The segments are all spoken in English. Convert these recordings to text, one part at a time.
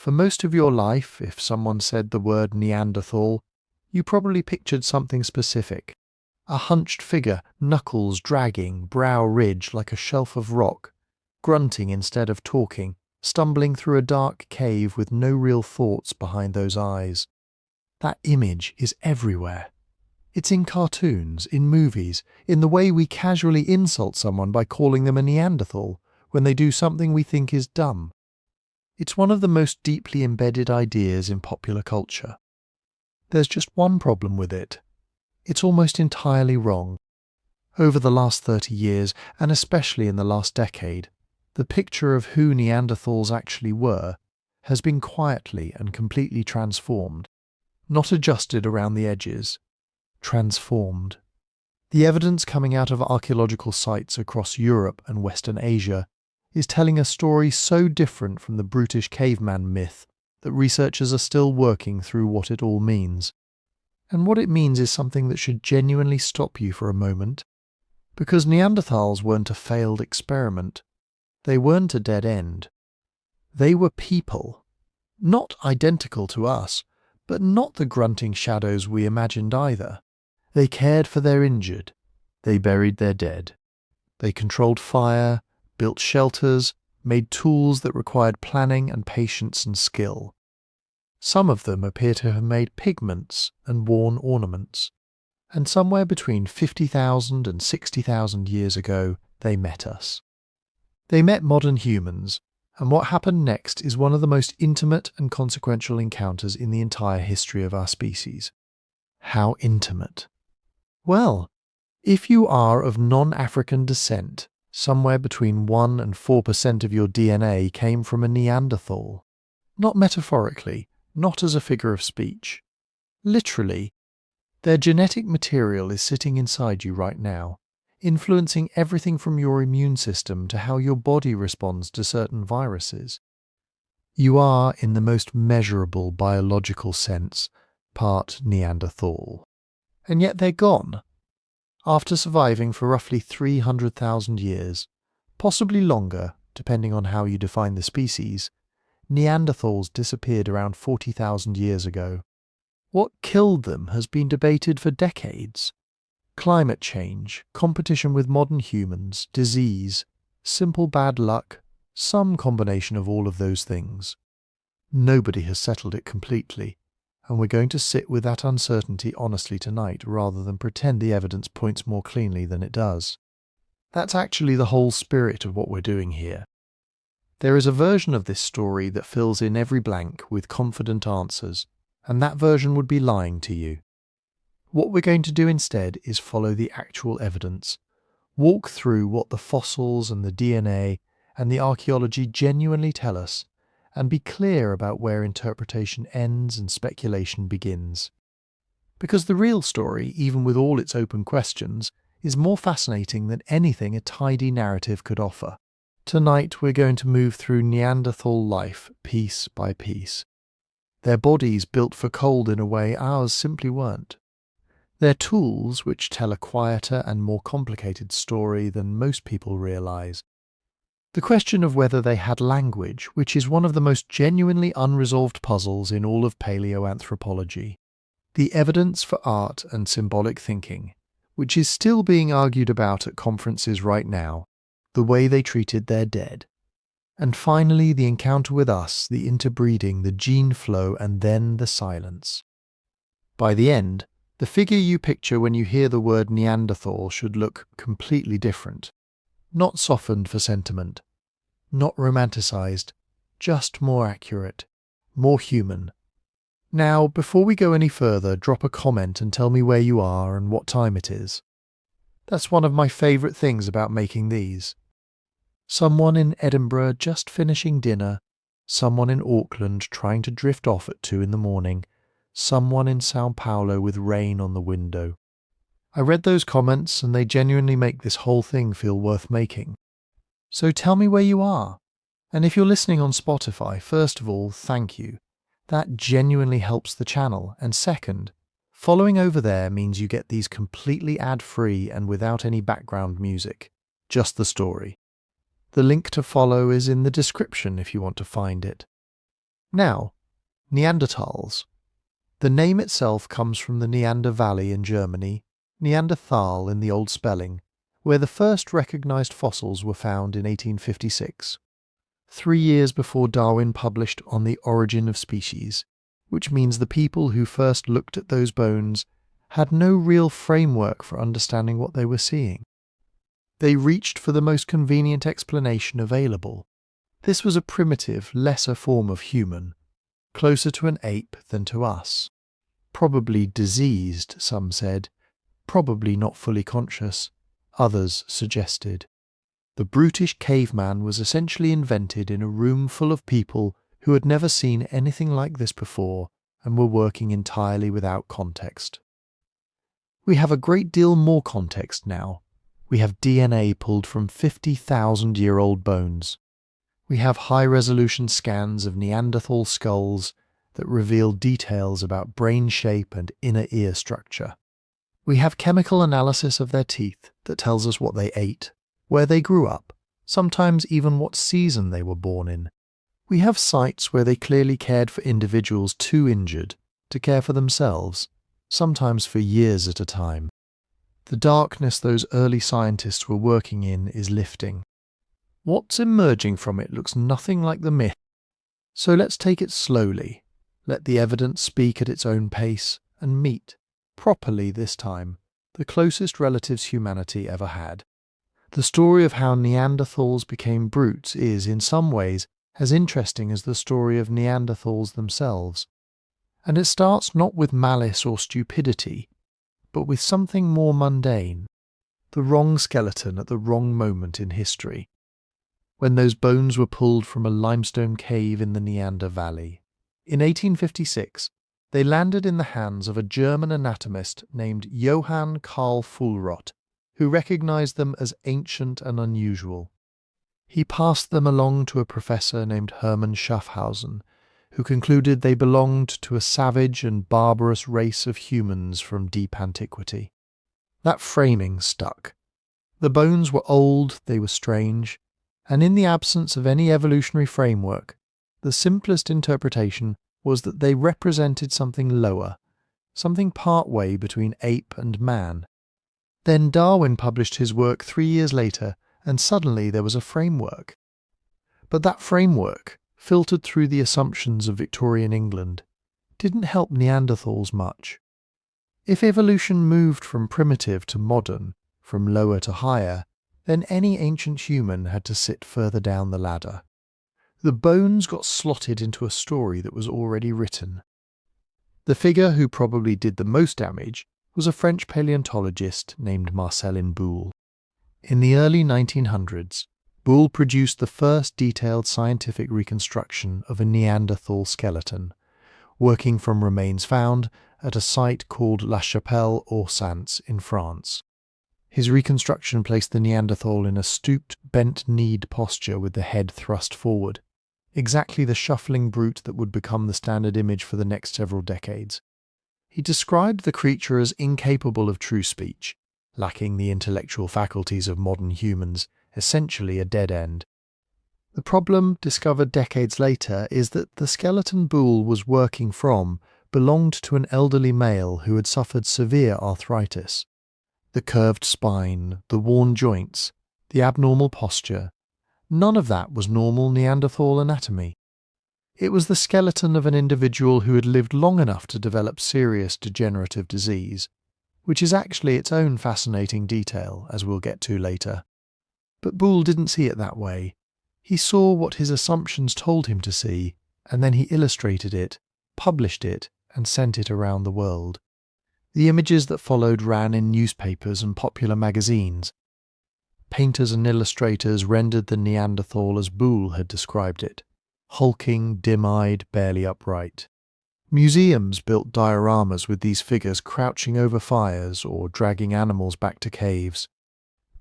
For most of your life, if someone said the word Neanderthal, you probably pictured something specific. A hunched figure, knuckles dragging, brow ridged like a shelf of rock, grunting instead of talking, stumbling through a dark cave with no real thoughts behind those eyes. That image is everywhere. It's in cartoons, in movies, in the way we casually insult someone by calling them a Neanderthal when they do something we think is dumb. It's one of the most deeply embedded ideas in popular culture. There's just one problem with it. It's almost entirely wrong. Over the last 30 years, and especially in the last decade, the picture of who Neanderthals actually were has been quietly and completely transformed. Not adjusted around the edges. Transformed. The evidence coming out of archaeological sites across Europe and Western Asia is telling a story so different from the brutish caveman myth that researchers are still working through what it all means. And what it means is something that should genuinely stop you for a moment. Because Neanderthals weren't a failed experiment. They weren't a dead end. They were people. Not identical to us, but not the grunting shadows we imagined either. They cared for their injured. They buried their dead. They controlled fire, built shelters, made tools that required planning and patience and skill. Some of them appear to have made pigments and worn ornaments. And somewhere between 50,000 and 60,000 years ago, they met us. They met modern humans, and what happened next is one of the most intimate and consequential encounters in the entire history of our species. How intimate? Well, if you are of non-African descent, somewhere between 1 and 4% of your DNA came from a Neanderthal. Not metaphorically, not as a figure of speech. Literally, their genetic material is sitting inside you right now, influencing everything from your immune system to how your body responds to certain viruses. You are, in the most measurable biological sense, part Neanderthal. And yet they're gone. After surviving for roughly 300,000 years, possibly longer, depending on how you define the species, Neanderthals disappeared around 40,000 years ago. What killed them has been debated for decades. Climate change, competition with modern humans, disease, simple bad luck, some combination of all of those things. Nobody has settled it completely, and we're going to sit with that uncertainty honestly tonight rather than pretend the evidence points more cleanly than it does. That's actually the whole spirit of what we're doing here. There is a version of this story that fills in every blank with confident answers, and that version would be lying to you. What we're going to do instead is follow the actual evidence, walk through what the fossils and the DNA and the archaeology genuinely tell us, and be clear about where interpretation ends and speculation begins. Because the real story, even with all its open questions, is more fascinating than anything a tidy narrative could offer. Tonight we're going to move through Neanderthal life piece by piece. Their bodies built for cold in a way ours simply weren't. Their tools which tell a quieter and more complicated story than most people realise. The question of whether they had language, which is one of the most genuinely unresolved puzzles in all of paleoanthropology. The evidence for art and symbolic thinking, which is still being argued about at conferences right now, the way they treated their dead. And finally, the encounter with us, the interbreeding, the gene flow, and then the silence. By the end, the figure you picture when you hear the word Neanderthal should look completely different. Not softened for sentiment, not romanticized, just more accurate, more human. Now, before we go any further, drop a comment and tell me where you are and what time it is. That's one of my favourite things about making these. Someone in Edinburgh just finishing dinner, someone in Auckland trying to drift off at 2 in the morning, someone in Sao Paulo with rain on the window. I read those comments and they genuinely make this whole thing feel worth making. So tell me where you are. And if you're listening on Spotify, first of all, thank you. That genuinely helps the channel. And second, following over there means you get these completely ad-free and without any background music. Just the story. The link to follow is in the description if you want to find it. Now, Neanderthals. The name itself comes from the Neander Valley in Germany, Neanderthal in the old spelling, where the first recognised fossils were found in 1856, 3 years before Darwin published On the Origin of Species, which means the people who first looked at those bones had no real framework for understanding what they were seeing. They reached for the most convenient explanation available. This was a primitive, lesser form of human, closer to an ape than to us. Probably diseased, some said, probably not fully conscious, others suggested. The brutish caveman was essentially invented in a room full of people who had never seen anything like this before and were working entirely without context. We have a great deal more context now. We have DNA pulled from 50,000-year-old bones. We have high-resolution scans of Neanderthal skulls that reveal details about brain shape and inner ear structure. We have chemical analysis of their teeth that tells us what they ate, where they grew up, sometimes even what season they were born in. We have sites where they clearly cared for individuals too injured to care for themselves, sometimes for years at a time. The darkness those early scientists were working in is lifting. What's emerging from it looks nothing like the myth. So let's take it slowly, let the evidence speak at its own pace, and meet, properly this time, the closest relatives humanity ever had. The story of how Neanderthals became brutes is, in some ways, as interesting as the story of Neanderthals themselves. And it starts not with malice or stupidity, but with something more mundane, the wrong skeleton at the wrong moment in history, when those bones were pulled from a limestone cave in the Neander Valley. In 1856, they landed in the hands of a German anatomist named Johann Karl Fuhlrott, who recognized them as ancient and unusual. He passed them along to a professor named Hermann Schaffhausen, who concluded they belonged to a savage and barbarous race of humans from deep antiquity. That framing stuck. The bones were old, they were strange, and in the absence of any evolutionary framework, the simplest interpretation was that they represented something lower, something partway between ape and man. Then Darwin published his work 3 years later, and suddenly there was a framework. But that framework, filtered through the assumptions of Victorian England, didn't help Neanderthals much. If evolution moved from primitive to modern, from lower to higher, then any ancient human had to sit further down the ladder. The bones got slotted into a story that was already written. The figure who probably did the most damage was a French paleontologist named Marcellin Boule. In the early 1900s, Boule produced the first detailed scientific reconstruction of a Neanderthal skeleton, working from remains found at a site called La Chapelle-aux-Saints in France. His reconstruction placed the Neanderthal in a stooped, bent-kneed posture with the head thrust forward, exactly the shuffling brute that would become the standard image for the next several decades. He described the creature as incapable of true speech, lacking the intellectual faculties of modern humans, essentially a dead end. The problem, discovered decades later, is that the skeleton Boule was working from belonged to an elderly male who had suffered severe arthritis. The curved spine, the worn joints, the abnormal posture, none of that was normal Neanderthal anatomy. It was the skeleton of an individual who had lived long enough to develop serious degenerative disease, which is actually its own fascinating detail, as we'll get to later. But Boule didn't see it that way. He saw what his assumptions told him to see, and then he illustrated it, published it, and sent it around the world. The images that followed ran in newspapers and popular magazines. Painters and illustrators rendered the Neanderthal as Boule had described it, hulking, dim-eyed, barely upright. Museums built dioramas with these figures crouching over fires or dragging animals back to caves.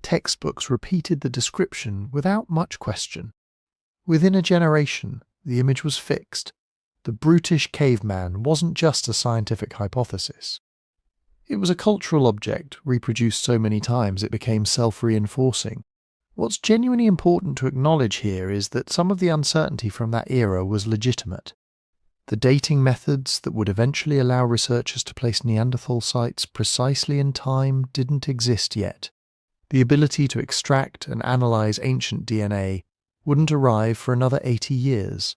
Textbooks repeated the description without much question. Within a generation, the image was fixed. The brutish caveman wasn't just a scientific hypothesis. It was a cultural object, reproduced so many times it became self-reinforcing. What's genuinely important to acknowledge here is that some of the uncertainty from that era was legitimate. The dating methods that would eventually allow researchers to place Neanderthal sites precisely in time didn't exist yet. The ability to extract and analyze ancient DNA wouldn't arrive for another 80 years.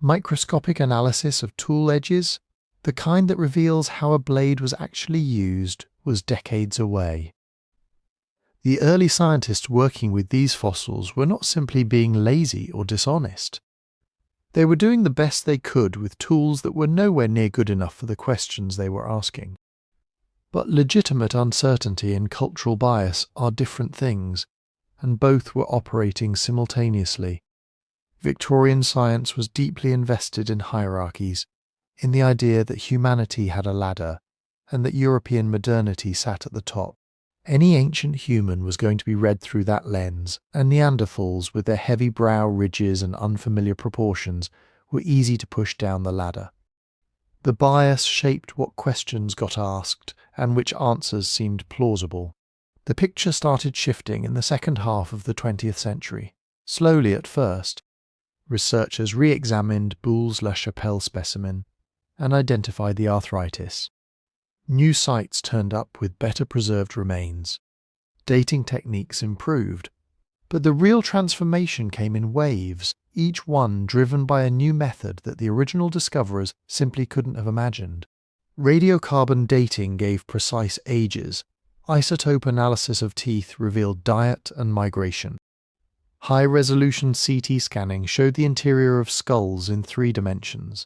Microscopic analysis of tool edges, the kind that reveals how a blade was actually used, was decades away. The early scientists working with these fossils were not simply being lazy or dishonest. They were doing the best they could with tools that were nowhere near good enough for the questions they were asking. But legitimate uncertainty and cultural bias are different things, and both were operating simultaneously. Victorian science was deeply invested in hierarchies, in the idea that humanity had a ladder, and that European modernity sat at the top. Any ancient human was going to be read through that lens, and Neanderthals, with their heavy brow ridges and unfamiliar proportions, were easy to push down the ladder. The bias shaped what questions got asked and which answers seemed plausible. The picture started shifting in the second half of the 20th century, slowly at first. Researchers re-examined Boule's-la Chapelle specimen and identified the arthritis. New sites turned up with better preserved remains. Dating techniques improved. But the real transformation came in waves, each one driven by a new method that the original discoverers simply couldn't have imagined. Radiocarbon dating gave precise ages. Isotope analysis of teeth revealed diet and migration. High-resolution CT scanning showed the interior of skulls in 3 dimensions.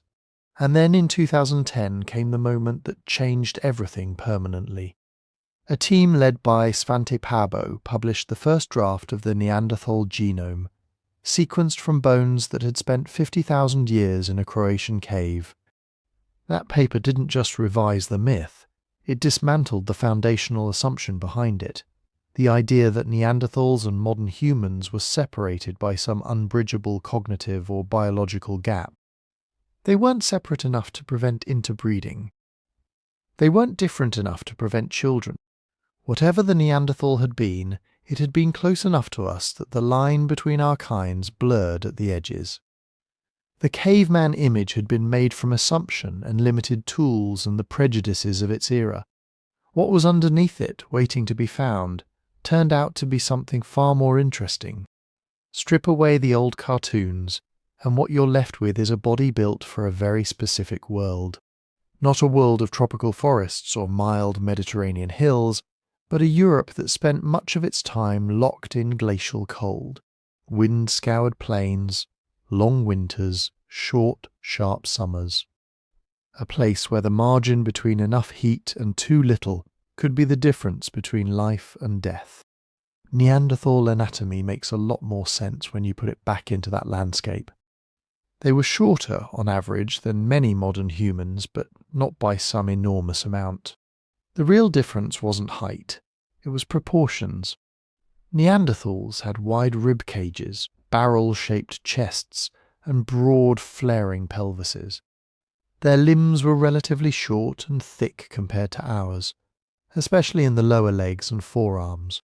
And then in 2010 came the moment that changed everything permanently. A team led by Svante Pääbo published the first draft of the Neanderthal genome, sequenced from bones that had spent 50,000 years in a Croatian cave. That paper didn't just revise the myth, it dismantled the foundational assumption behind it, the idea that Neanderthals and modern humans were separated by some unbridgeable cognitive or biological gap. They weren't separate enough to prevent interbreeding. They weren't different enough to prevent children. Whatever the Neanderthal had been, it had been close enough to us that the line between our kinds blurred at the edges. The caveman image had been made from assumption and limited tools and the prejudices of its era. What was underneath it, waiting to be found, turned out to be something far more interesting. Strip away the old cartoons, and what you're left with is a body built for a very specific world. Not a world of tropical forests or mild Mediterranean hills, but a Europe that spent much of its time locked in glacial cold. Wind-scoured plains, long winters, short, sharp summers. A place where the margin between enough heat and too little could be the difference between life and death. Neanderthal anatomy makes a lot more sense when you put it back into that landscape. They were shorter, on average, than many modern humans, but not by some enormous amount. The real difference wasn't height, it was proportions. Neanderthals had wide rib cages, barrel-shaped chests, and broad, flaring pelvises. Their limbs were relatively short and thick compared to ours, especially in the lower legs and forearms.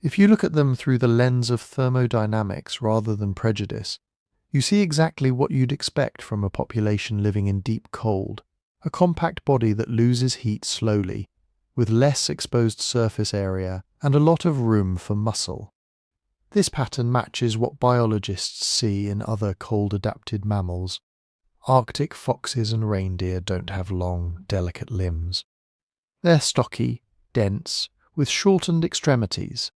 If you look at them through the lens of thermodynamics rather than prejudice, you see exactly what you'd expect from a population living in deep cold, a compact body that loses heat slowly, with less exposed surface area and a lot of room for muscle. This pattern matches what biologists see in other cold-adapted mammals. Arctic foxes and reindeer don't have long, delicate limbs. They're stocky, dense, with shortened extremities.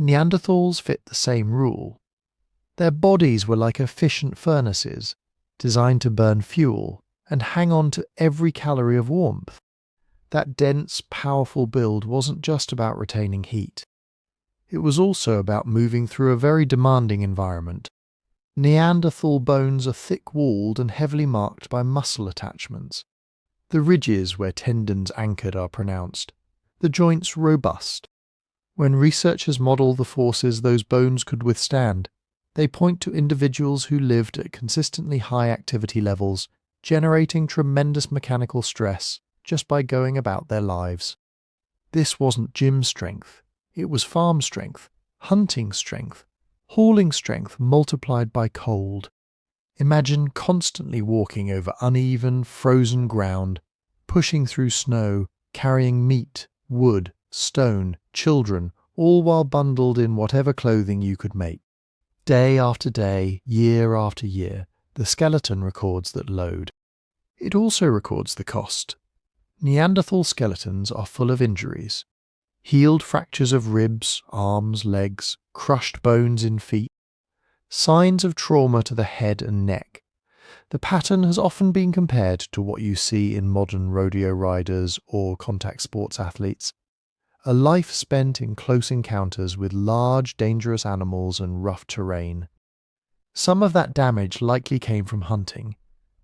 Neanderthals fit the same rule. Their bodies were like efficient furnaces, designed to burn fuel and hang on to every calorie of warmth. That dense, powerful build wasn't just about retaining heat. It was also about moving through a very demanding environment. Neanderthal bones are thick-walled and heavily marked by muscle attachments. The ridges where tendons anchored are pronounced, the joints robust. When researchers model the forces those bones could withstand, they point to individuals who lived at consistently high activity levels, generating tremendous mechanical stress just by going about their lives. This wasn't gym strength, it was farm strength, hunting strength, hauling strength multiplied by cold. Imagine constantly walking over uneven, frozen ground, pushing through snow, carrying meat, wood, stone, children, all while bundled in whatever clothing you could make. Day after day, year after year, the skeleton records that load. It also records the cost. Neanderthal skeletons are full of injuries. Healed fractures of ribs, arms, legs, crushed bones in feet. Signs of trauma to the head and neck. The pattern has often been compared to what you see in modern rodeo riders or contact sports athletes. A life spent in close encounters with large, dangerous animals and rough terrain. Some of that damage likely came from hunting.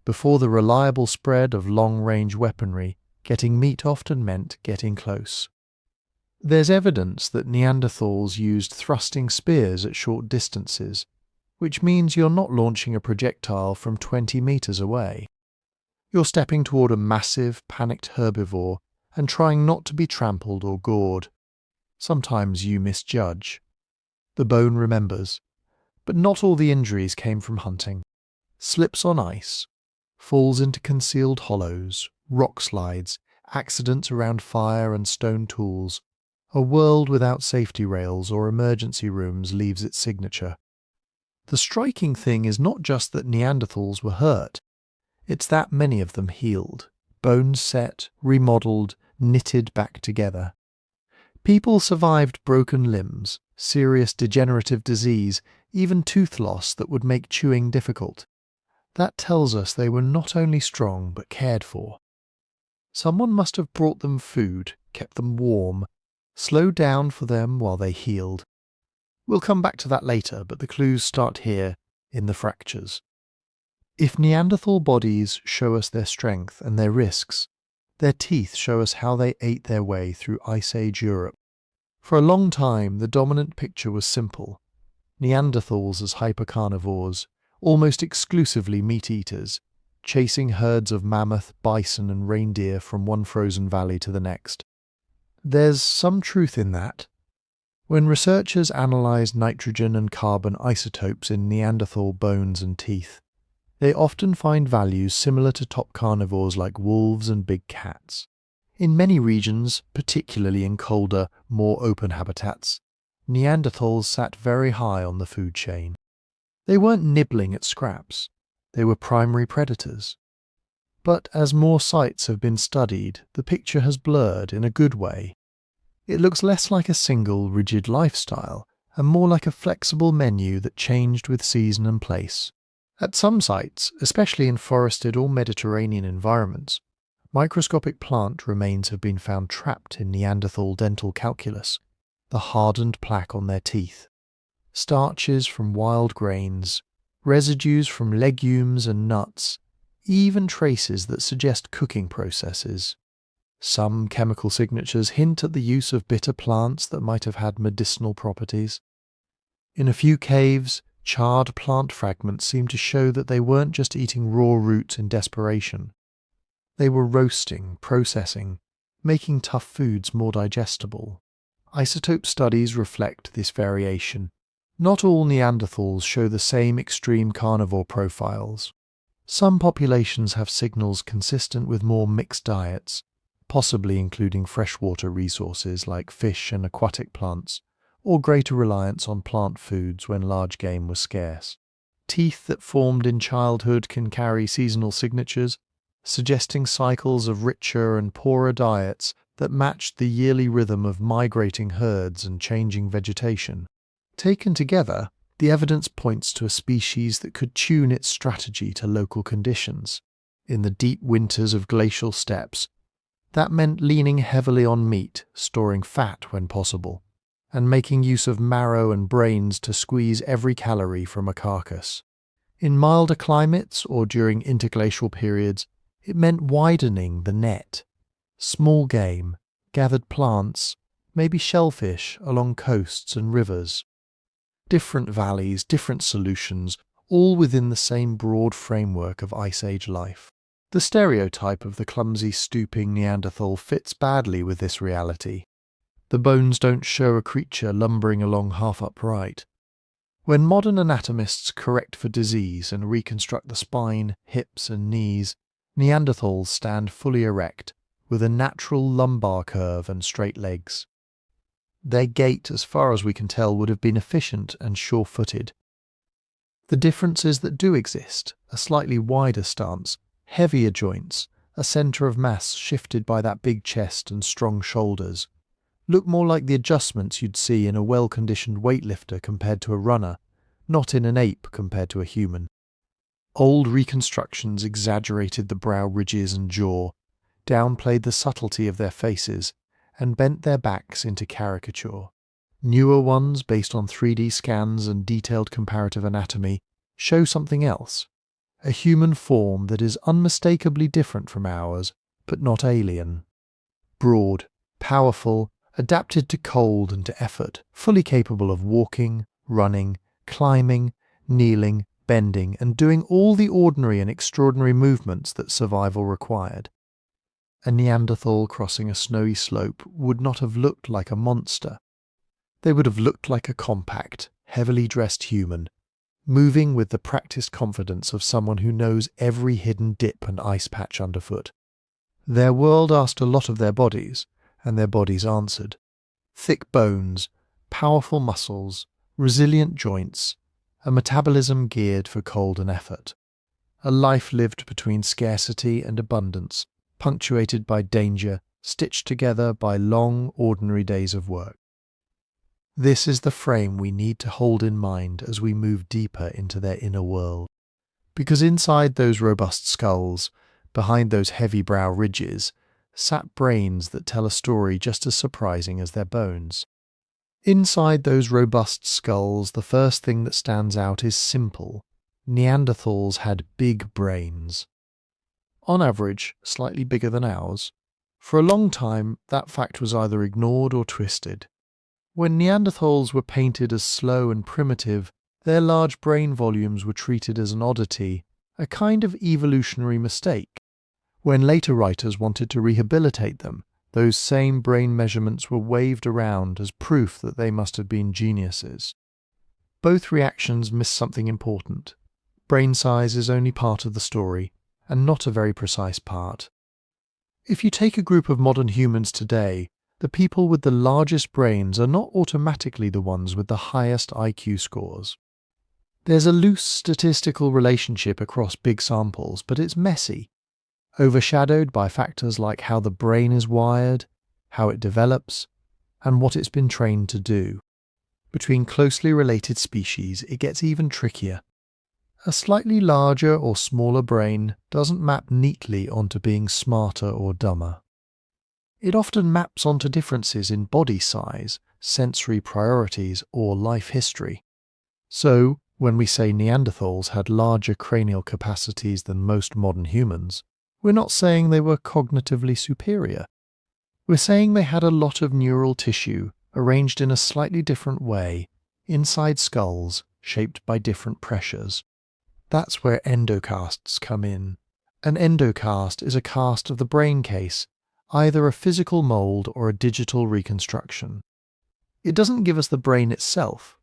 Before the reliable spread of long-range weaponry, getting meat often meant getting close. There's evidence that Neanderthals used thrusting spears at short distances, which means you're not launching a projectile from 20 meters away. You're stepping toward a massive, panicked herbivore and trying not to be trampled or gored. Sometimes you misjudge. The bone remembers. But not all the injuries came from hunting. Slips on ice, falls into concealed hollows, rock slides, accidents around fire and stone tools. A world without safety rails or emergency rooms leaves its signature. The striking thing is not just that Neanderthals were hurt. It's that many of them healed, bones set, remodeled, knitted back together. People survived broken limbs, serious degenerative disease, even tooth loss that would make chewing difficult. That tells us they were not only strong but cared for. Someone must have brought them food, kept them warm, slowed down for them while they healed. We'll come back to that later, but the clues start here, in the fractures. If Neanderthal bodies show us their strength and their risks, their teeth show us how they ate their way through Ice Age Europe. For a long time, the dominant picture was simple. Neanderthals as hypercarnivores, almost exclusively meat-eaters, chasing herds of mammoth, bison and reindeer from one frozen valley to the next. There's some truth in that. When researchers analyze nitrogen and carbon isotopes in Neanderthal bones and teeth, they often find values similar to top carnivores like wolves and big cats. In many regions, particularly in colder, more open habitats, Neanderthals sat very high on the food chain. They weren't nibbling at scraps. They were primary predators. But as more sites have been studied, the picture has blurred in a good way. It looks less like a single, rigid lifestyle, and more like a flexible menu that changed with season and place. At some sites, especially in forested or Mediterranean environments, microscopic plant remains have been found trapped in Neanderthal dental calculus, the hardened plaque on their teeth. Starches from wild grains, residues from legumes and nuts, even traces that suggest cooking processes. Some chemical signatures hint at the use of bitter plants that might have had medicinal properties. In a few caves, charred plant fragments seem to show that they weren't just eating raw roots in desperation. They were roasting, processing, making tough foods more digestible. Isotope studies reflect this variation. Not all Neanderthals show the same extreme carnivore profiles. Some populations have signals consistent with more mixed diets, possibly including freshwater resources like fish and aquatic plants, or greater reliance on plant foods when large game was scarce. Teeth that formed in childhood can carry seasonal signatures, suggesting cycles of richer and poorer diets that matched the yearly rhythm of migrating herds and changing vegetation. Taken together, the evidence points to a species that could tune its strategy to local conditions. In the deep winters of glacial steppes, that meant leaning heavily on meat, storing fat when possible, and making use of marrow and brains to squeeze every calorie from a carcass. In milder climates or during interglacial periods, it meant widening the net. Small game, gathered plants, maybe shellfish along coasts and rivers. Different valleys, different solutions, all within the same broad framework of Ice Age life. The stereotype of the clumsy, stooping Neanderthal fits badly with this reality. The bones don't show a creature lumbering along half upright. When modern anatomists correct for disease and reconstruct the spine, hips and knees, Neanderthals stand fully erect, with a natural lumbar curve and straight legs. Their gait, as far as we can tell, would have been efficient and sure-footed. The differences that do exist, a slightly wider stance, heavier joints, a centre of mass shifted by that big chest and strong shoulders, look more like the adjustments you'd see in a well-conditioned weightlifter compared to a runner, not in an ape compared to a human. Old reconstructions exaggerated the brow ridges and jaw, downplayed the subtlety of their faces, and bent their backs into caricature. Newer ones, based on 3D scans and detailed comparative anatomy, show something else, a human form that is unmistakably different from ours, but not alien. Broad, powerful, adapted to cold and to effort, fully capable of walking, running, climbing, kneeling, bending, and doing all the ordinary and extraordinary movements that survival required. A Neanderthal crossing a snowy slope would not have looked like a monster. They would have looked like a compact, heavily dressed human, moving with the practiced confidence of someone who knows every hidden dip and ice patch underfoot. Their world asked a lot of their bodies, and their bodies answered. Thick bones, powerful muscles, resilient joints, a metabolism geared for cold and effort. A life lived between scarcity and abundance, punctuated by danger, stitched together by long, ordinary days of work. This is the frame we need to hold in mind as we move deeper into their inner world. Because inside those robust skulls, behind those heavy brow ridges, sat brains that tell a story just as surprising as their bones. Inside those robust skulls, the first thing that stands out is simple. Neanderthals had big brains. On average, slightly bigger than ours. For a long time, that fact was either ignored or twisted. When Neanderthals were painted as slow and primitive, their large brain volumes were treated as an oddity, a kind of evolutionary mistake. When later writers wanted to rehabilitate them, those same brain measurements were waved around as proof that they must have been geniuses. Both reactions miss something important. Brain size is only part of the story, and not a very precise part. If you take a group of modern humans today, the people with the largest brains are not automatically the ones with the highest IQ scores. There's a loose statistical relationship across big samples, but it's messy, overshadowed by factors like how the brain is wired, how it develops, and what it's been trained to do. Between closely related species, it gets even trickier. A slightly larger or smaller brain doesn't map neatly onto being smarter or dumber. It often maps onto differences in body size, sensory priorities, or life history. So, when we say Neanderthals had larger cranial capacities than most modern humans, we're not saying they were cognitively superior. We're saying they had a lot of neural tissue arranged in a slightly different way, inside skulls shaped by different pressures. That's where endocasts come in. An endocast is a cast of the brain case, either a physical mold or a digital reconstruction. It doesn't give us the brain itself,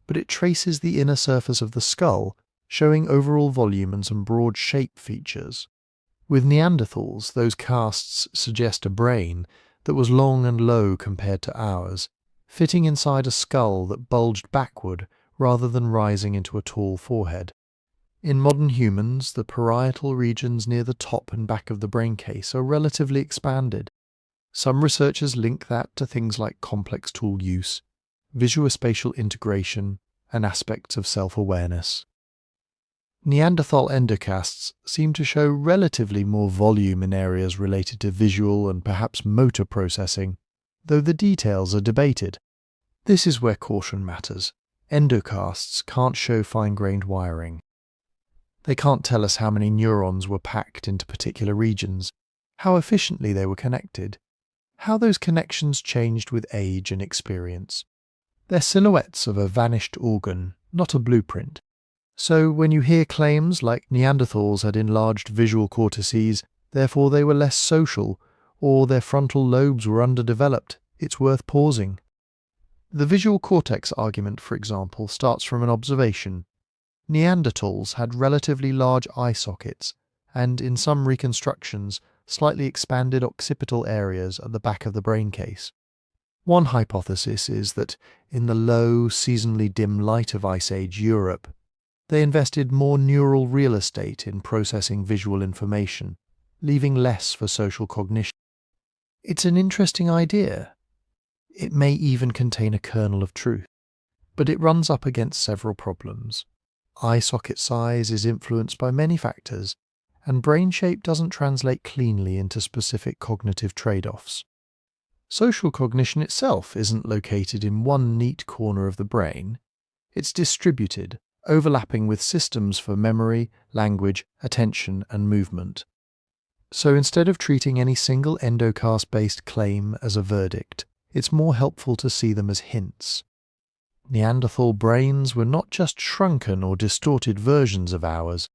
but it traces the inner surface of the skull, showing overall volume and some broad shape features. With Neanderthals, those casts suggest a brain that was long and low compared to ours, fitting inside a skull that bulged backward rather than rising into a tall forehead. In modern humans, the parietal regions near the top and back of the brain case are relatively expanded. Some researchers link that to things like complex tool use, visuospatial integration, and aspects of self-awareness. Neanderthal endocasts seem to show relatively more volume in areas related to visual and perhaps motor processing, though the details are debated. This is where caution matters. Endocasts can't show fine-grained wiring. They can't tell us how many neurons were packed into particular regions, how efficiently they were connected, how those connections changed with age and experience. They're silhouettes of a vanished organ, not a blueprint. So when you hear claims like Neanderthals had enlarged visual cortices, therefore they were less social, or their frontal lobes were underdeveloped, it's worth pausing. The visual cortex argument, for example, starts from an observation. Neanderthals had relatively large eye sockets and, in some reconstructions, slightly expanded occipital areas at the back of the brain case. One hypothesis is that, in the low, seasonally dim light of Ice Age Europe, they invested more neural real estate in processing visual information, leaving less for social cognition. It's an interesting idea. It may even contain a kernel of truth, but it runs up against several problems. Eye socket size is influenced by many factors, and brain shape doesn't translate cleanly into specific cognitive trade-offs. Social cognition itself isn't located in one neat corner of the brain. It's distributed, overlapping with systems for memory, language, attention, and movement. So instead of treating any single endocast-based claim as a verdict, it's more helpful to see them as hints. Neanderthal brains were not just shrunken or distorted versions of ours.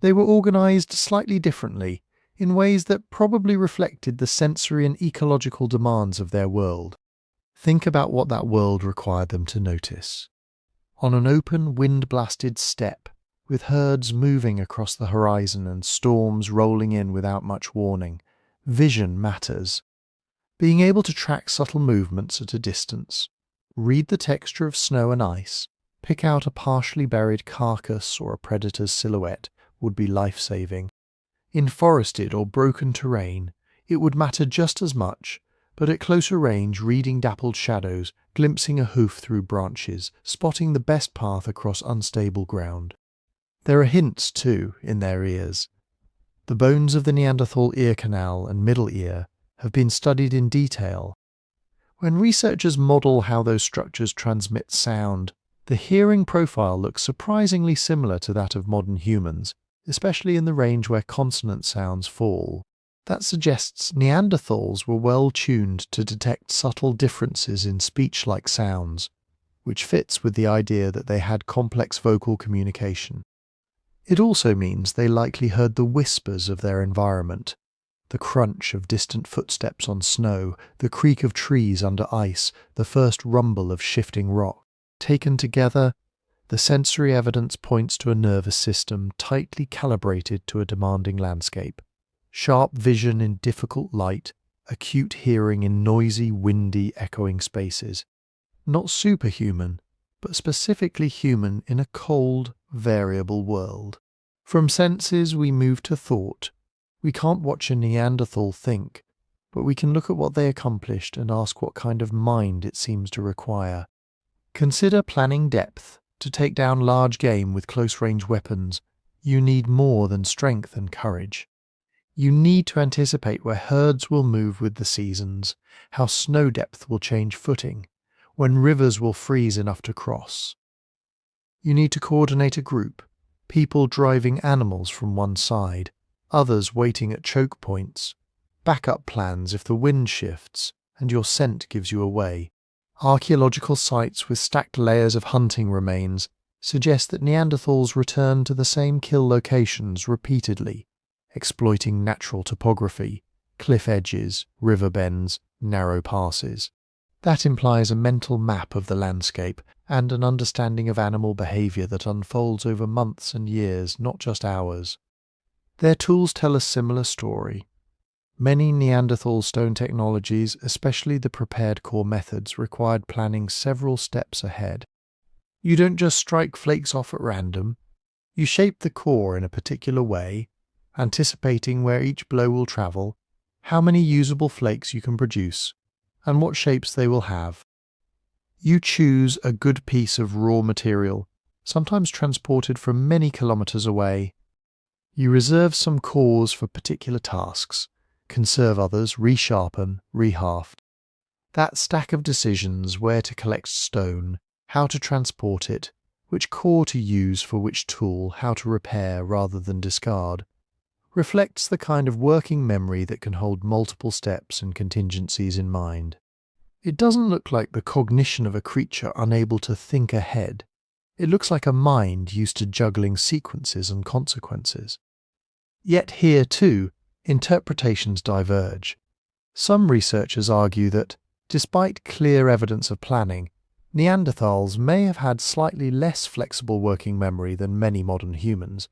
They were organized slightly differently, in ways that probably reflected the sensory and ecological demands of their world. Think about what that world required them to notice. On an open, wind-blasted steppe, with herds moving across the horizon and storms rolling in without much warning, vision matters. Being able to track subtle movements at a distance, read the texture of snow and ice, pick out a partially buried carcass or a predator's silhouette would be life-saving. In forested or broken terrain, it would matter just as much, but at closer range, reading dappled shadows, glimpsing a hoof through branches, spotting the best path across unstable ground. There are hints, too, in their ears. The bones of the Neanderthal ear canal and middle ear have been studied in detail. When researchers model how those structures transmit sound, the hearing profile looks surprisingly similar to that of modern humans, especially in the range where consonant sounds fall. That suggests Neanderthals were well tuned to detect subtle differences in speech-like sounds, which fits with the idea that they had complex vocal communication. It also means they likely heard the whispers of their environment, the crunch of distant footsteps on snow, the creak of trees under ice, the first rumble of shifting rock. Taken together, the sensory evidence points to a nervous system tightly calibrated to a demanding landscape. Sharp vision in difficult light, acute hearing in noisy, windy, echoing spaces. Not superhuman, but specifically human in a cold, variable world. From senses we move to thought. We can't watch a Neanderthal think, but we can look at what they accomplished and ask what kind of mind it seems to require. Consider planning depth. To take down large game with close-range weapons, you need more than strength and courage. You need to anticipate where herds will move with the seasons, how snow depth will change footing, when rivers will freeze enough to cross. You need to coordinate a group, people driving animals from one side, others waiting at choke points, backup plans if the wind shifts and your scent gives you away. Archaeological sites with stacked layers of hunting remains suggest that Neanderthals returned to the same kill locations repeatedly, exploiting natural topography, cliff edges, river bends, narrow passes. That implies a mental map of the landscape and an understanding of animal behavior that unfolds over months and years, not just hours. Their tools tell a similar story. Many Neanderthal stone technologies, especially the prepared core methods, required planning several steps ahead. You don't just strike flakes off at random. You shape the core in a particular way, anticipating where each blow will travel, how many usable flakes you can produce, and what shapes they will have. You choose a good piece of raw material, sometimes transported from many kilometers away. You reserve some cores for particular tasks, conserve others, resharpen, rehaft. That stack of decisions, where to collect stone, how to transport it, which core to use for which tool, how to repair rather than discard, reflects the kind of working memory that can hold multiple steps and contingencies in mind. It doesn't look like the cognition of a creature unable to think ahead. It looks like a mind used to juggling sequences and consequences. Yet here, too, interpretations diverge. Some researchers argue that, Despite clear evidence of planning, Neanderthals may have had slightly less flexible working memory than many modern humans.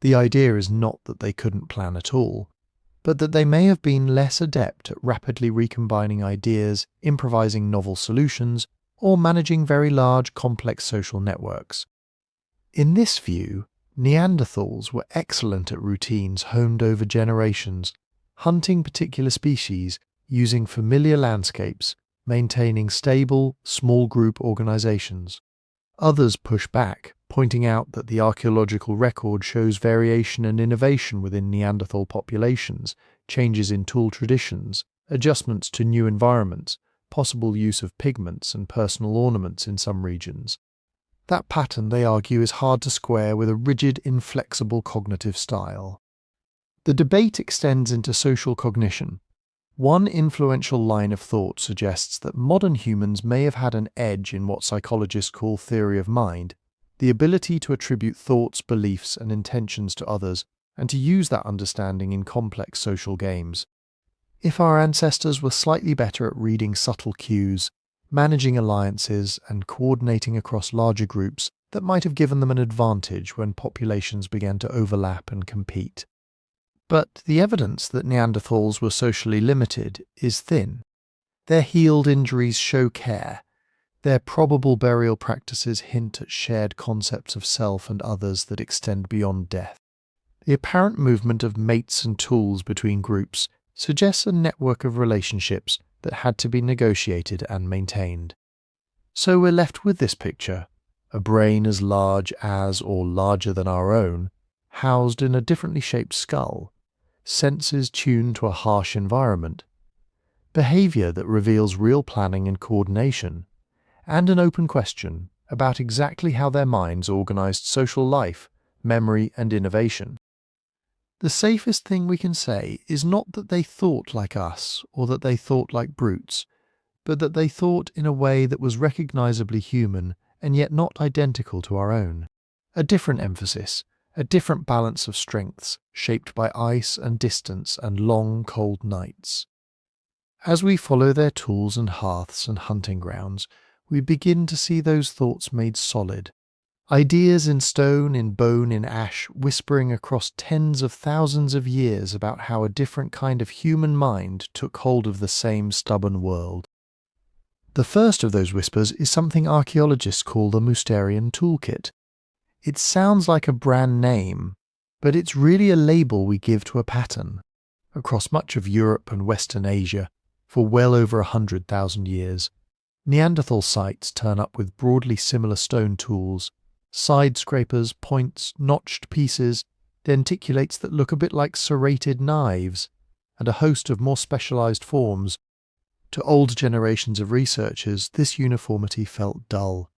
The idea is not that they couldn't plan at all, but that they may have been less adept at rapidly recombining ideas, improvising novel solutions, or managing very large, complex social networks. In this view, Neanderthals were excellent at routines honed over generations, hunting particular species, using familiar landscapes, maintaining stable, small group organizations. Others push back, pointing out that the archaeological record shows variation and innovation within Neanderthal populations, changes in tool traditions, adjustments to new environments, possible use of pigments and personal ornaments in some regions. That pattern, they argue, is hard to square with a rigid, inflexible cognitive style. The debate extends into social cognition. One influential line of thought suggests that modern humans may have had an edge in what psychologists call theory of mind, the ability to attribute thoughts, beliefs, and intentions to others, and to use that understanding in complex social games. If our ancestors were slightly better at reading subtle cues, managing alliances, and coordinating across larger groups, that might have given them an advantage when populations began to overlap and compete. But the evidence that Neanderthals were socially limited is thin. Their healed injuries show care. Their probable burial practices hint at shared concepts of self and others that extend beyond death. The apparent movement of mates and tools between groups suggests a network of relationships that had to be negotiated and maintained. So we're left with this picture, a brain as large as or larger than our own, housed in a differently shaped skull, senses tuned to a harsh environment, behavior that reveals real planning and coordination, and an open question about exactly how their minds organized social life, memory, and innovation. The safest thing we can say is not that they thought like us or that they thought like brutes, but that they thought in a way that was recognizably human and yet not identical to our own. A different emphasis, a different balance of strengths, shaped by ice and distance and long, cold nights. As we follow their tools and hearths and hunting grounds, we begin to see those thoughts made solid. Ideas in stone, in bone, in ash, whispering across tens of thousands of years about how a different kind of human mind took hold of the same stubborn world. The first of those whispers is something archaeologists call the Mousterian toolkit. It sounds like a brand name, but it's really a label we give to a pattern. Across much of Europe and Western Asia, for well over 100,000 years, Neanderthal sites turn up with broadly similar stone tools, side scrapers, points, notched pieces, denticulates that look a bit like serrated knives, and a host of more specialized forms. To old generations of researchers, this uniformity felt dull.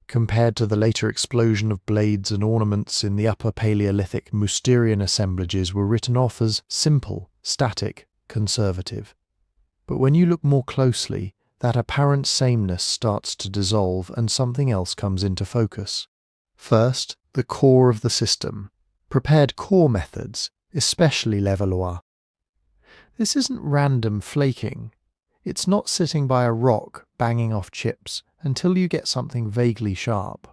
Compared to the later explosion of blades and ornaments in the Upper Paleolithic, Mousterian assemblages were written off as simple, static, conservative. But when you look more closely, that apparent sameness starts to dissolve and something else comes into focus. First, the core of the system, prepared core methods, especially Levallois. This isn't random flaking. It's not sitting by a rock banging off chips until you get something vaguely sharp.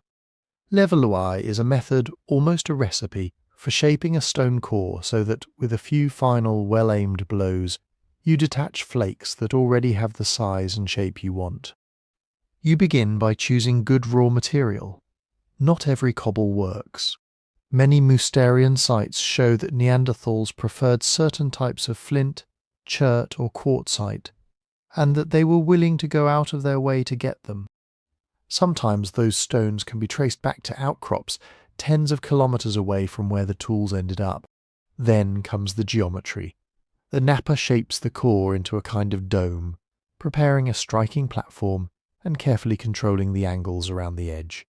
Levallois is a method, almost a recipe, for shaping a stone core so that, with a few final well-aimed blows, you detach flakes that already have the size and shape you want. You begin by choosing good raw material. Not every cobble works. Many Mousterian sites show that Neanderthals preferred certain types of flint, chert or quartzite, and that they were willing to go out of their way to get them. Sometimes those stones can be traced back to outcrops tens of kilometers away from where the tools ended up. Then comes the geometry. The napper shapes the core into a kind of dome, preparing a striking platform and carefully controlling the angles around the edge.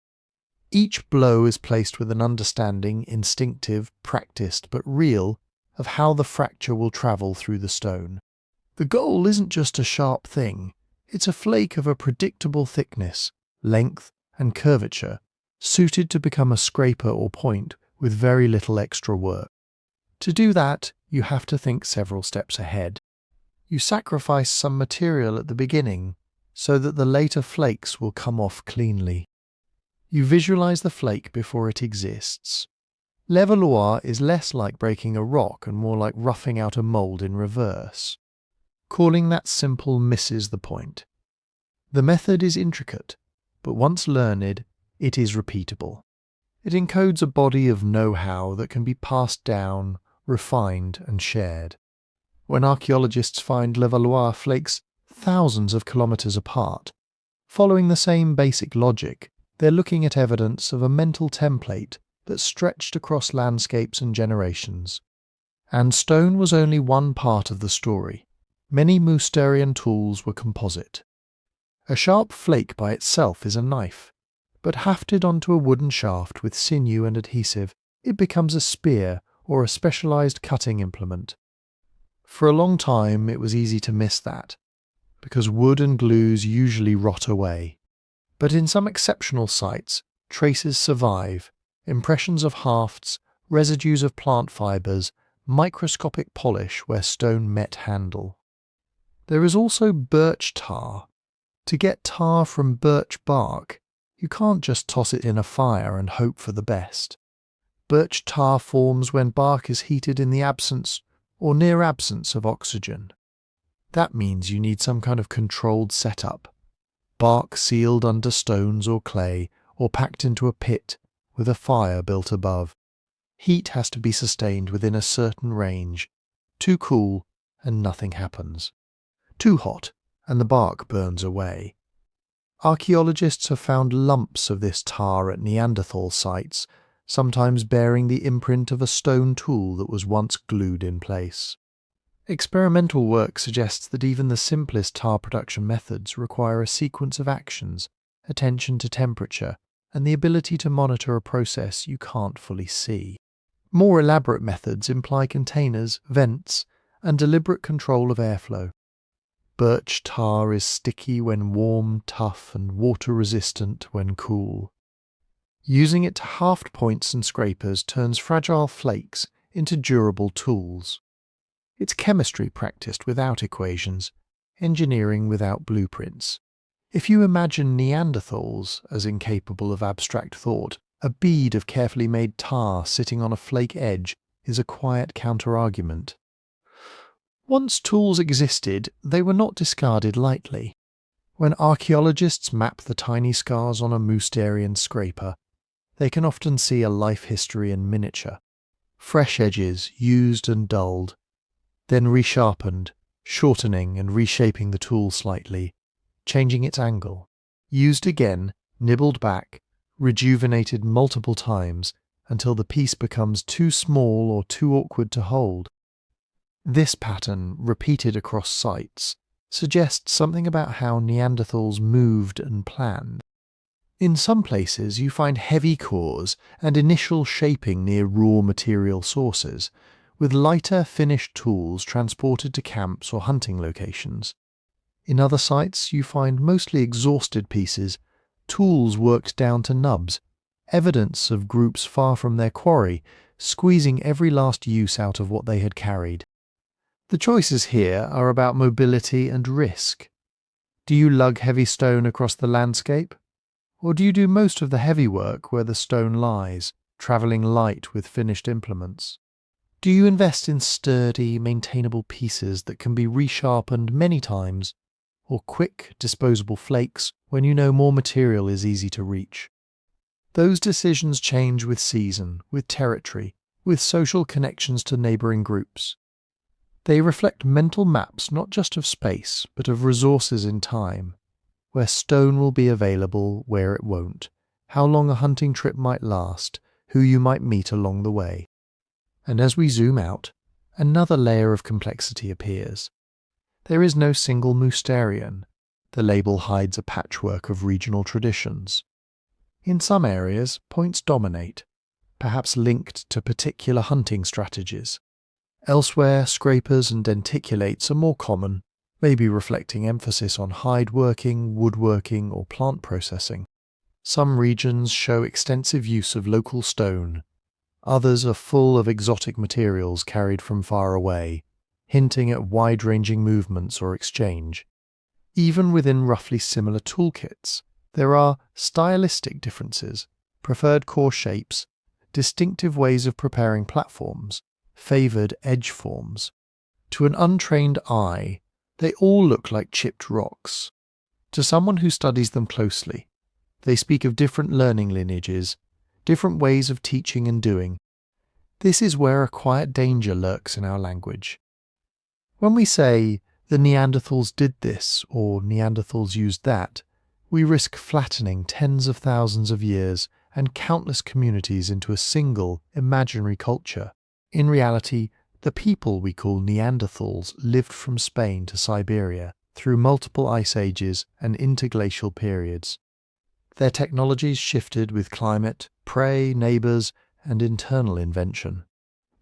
Each blow is placed with an understanding, instinctive, practiced, but real, of how the fracture will travel through the stone. The goal isn't just a sharp thing, it's a flake of a predictable thickness, length, and curvature, suited to become a scraper or point with very little extra work. To do that, you have to think several steps ahead. You sacrifice some material at the beginning so that the later flakes will come off cleanly. You visualize the flake before it exists. Levallois is less like breaking a rock and more like roughing out a mould in reverse. Calling that simple misses the point. The method is intricate, but once learned, it is repeatable. It encodes a body of know-how that can be passed down, refined and shared. When archaeologists find Levallois flakes thousands of kilometres apart, following the same basic logic, they're looking at evidence of a mental template that stretched across landscapes and generations. And stone was only one part of the story. Many Mousterian tools were composite. A sharp flake by itself is a knife, but hafted onto a wooden shaft with sinew and adhesive, it becomes a spear or a specialized cutting implement. For a long time it was easy to miss that, because wood and glues usually rot away. But in some exceptional sites, traces survive, impressions of hafts, residues of plant fibres, microscopic polish where stone met handle. There is also birch tar. To get tar from birch bark, you can't just toss it in a fire and hope for the best. Birch tar forms when bark is heated in the absence or near absence of oxygen. That means you need some kind of controlled setup. Bark sealed under stones or clay, or packed into a pit with a fire built above. Heat has to be sustained within a certain range. Too cool and nothing happens. Too hot and the bark burns away. Archaeologists have found lumps of this tar at Neanderthal sites, sometimes bearing the imprint of a stone tool that was once glued in place. Experimental work suggests that even the simplest tar production methods require a sequence of actions, attention to temperature, and the ability to monitor a process you can't fully see. More elaborate methods imply containers, vents, and deliberate control of airflow. Birch tar is sticky when warm, tough, and water-resistant when cool. Using it to haft points and scrapers turns fragile flakes into durable tools. It's chemistry practiced without equations, engineering without blueprints. If you imagine Neanderthals as incapable of abstract thought, a bead of carefully made tar sitting on a flake edge is a quiet counter-argument. Once tools existed, they were not discarded lightly. When archaeologists map the tiny scars on a Mousterian scraper, they can often see a life history in miniature. Fresh edges used and dulled, then resharpened, shortening and reshaping the tool slightly, changing its angle. Used again, nibbled back, rejuvenated multiple times until the piece becomes too small or too awkward to hold. This pattern, repeated across sites, suggests something about how Neanderthals moved and planned. In some places you find heavy cores and initial shaping near raw material sources, with lighter finished tools transported to camps or hunting locations. In other sites you find mostly exhausted pieces, tools worked down to nubs, evidence of groups far from their quarry, squeezing every last use out of what they had carried. The choices here are about mobility and risk. Do you lug heavy stone across the landscape? Or do you do most of the heavy work where the stone lies, travelling light with finished implements? Do you invest in sturdy, maintainable pieces that can be resharpened many times, or quick, disposable flakes when you know more material is easy to reach? Those decisions change with season, with territory, with social connections to neighbouring groups. They reflect mental maps not just of space, but of resources in time, where stone will be available, where it won't, how long a hunting trip might last, who you might meet along the way. And as we zoom out, another layer of complexity appears. There is no single Mousterian. The label hides a patchwork of regional traditions. In some areas, points dominate, perhaps linked to particular hunting strategies. Elsewhere, scrapers and denticulates are more common, maybe reflecting emphasis on hide working, woodworking, or plant processing. Some regions show extensive use of local stone. Others are full of exotic materials carried from far away, hinting at wide-ranging movements or exchange. Even within roughly similar toolkits, there are stylistic differences, preferred core shapes, distinctive ways of preparing platforms, favoured edge forms. To an untrained eye, they all look like chipped rocks. To someone who studies them closely, they speak of different learning lineages, different ways of teaching and doing. This is where a quiet danger lurks in our language. When we say, the Neanderthals did this or Neanderthals used that, we risk flattening tens of thousands of years and countless communities into a single, imaginary culture. In reality, the people we call Neanderthals lived from Spain to Siberia through multiple ice ages and interglacial periods. Their technologies shifted with climate, prey, neighbours, and internal invention.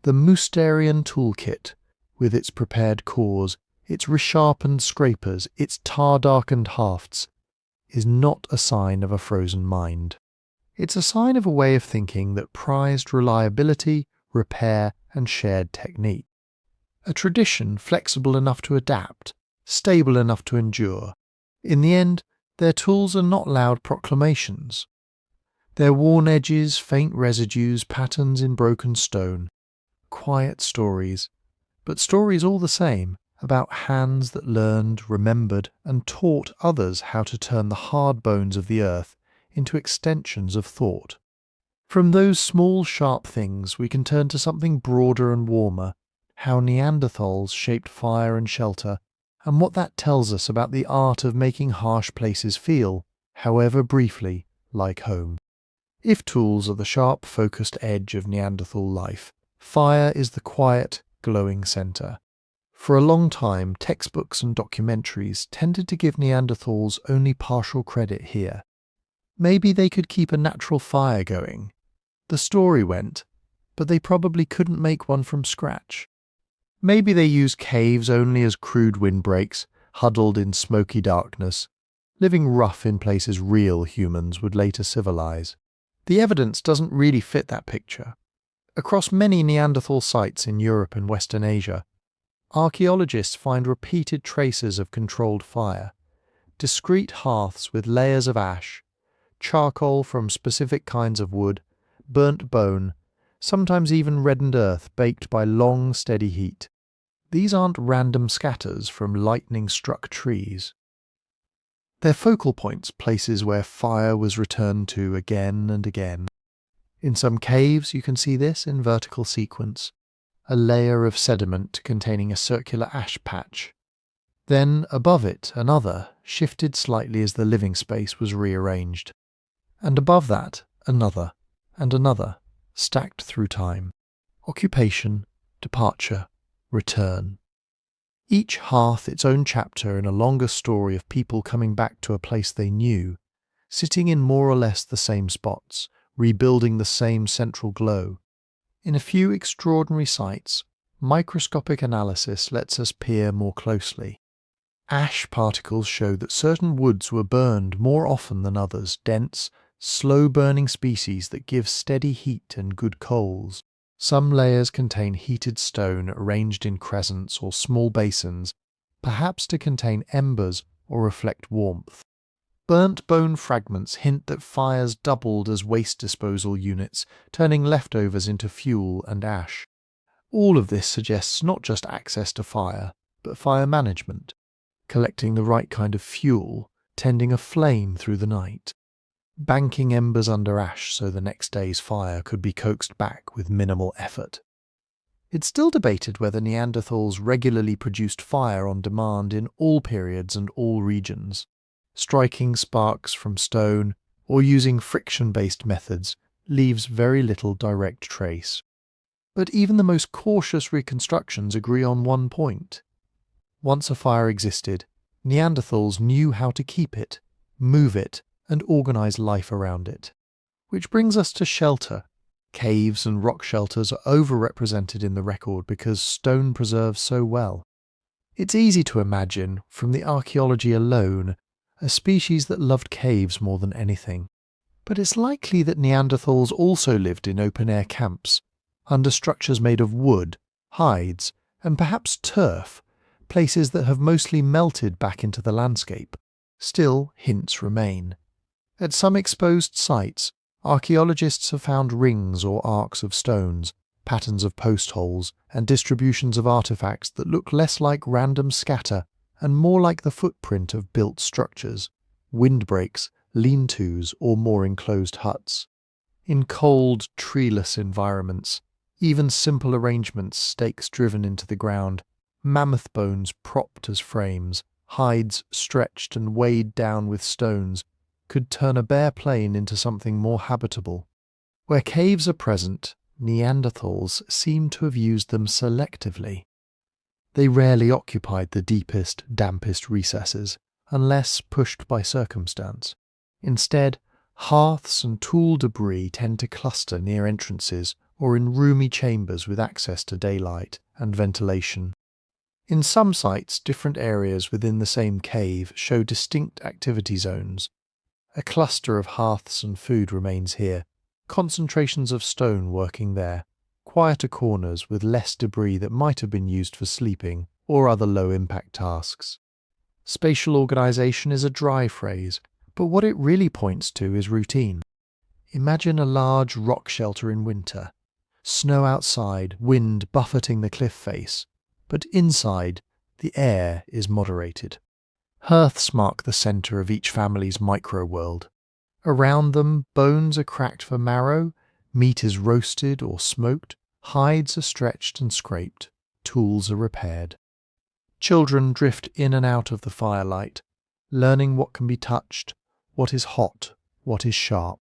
The Mousterian toolkit, with its prepared cores, its resharpened scrapers, its tar-darkened hafts, is not a sign of a frozen mind. It's a sign of a way of thinking that prized reliability, repair, and shared technique. A tradition flexible enough to adapt, stable enough to endure. In the end, their tools are not loud proclamations. They're worn edges, faint residues, patterns in broken stone. Quiet stories, but stories all the same, about hands that learned, remembered, and taught others how to turn the hard bones of the earth into extensions of thought. From those small, sharp things we can turn to something broader and warmer, how Neanderthals shaped fire and shelter, and what that tells us about the art of making harsh places feel, however briefly, like home. If tools are the sharp, focused edge of Neanderthal life, fire is the quiet, glowing centre. For a long time, textbooks and documentaries tended to give Neanderthals only partial credit here. Maybe they could keep a natural fire going. The story went, but they probably couldn't make one from scratch. Maybe they used caves only as crude windbreaks, huddled in smoky darkness, living rough in places real humans would later civilize. The evidence doesn't really fit that picture. Across many Neanderthal sites in Europe and Western Asia, archaeologists find repeated traces of controlled fire, discrete hearths with layers of ash, charcoal from specific kinds of wood, burnt bone, sometimes even reddened earth baked by long, steady heat. These aren't random scatters from lightning-struck trees. They're focal points, places where fire was returned to again and again. In some caves you can see this in vertical sequence, a layer of sediment containing a circular ash patch. Then, above it, another, shifted slightly as the living space was rearranged. And above that, another, and another, stacked through time. Occupation, departure, return. Each hearth its own chapter in a longer story of people coming back to a place they knew, sitting in more or less the same spots, rebuilding the same central glow. In a few extraordinary sites, microscopic analysis lets us peer more closely. Ash particles show that certain woods were burned more often than others, dense, slow-burning species that give steady heat and good coals. Some layers contain heated stone arranged in crescents or small basins, perhaps to contain embers or reflect warmth. Burnt bone fragments hint that fires doubled as waste disposal units, turning leftovers into fuel and ash. All of this suggests not just access to fire, but fire management, collecting the right kind of fuel, tending a flame through the night, banking embers under ash so the next day's fire could be coaxed back with minimal effort. It's still debated whether Neanderthals regularly produced fire on demand in all periods and all regions. Striking sparks from stone or using friction-based methods leaves very little direct trace. But even the most cautious reconstructions agree on one point. Once a fire existed, Neanderthals knew how to keep it, move it, and organize life around it. Which brings us to shelter. Caves and rock shelters are overrepresented in the record because stone preserves so well. It's easy to imagine, from the archaeology alone, a species that loved caves more than anything. But it's likely that Neanderthals also lived in open-air camps, under structures made of wood, hides, and perhaps turf, places that have mostly melted back into the landscape. Still, hints remain. At some exposed sites, archaeologists have found rings or arcs of stones, patterns of post holes, and distributions of artifacts that look less like random scatter and more like the footprint of built structures, windbreaks, lean-tos, or more enclosed huts. In cold, treeless environments, even simple arrangements, stakes driven into the ground, mammoth bones propped as frames, hides stretched and weighed down with stones, could turn a bare plain into something more habitable. Where caves are present, Neanderthals seem to have used them selectively. They rarely occupied the deepest, dampest recesses, unless pushed by circumstance. Instead, hearths and tool debris tend to cluster near entrances or in roomy chambers with access to daylight and ventilation. In some sites, different areas within the same cave show distinct activity zones. A cluster of hearths and food remains here, concentrations of stone working there, quieter corners with less debris that might have been used for sleeping or other low-impact tasks. Spatial organization is a dry phrase, but what it really points to is routine. Imagine a large rock shelter in winter. Snow outside, wind buffeting the cliff face, but inside, the air is moderated. Hearths mark the centre of each family's micro-world. Around them, bones are cracked for marrow, meat is roasted or smoked, hides are stretched and scraped, tools are repaired. Children drift in and out of the firelight, learning what can be touched, what is hot, what is sharp.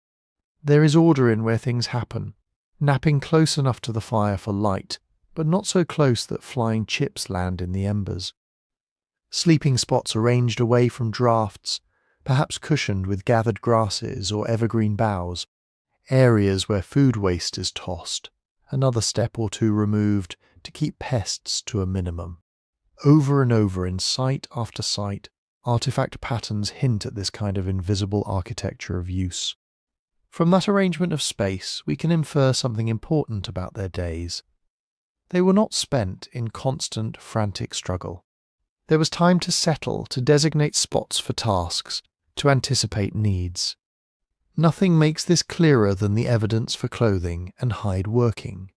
There is order in where things happen, napping close enough to the fire for light, but not so close that flying chips land in the embers. Sleeping spots arranged away from drafts, perhaps cushioned with gathered grasses or evergreen boughs, areas where food waste is tossed, another step or two removed to keep pests to a minimum. Over and over in site after site, artifact patterns hint at this kind of invisible architecture of use. From that arrangement of space, we can infer something important about their days. They were not spent in constant, frantic struggle. There was time to settle, to designate spots for tasks, to anticipate needs. Nothing makes this clearer than the evidence for clothing and hide working.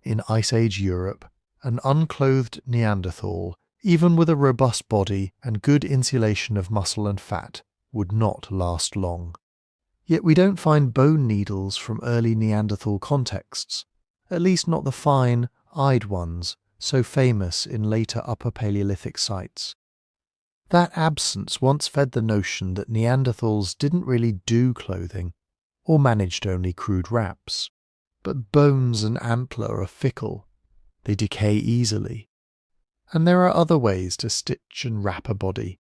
In Ice Age Europe, an unclothed Neanderthal, even with a robust body and good insulation of muscle and fat, would not last long. Yet we don't find bone needles from early Neanderthal contexts, at least not the fine, eyed ones, so famous in later Upper Paleolithic sites. That absence once fed the notion that Neanderthals didn't really do clothing, or managed only crude wraps. But bones and antler are fickle. They decay easily. And there are other ways to stitch and wrap a body.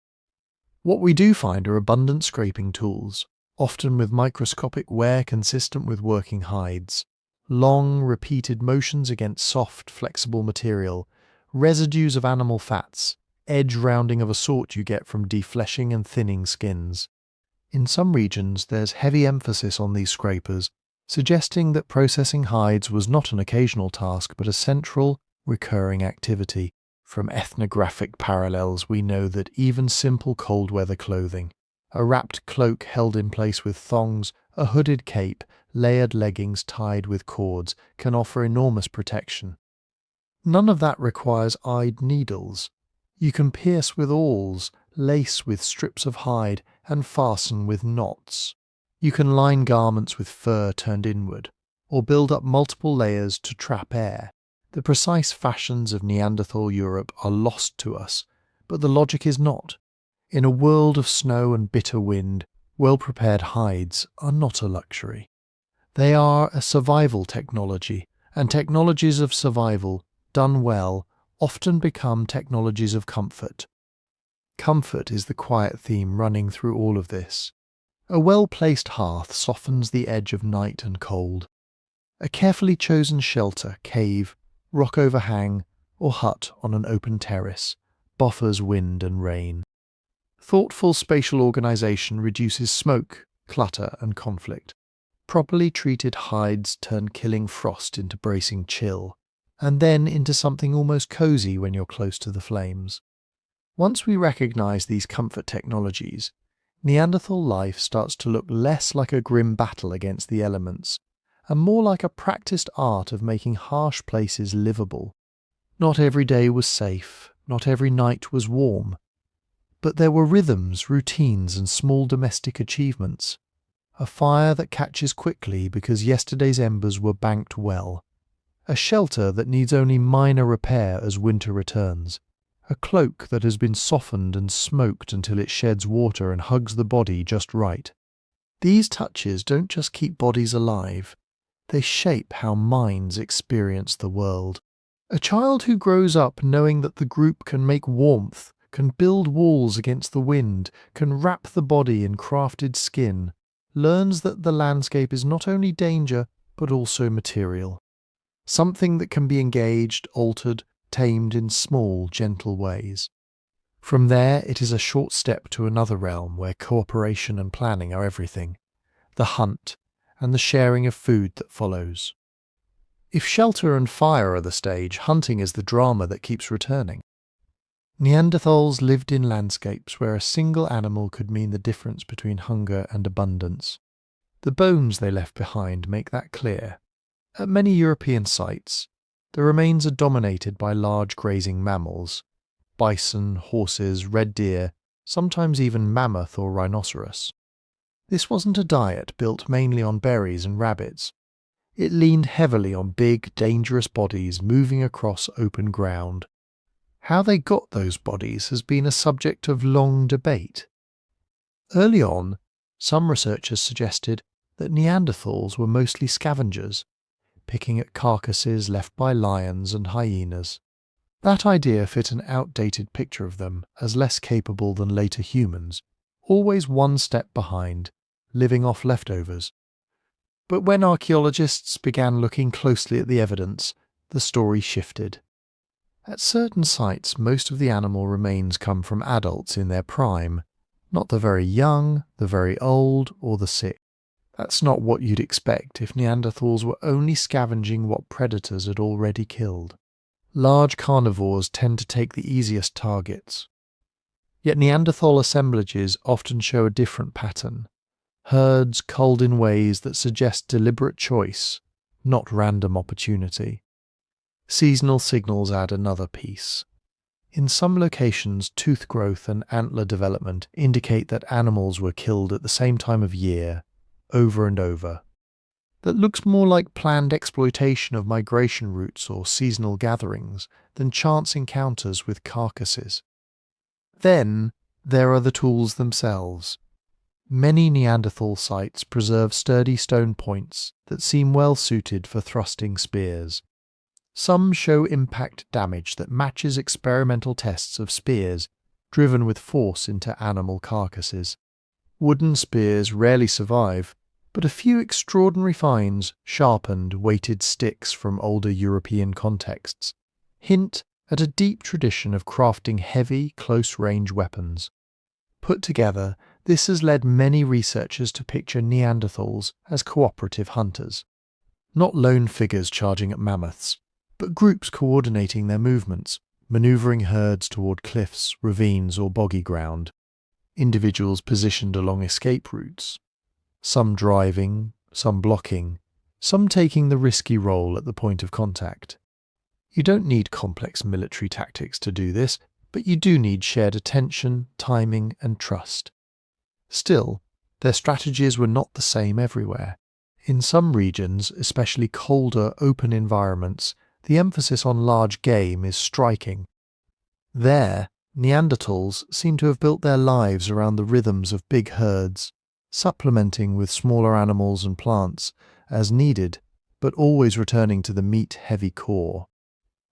What we do find are abundant scraping tools, often with microscopic wear consistent with working hides, long, repeated motions against soft, flexible material, residues of animal fats, edge rounding of a sort you get from defleshing and thinning skins. In some regions, there's heavy emphasis on these scrapers, suggesting that processing hides was not an occasional task but a central, recurring activity. From ethnographic parallels, we know that even simple cold-weather clothing, a wrapped cloak held in place with thongs, a hooded cape, layered leggings tied with cords, can offer enormous protection. None of that requires eyed needles. You can pierce with awls, lace with strips of hide, and fasten with knots. You can line garments with fur turned inward, or build up multiple layers to trap air. The precise fashions of Neanderthal Europe are lost to us, but the logic is not. In a world of snow and bitter wind, well-prepared hides are not a luxury. They are a survival technology, and technologies of survival, done well, often become technologies of comfort. Comfort is the quiet theme running through all of this. A well-placed hearth softens the edge of night and cold. A carefully chosen shelter, cave, rock overhang, or hut on an open terrace buffers wind and rain. Thoughtful spatial organization reduces smoke, clutter, and conflict. Properly treated hides turn killing frost into bracing chill. and then into something almost cozy when you're close to the flames. Once we recognize these comfort technologies, Neanderthal life starts to look less like a grim battle against the elements, and more like a practiced art of making harsh places livable. Not every day was safe, not every night was warm, but there were rhythms, routines, and small domestic achievements. A fire that catches quickly because yesterday's embers were banked well. A shelter that needs only minor repair as winter returns. A cloak that has been softened and smoked until it sheds water and hugs the body just right. These touches don't just keep bodies alive, they shape how minds experience the world. A child who grows up knowing that the group can make warmth, can build walls against the wind, can wrap the body in crafted skin, learns that the landscape is not only danger, but also material. Something that can be engaged, altered, tamed in small, gentle ways. From there, it is a short step to another realm where cooperation and planning are everything. The hunt, and the sharing of food that follows. If shelter and fire are the stage, hunting is the drama that keeps returning. Neanderthals lived in landscapes where a single animal could mean the difference between hunger and abundance. The bones they left behind make that clear. At many European sites, the remains are dominated by large grazing mammals, bison, horses, red deer, sometimes even mammoth or rhinoceros. This wasn't a diet built mainly on berries and rabbits. It leaned heavily on big, dangerous bodies moving across open ground. How they got those bodies has been a subject of long debate. Early on, some researchers suggested that Neanderthals were mostly scavengers, picking at carcasses left by lions and hyenas. That idea fit an outdated picture of them as less capable than later humans, always one step behind, living off leftovers. But when archaeologists began looking closely at the evidence, the story shifted. At certain sites, most of the animal remains come from adults in their prime, not the very young, the very old, or the sick. That's not what you'd expect if Neanderthals were only scavenging what predators had already killed. Large carnivores tend to take the easiest targets. Yet Neanderthal assemblages often show a different pattern. Herds culled in ways that suggest deliberate choice, not random opportunity. Seasonal signals add another piece. In some locations, tooth growth and antler development indicate that animals were killed at the same time of year, over and over. That looks more like planned exploitation of migration routes or seasonal gatherings than chance encounters with carcasses. Then there are the tools themselves. Many Neanderthal sites preserve sturdy stone points that seem well suited for thrusting spears. Some show impact damage that matches experimental tests of spears driven with force into animal carcasses. Wooden spears rarely survive, but a few extraordinary finds, sharpened, weighted sticks from older European contexts, hint at a deep tradition of crafting heavy, close-range weapons. Put together, this has led many researchers to picture Neanderthals as cooperative hunters. Not lone figures charging at mammoths, but groups coordinating their movements, maneuvering herds toward cliffs, ravines, or boggy ground. Individuals positioned along escape routes. Some driving, some blocking, some taking the risky role at the point of contact. You don't need complex military tactics to do this, but you do need shared attention, timing, and trust. Still, their strategies were not the same everywhere. In some regions, especially colder, open environments, the emphasis on large game is striking. There, Neanderthals seem to have built their lives around the rhythms of big herds, supplementing with smaller animals and plants as needed, but always returning to the meat-heavy core.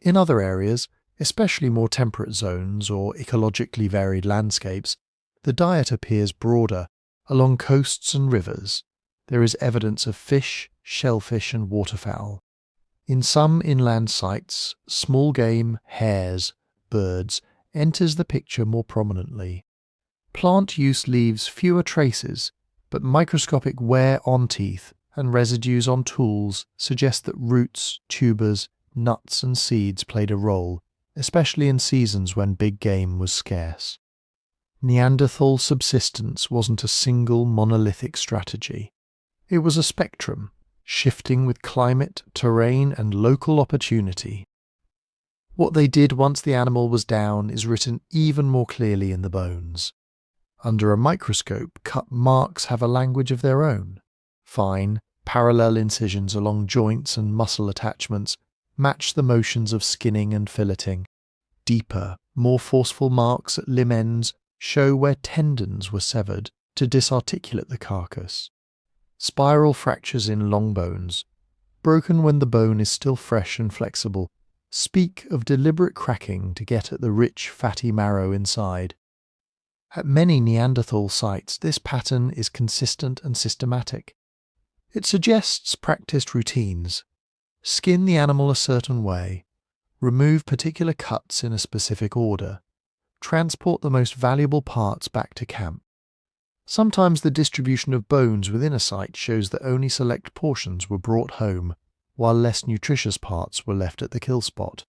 In other areas, especially more temperate zones or ecologically varied landscapes, the diet appears broader. Along coasts and rivers, there is evidence of fish, shellfish, and waterfowl. In some inland sites, small game, hares, birds, enters the picture more prominently. Plant use leaves fewer traces, but microscopic wear on teeth and residues on tools suggest that roots, tubers, nuts and seeds played a role, especially in seasons when big game was scarce. Neanderthal subsistence wasn't a single monolithic strategy. It was a spectrum, shifting with climate, terrain, and local opportunity. What they did once the animal was down is written even more clearly in the bones. Under a microscope, cut marks have a language of their own. Fine, parallel incisions along joints and muscle attachments match the motions of skinning and filleting. Deeper, more forceful marks at limb ends show where tendons were severed to disarticulate the carcass. Spiral fractures in long bones, broken when the bone is still fresh and flexible, speak of deliberate cracking to get at the rich, fatty marrow inside. At many Neanderthal sites, this pattern is consistent and systematic. It suggests practiced routines. Skin the animal a certain way, remove particular cuts in a specific order, transport the most valuable parts back to camp. Sometimes the distribution of bones within a site shows that only select portions were brought home, while less nutritious parts were left at the kill spot.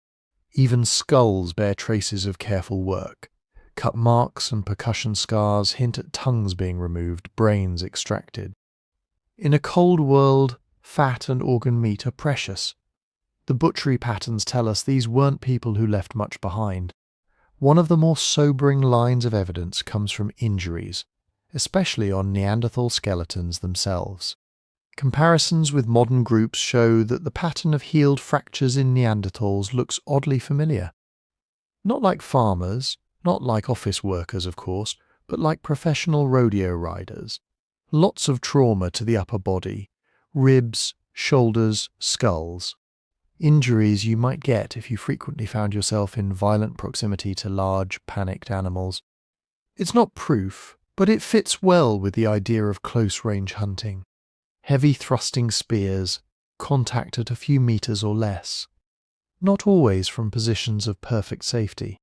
Even skulls bear traces of careful work. Cut marks and percussion scars hint at tongues being removed, brains extracted. In a cold world, fat and organ meat are precious. The butchery patterns tell us these weren't people who left much behind. One of the more sobering lines of evidence comes from injuries, especially on Neanderthal skeletons themselves. Comparisons with modern groups show that the pattern of healed fractures in Neanderthals looks oddly familiar. Not like farmers, not like office workers, of course, but like professional rodeo riders. Lots of trauma to the upper body, ribs, shoulders, skulls. Injuries you might get if you frequently found yourself in violent proximity to large, panicked animals. It's not proof, but it fits well with the idea of close-range hunting. Heavy thrusting spears, contact at a few meters or less. Not always from positions of perfect safety.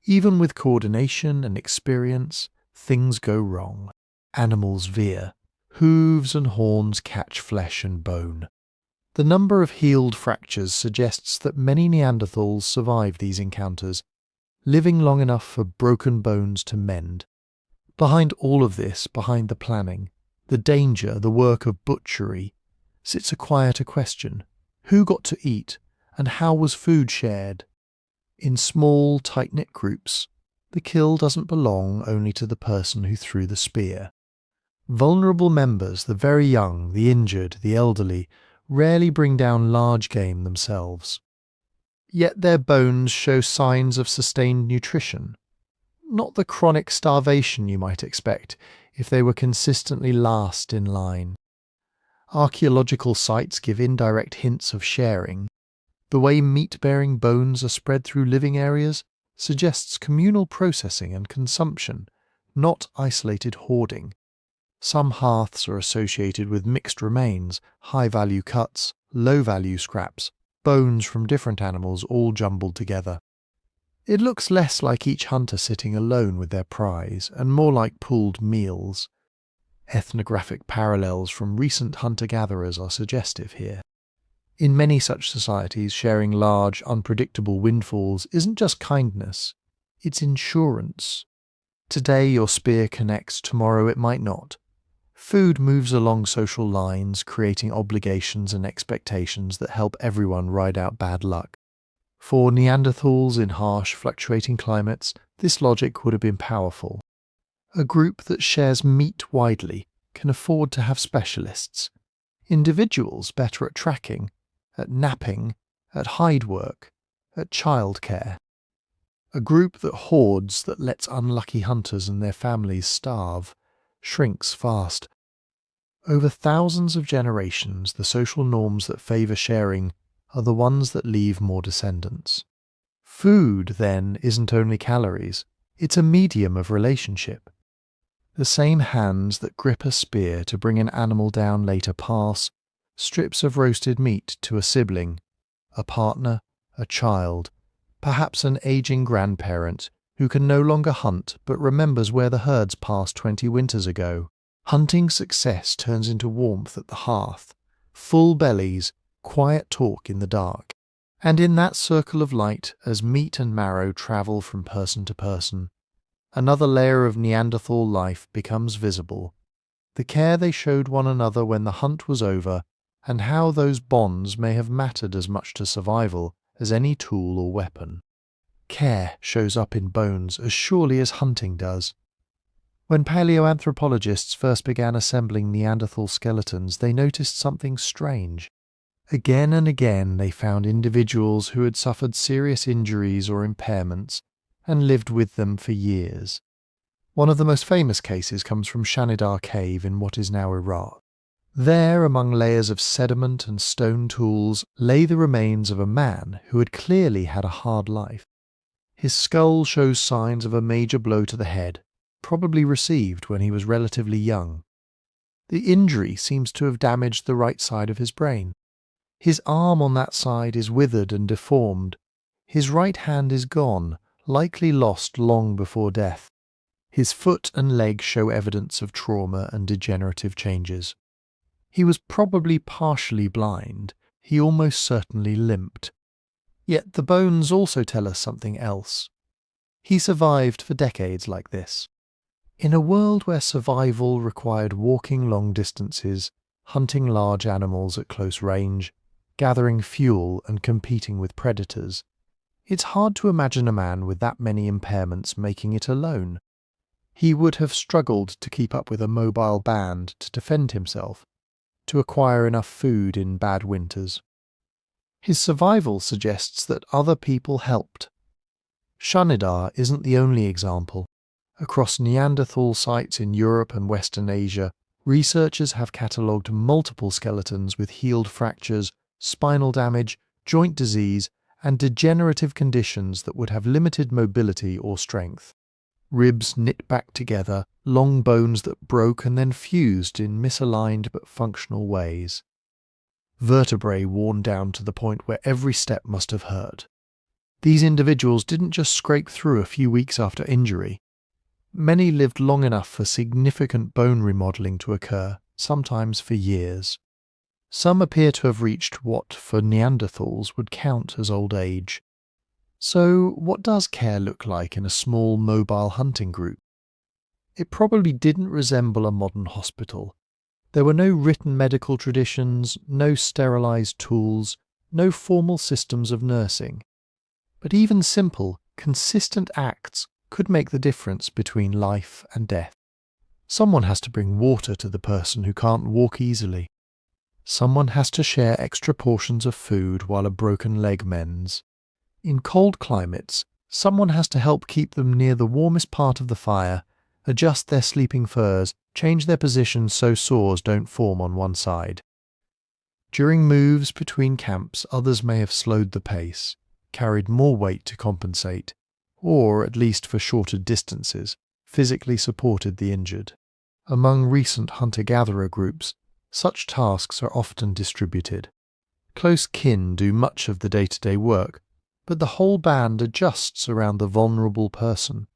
Even with coordination and experience, things go wrong. Animals veer. Hooves and horns catch flesh and bone. The number of healed fractures suggests that many Neanderthals survived these encounters, living long enough for broken bones to mend. Behind all of this, behind the planning, the danger, the work of butchery, sits a quieter question. Who got to eat, and how was food shared? In small, tight-knit groups, the kill doesn't belong only to the person who threw the spear. Vulnerable members, the very young, the injured, the elderly, rarely bring down large game themselves. Yet their bones show signs of sustained nutrition. Not the chronic starvation you might expect if they were consistently last in line. Archaeological sites give indirect hints of sharing. The way meat-bearing bones are spread through living areas suggests communal processing and consumption, not isolated hoarding. Some hearths are associated with mixed remains, high-value cuts, low-value scraps, bones from different animals all jumbled together. It looks less like each hunter sitting alone with their prize, and more like pooled meals. Ethnographic parallels from recent hunter-gatherers are suggestive here. In many such societies, sharing large, unpredictable windfalls isn't just kindness, it's insurance. Today your spear connects, tomorrow it might not. Food moves along social lines, creating obligations and expectations that help everyone ride out bad luck. For Neanderthals in harsh, fluctuating climates, this logic would have been powerful. A group that shares meat widely can afford to have specialists. Individuals better at tracking, at napping, at hide work, at childcare. A group that hoards, that lets unlucky hunters and their families starve, shrinks fast. Over thousands of generations, the social norms that favour sharing are the ones that leave more descendants. Food, then, isn't only calories, it's a medium of relationship. The same hands that grip a spear to bring an animal down later pass strips of roasted meat to a sibling, a partner, a child, perhaps an aging grandparent who can no longer hunt but remembers where the herds passed 20 winters ago. Hunting success turns into warmth at the hearth, full bellies, quiet talk in the dark. And in that circle of light, as meat and marrow travel from person to person, another layer of Neanderthal life becomes visible. The care they showed one another when the hunt was over, and how those bonds may have mattered as much to survival as any tool or weapon. Care shows up in bones as surely as hunting does. When paleoanthropologists first began assembling Neanderthal skeletons, they noticed something strange. Again and again they found individuals who had suffered serious injuries or impairments and lived with them for years. One of the most famous cases comes from Shanidar Cave in what is now Iraq. There, among layers of sediment and stone tools, lay the remains of a man who had clearly had a hard life. His skull shows signs of a major blow to the head, probably received when he was relatively young. The injury seems to have damaged the right side of his brain. His arm on that side is withered and deformed. His right hand is gone, likely lost long before death. His foot and leg show evidence of trauma and degenerative changes. He was probably partially blind. He almost certainly limped. Yet the bones also tell us something else. He survived for decades like this. In a world where survival required walking long distances, hunting large animals at close range, gathering fuel and competing with predators, it's hard to imagine a man with that many impairments making it alone. He would have struggled to keep up with a mobile band to defend himself, to acquire enough food in bad winters. His survival suggests that other people helped. Shanidar isn't the only example. Across Neanderthal sites in Europe and Western Asia, researchers have catalogued multiple skeletons with healed fractures, spinal damage, joint disease, and degenerative conditions that would have limited mobility or strength. Ribs knit back together, long bones that broke and then fused in misaligned but functional ways. Vertebrae worn down to the point where every step must have hurt. These individuals didn't just scrape through a few weeks after injury. Many lived long enough for significant bone remodeling to occur, sometimes for years. Some appear to have reached what, for Neanderthals, would count as old age. So, what does care look like in a small mobile hunting group? It probably didn't resemble a modern hospital. There were no written medical traditions, no sterilized tools, no formal systems of nursing. But even simple, consistent acts could make the difference between life and death. Someone has to bring water to the person who can't walk easily. Someone has to share extra portions of food while a broken leg mends. In cold climates, someone has to help keep them near the warmest part of the fire, adjust their sleeping furs, change their position so sores don't form on one side. During moves between camps, others may have slowed the pace, carried more weight to compensate, or, at least for shorter distances, physically supported the injured. Among recent hunter-gatherer groups, such tasks are often distributed. Close kin do much of the day-to-day work, but the whole band adjusts around the vulnerable person,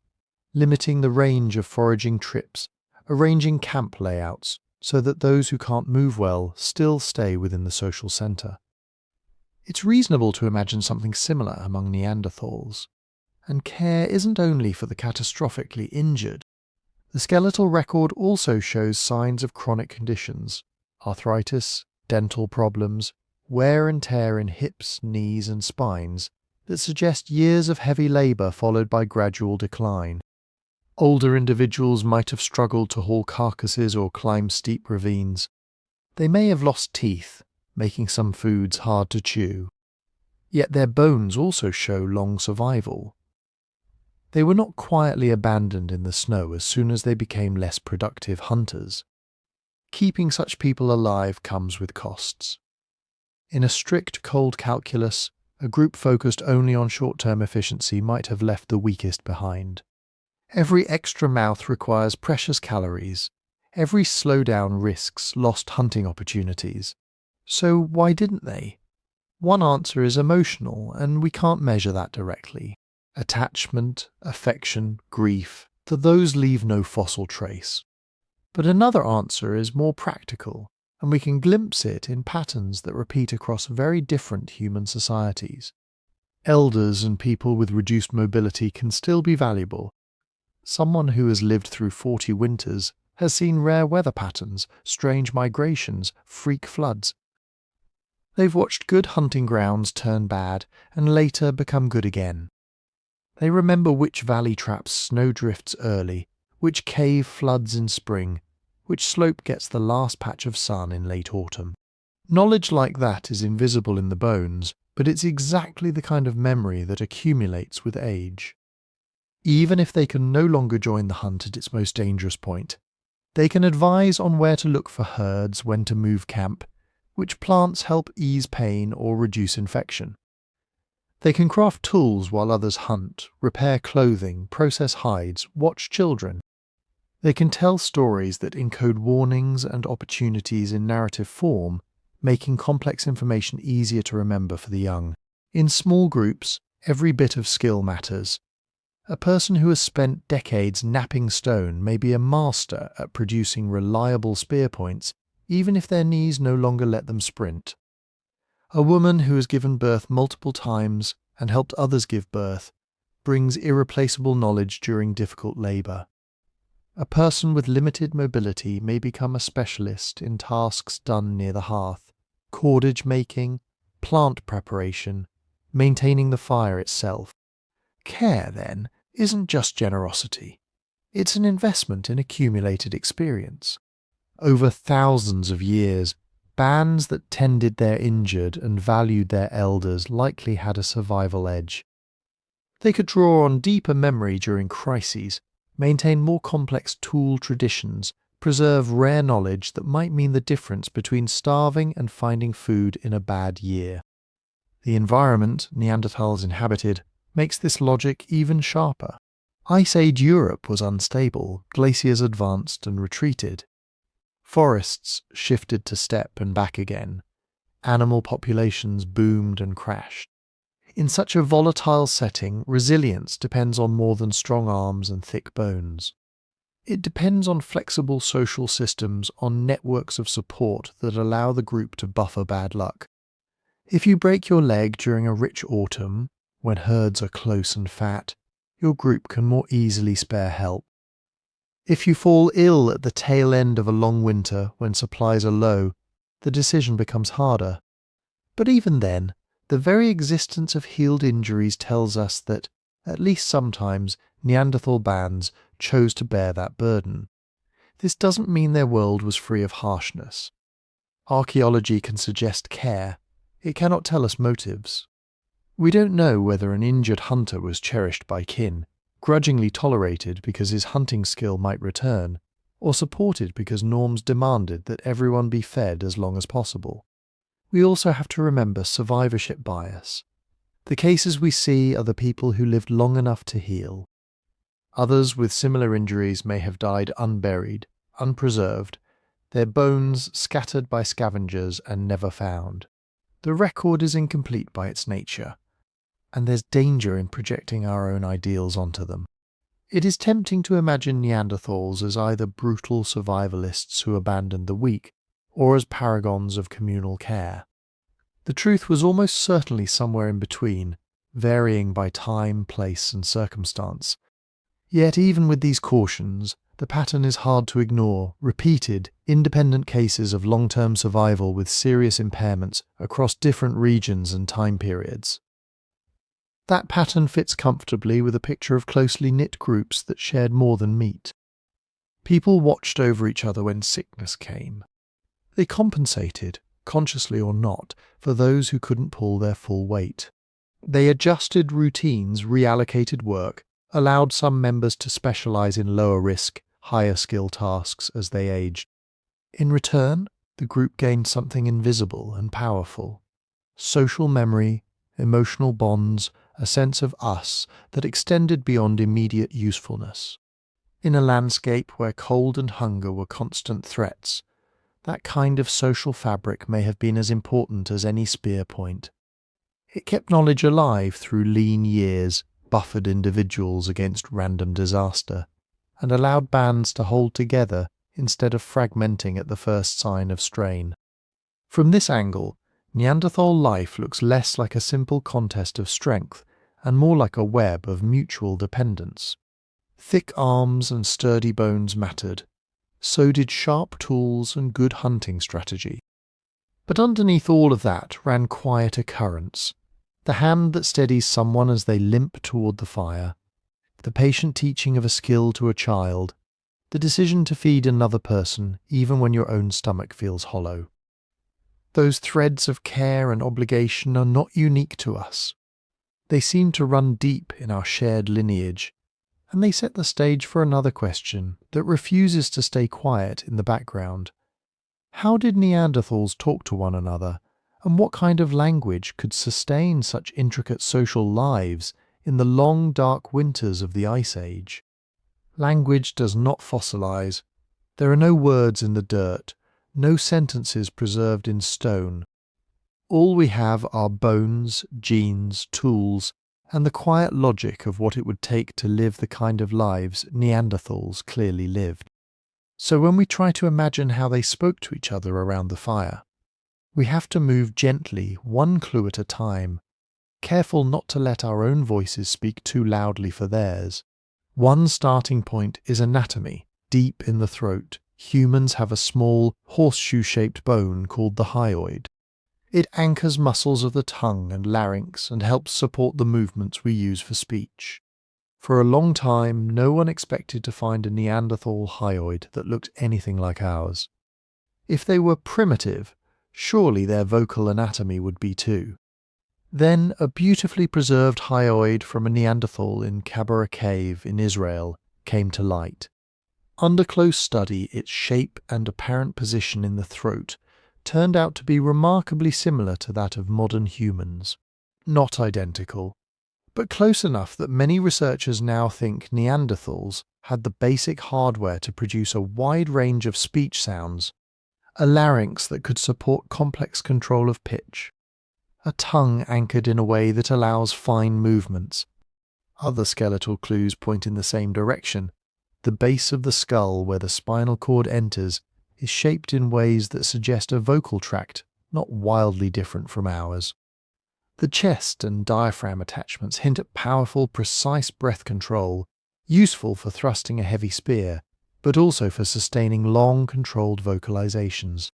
limiting the range of foraging trips, arranging camp layouts so that those who can't move well still stay within the social centre. It's reasonable to imagine something similar among Neanderthals. And care isn't only for the catastrophically injured. The skeletal record also shows signs of chronic conditions, arthritis, dental problems, wear and tear in hips, knees and spines that suggest years of heavy labour followed by gradual decline. Older individuals might have struggled to haul carcasses or climb steep ravines. They may have lost teeth, making some foods hard to chew. Yet their bones also show long survival. They were not quietly abandoned in the snow as soon as they became less productive hunters. Keeping such people alive comes with costs. In a strict cold calculus, a group focused only on short-term efficiency might have left the weakest behind. Every extra mouth requires precious calories. Every slowdown risks lost hunting opportunities. So why didn't they? One answer is emotional, and we can't measure that directly. Attachment, affection, grief, those leave no fossil trace. But another answer is more practical. and we can glimpse it in patterns that repeat across very different human societies. Elders and people with reduced mobility can still be valuable. Someone who has lived through 40 winters has seen rare weather patterns, strange migrations, freak floods. They've watched good hunting grounds turn bad and later become good again. They remember which valley traps snowdrifts early, which cave floods in spring, which slope gets the last patch of sun in late autumn. Knowledge like that is invisible in the bones, but it's exactly the kind of memory that accumulates with age. Even if they can no longer join the hunt at its most dangerous point, they can advise on where to look for herds, when to move camp, which plants help ease pain or reduce infection. They can craft tools while others hunt, repair clothing, process hides, watch children. They can tell stories that encode warnings and opportunities in narrative form, making complex information easier to remember for the young. In small groups, every bit of skill matters. A person who has spent decades knapping stone may be a master at producing reliable spear points, even if their knees no longer let them sprint. A woman who has given birth multiple times and helped others give birth brings irreplaceable knowledge during difficult labour. A person with limited mobility may become a specialist in tasks done near the hearth, cordage making, plant preparation, maintaining the fire itself. Care, then, isn't just generosity. It's an investment in accumulated experience. Over thousands of years, bands that tended their injured and valued their elders likely had a survival edge. They could draw on deeper memory during crises, maintain more complex tool traditions, preserve rare knowledge that might mean the difference between starving and finding food in a bad year. The environment Neanderthals inhabited makes this logic even sharper. Ice Age Europe was unstable, glaciers advanced and retreated. Forests shifted to steppe and back again. Animal populations boomed and crashed. In such a volatile setting, resilience depends on more than strong arms and thick bones. It depends on flexible social systems, on networks of support that allow the group to buffer bad luck. If you break your leg during a rich autumn, when herds are close and fat, your group can more easily spare help. If you fall ill at the tail end of a long winter when supplies are low, the decision becomes harder. But even then, the very existence of healed injuries tells us that, at least sometimes, Neanderthal bands chose to bear that burden. This doesn't mean their world was free of harshness. Archaeology can suggest care. It cannot tell us motives. We don't know whether an injured hunter was cherished by kin, grudgingly tolerated because his hunting skill might return, or supported because norms demanded that everyone be fed as long as possible. We also have to remember survivorship bias. The cases we see are the people who lived long enough to heal. Others with similar injuries may have died unburied, unpreserved, their bones scattered by scavengers and never found. The record is incomplete by its nature, and there's danger in projecting our own ideals onto them. It is tempting to imagine Neanderthals as either brutal survivalists who abandoned the weak, or as paragons of communal care. The truth was almost certainly somewhere in between, varying by time, place, and circumstance. Yet even with these cautions, the pattern is hard to ignore: repeated, independent cases of long-term survival with serious impairments across different regions and time periods. That pattern fits comfortably with a picture of closely knit groups that shared more than meat. People watched over each other when sickness came. They compensated, consciously or not, for those who couldn't pull their full weight. They adjusted routines, reallocated work, allowed some members to specialize in lower risk, higher skill tasks as they aged. In return, the group gained something invisible and powerful: social memory, emotional bonds, a sense of us that extended beyond immediate usefulness. In a landscape where cold and hunger were constant threats, that kind of social fabric may have been as important as any spear point. It kept knowledge alive through lean years, buffered individuals against random disaster, and allowed bands to hold together instead of fragmenting at the first sign of strain. From this angle, Neanderthal life looks less like a simple contest of strength and more like a web of mutual dependence. Thick arms and sturdy bones mattered. So did sharp tools and good hunting strategy. But underneath all of that ran quieter currents. The hand that steadies someone as they limp toward the fire, the patient teaching of a skill to a child, the decision to feed another person even when your own stomach feels hollow. Those threads of care and obligation are not unique to us. They seem to run deep in our shared lineage, and they set the stage for another question that refuses to stay quiet in the background. How did Neanderthals talk to one another, and what kind of language could sustain such intricate social lives in the long dark winters of the Ice Age? Language does not fossilize. There are no words in the dirt, no sentences preserved in stone. All we have are bones, genes, tools, and the quiet logic of what it would take to live the kind of lives Neanderthals clearly lived. So when we try to imagine how they spoke to each other around the fire, we have to move gently, one clue at a time, careful not to let our own voices speak too loudly for theirs. One starting point is anatomy, deep in the throat. Humans have a small, horseshoe-shaped bone called the hyoid. It anchors muscles of the tongue and larynx and helps support the movements we use for speech. For a long time, no one expected to find a Neanderthal hyoid that looked anything like ours. If they were primitive, surely their vocal anatomy would be too. Then a beautifully preserved hyoid from a Neanderthal in Kabara Cave in Israel came to light. Under close study, its shape and apparent position in the throat turned out to be remarkably similar to that of modern humans. Not identical, but close enough that many researchers now think Neanderthals had the basic hardware to produce a wide range of speech sounds, a larynx that could support complex control of pitch, a tongue anchored in a way that allows fine movements. Other skeletal clues point in the same direction. The base of the skull where the spinal cord enters is shaped in ways that suggest a vocal tract not wildly different from ours. The chest and diaphragm attachments hint at powerful, precise breath control, useful for thrusting a heavy spear, but also for sustaining long, controlled vocalizations.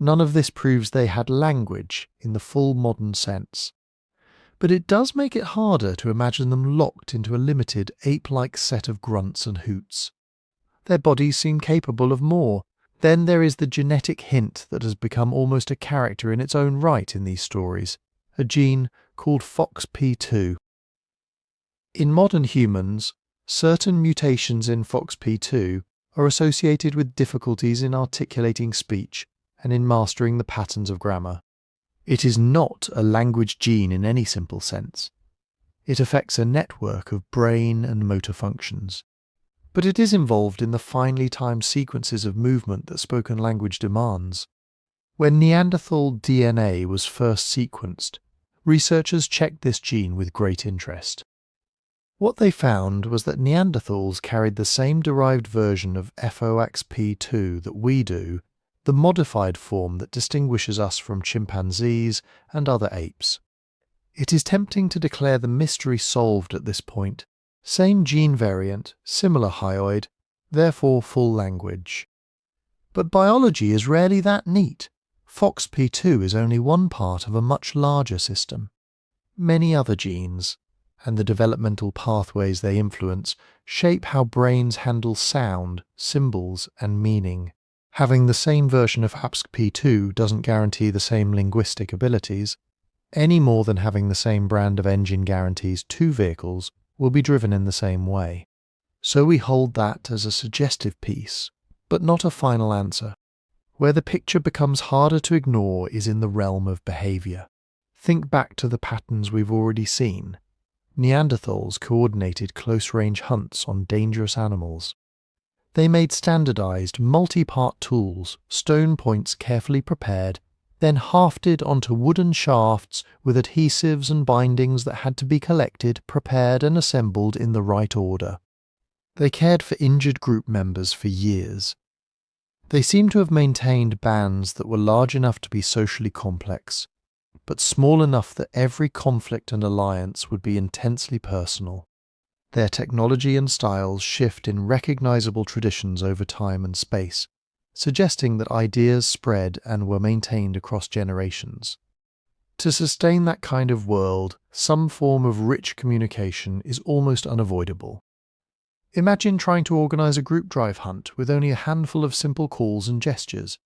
None of this proves they had language in the full modern sense. But it does make it harder to imagine them locked into a limited, ape-like set of grunts and hoots. Their bodies seem capable of more. Then there is the genetic hint that has become almost a character in its own right in these stories, a gene called FOXP2. In modern humans, certain mutations in FOXP2 are associated with difficulties in articulating speech and in mastering the patterns of grammar. It is not a language gene in any simple sense. It affects a network of brain and motor functions. But it is involved in the finely timed sequences of movement that spoken language demands. When Neanderthal DNA was first sequenced, researchers checked this gene with great interest. What they found was that Neanderthals carried the same derived version of FOXP2 that we do, the modified form that distinguishes us from chimpanzees and other apes. It is tempting to declare the mystery solved at this point. Same gene variant, similar hyoid, therefore full language. But biology is rarely that neat. FOXP2 is only one part of a much larger system. Many other genes, and the developmental pathways they influence, shape how brains handle sound, symbols, and meaning. Having the same version of FOXP2 doesn't guarantee the same linguistic abilities, any more than having the same brand of engine guarantees two vehicles will be driven in the same way. So we hold that as a suggestive piece, but not a final answer. Where the picture becomes harder to ignore is in the realm of behavior. Think back to the patterns we've already seen. Neanderthals coordinated close-range hunts on dangerous animals. They made standardized, multi-part tools, stone points carefully prepared, then hafted onto wooden shafts with adhesives and bindings that had to be collected, prepared and assembled in the right order. They cared for injured group members for years. They seem to have maintained bands that were large enough to be socially complex, but small enough that every conflict and alliance would be intensely personal. Their technology and styles shift in recognizable traditions over time and space, suggesting that ideas spread and were maintained across generations. To sustain that kind of world, some form of rich communication is almost unavoidable. Imagine trying to organize a group drive hunt with only a handful of simple calls and gestures.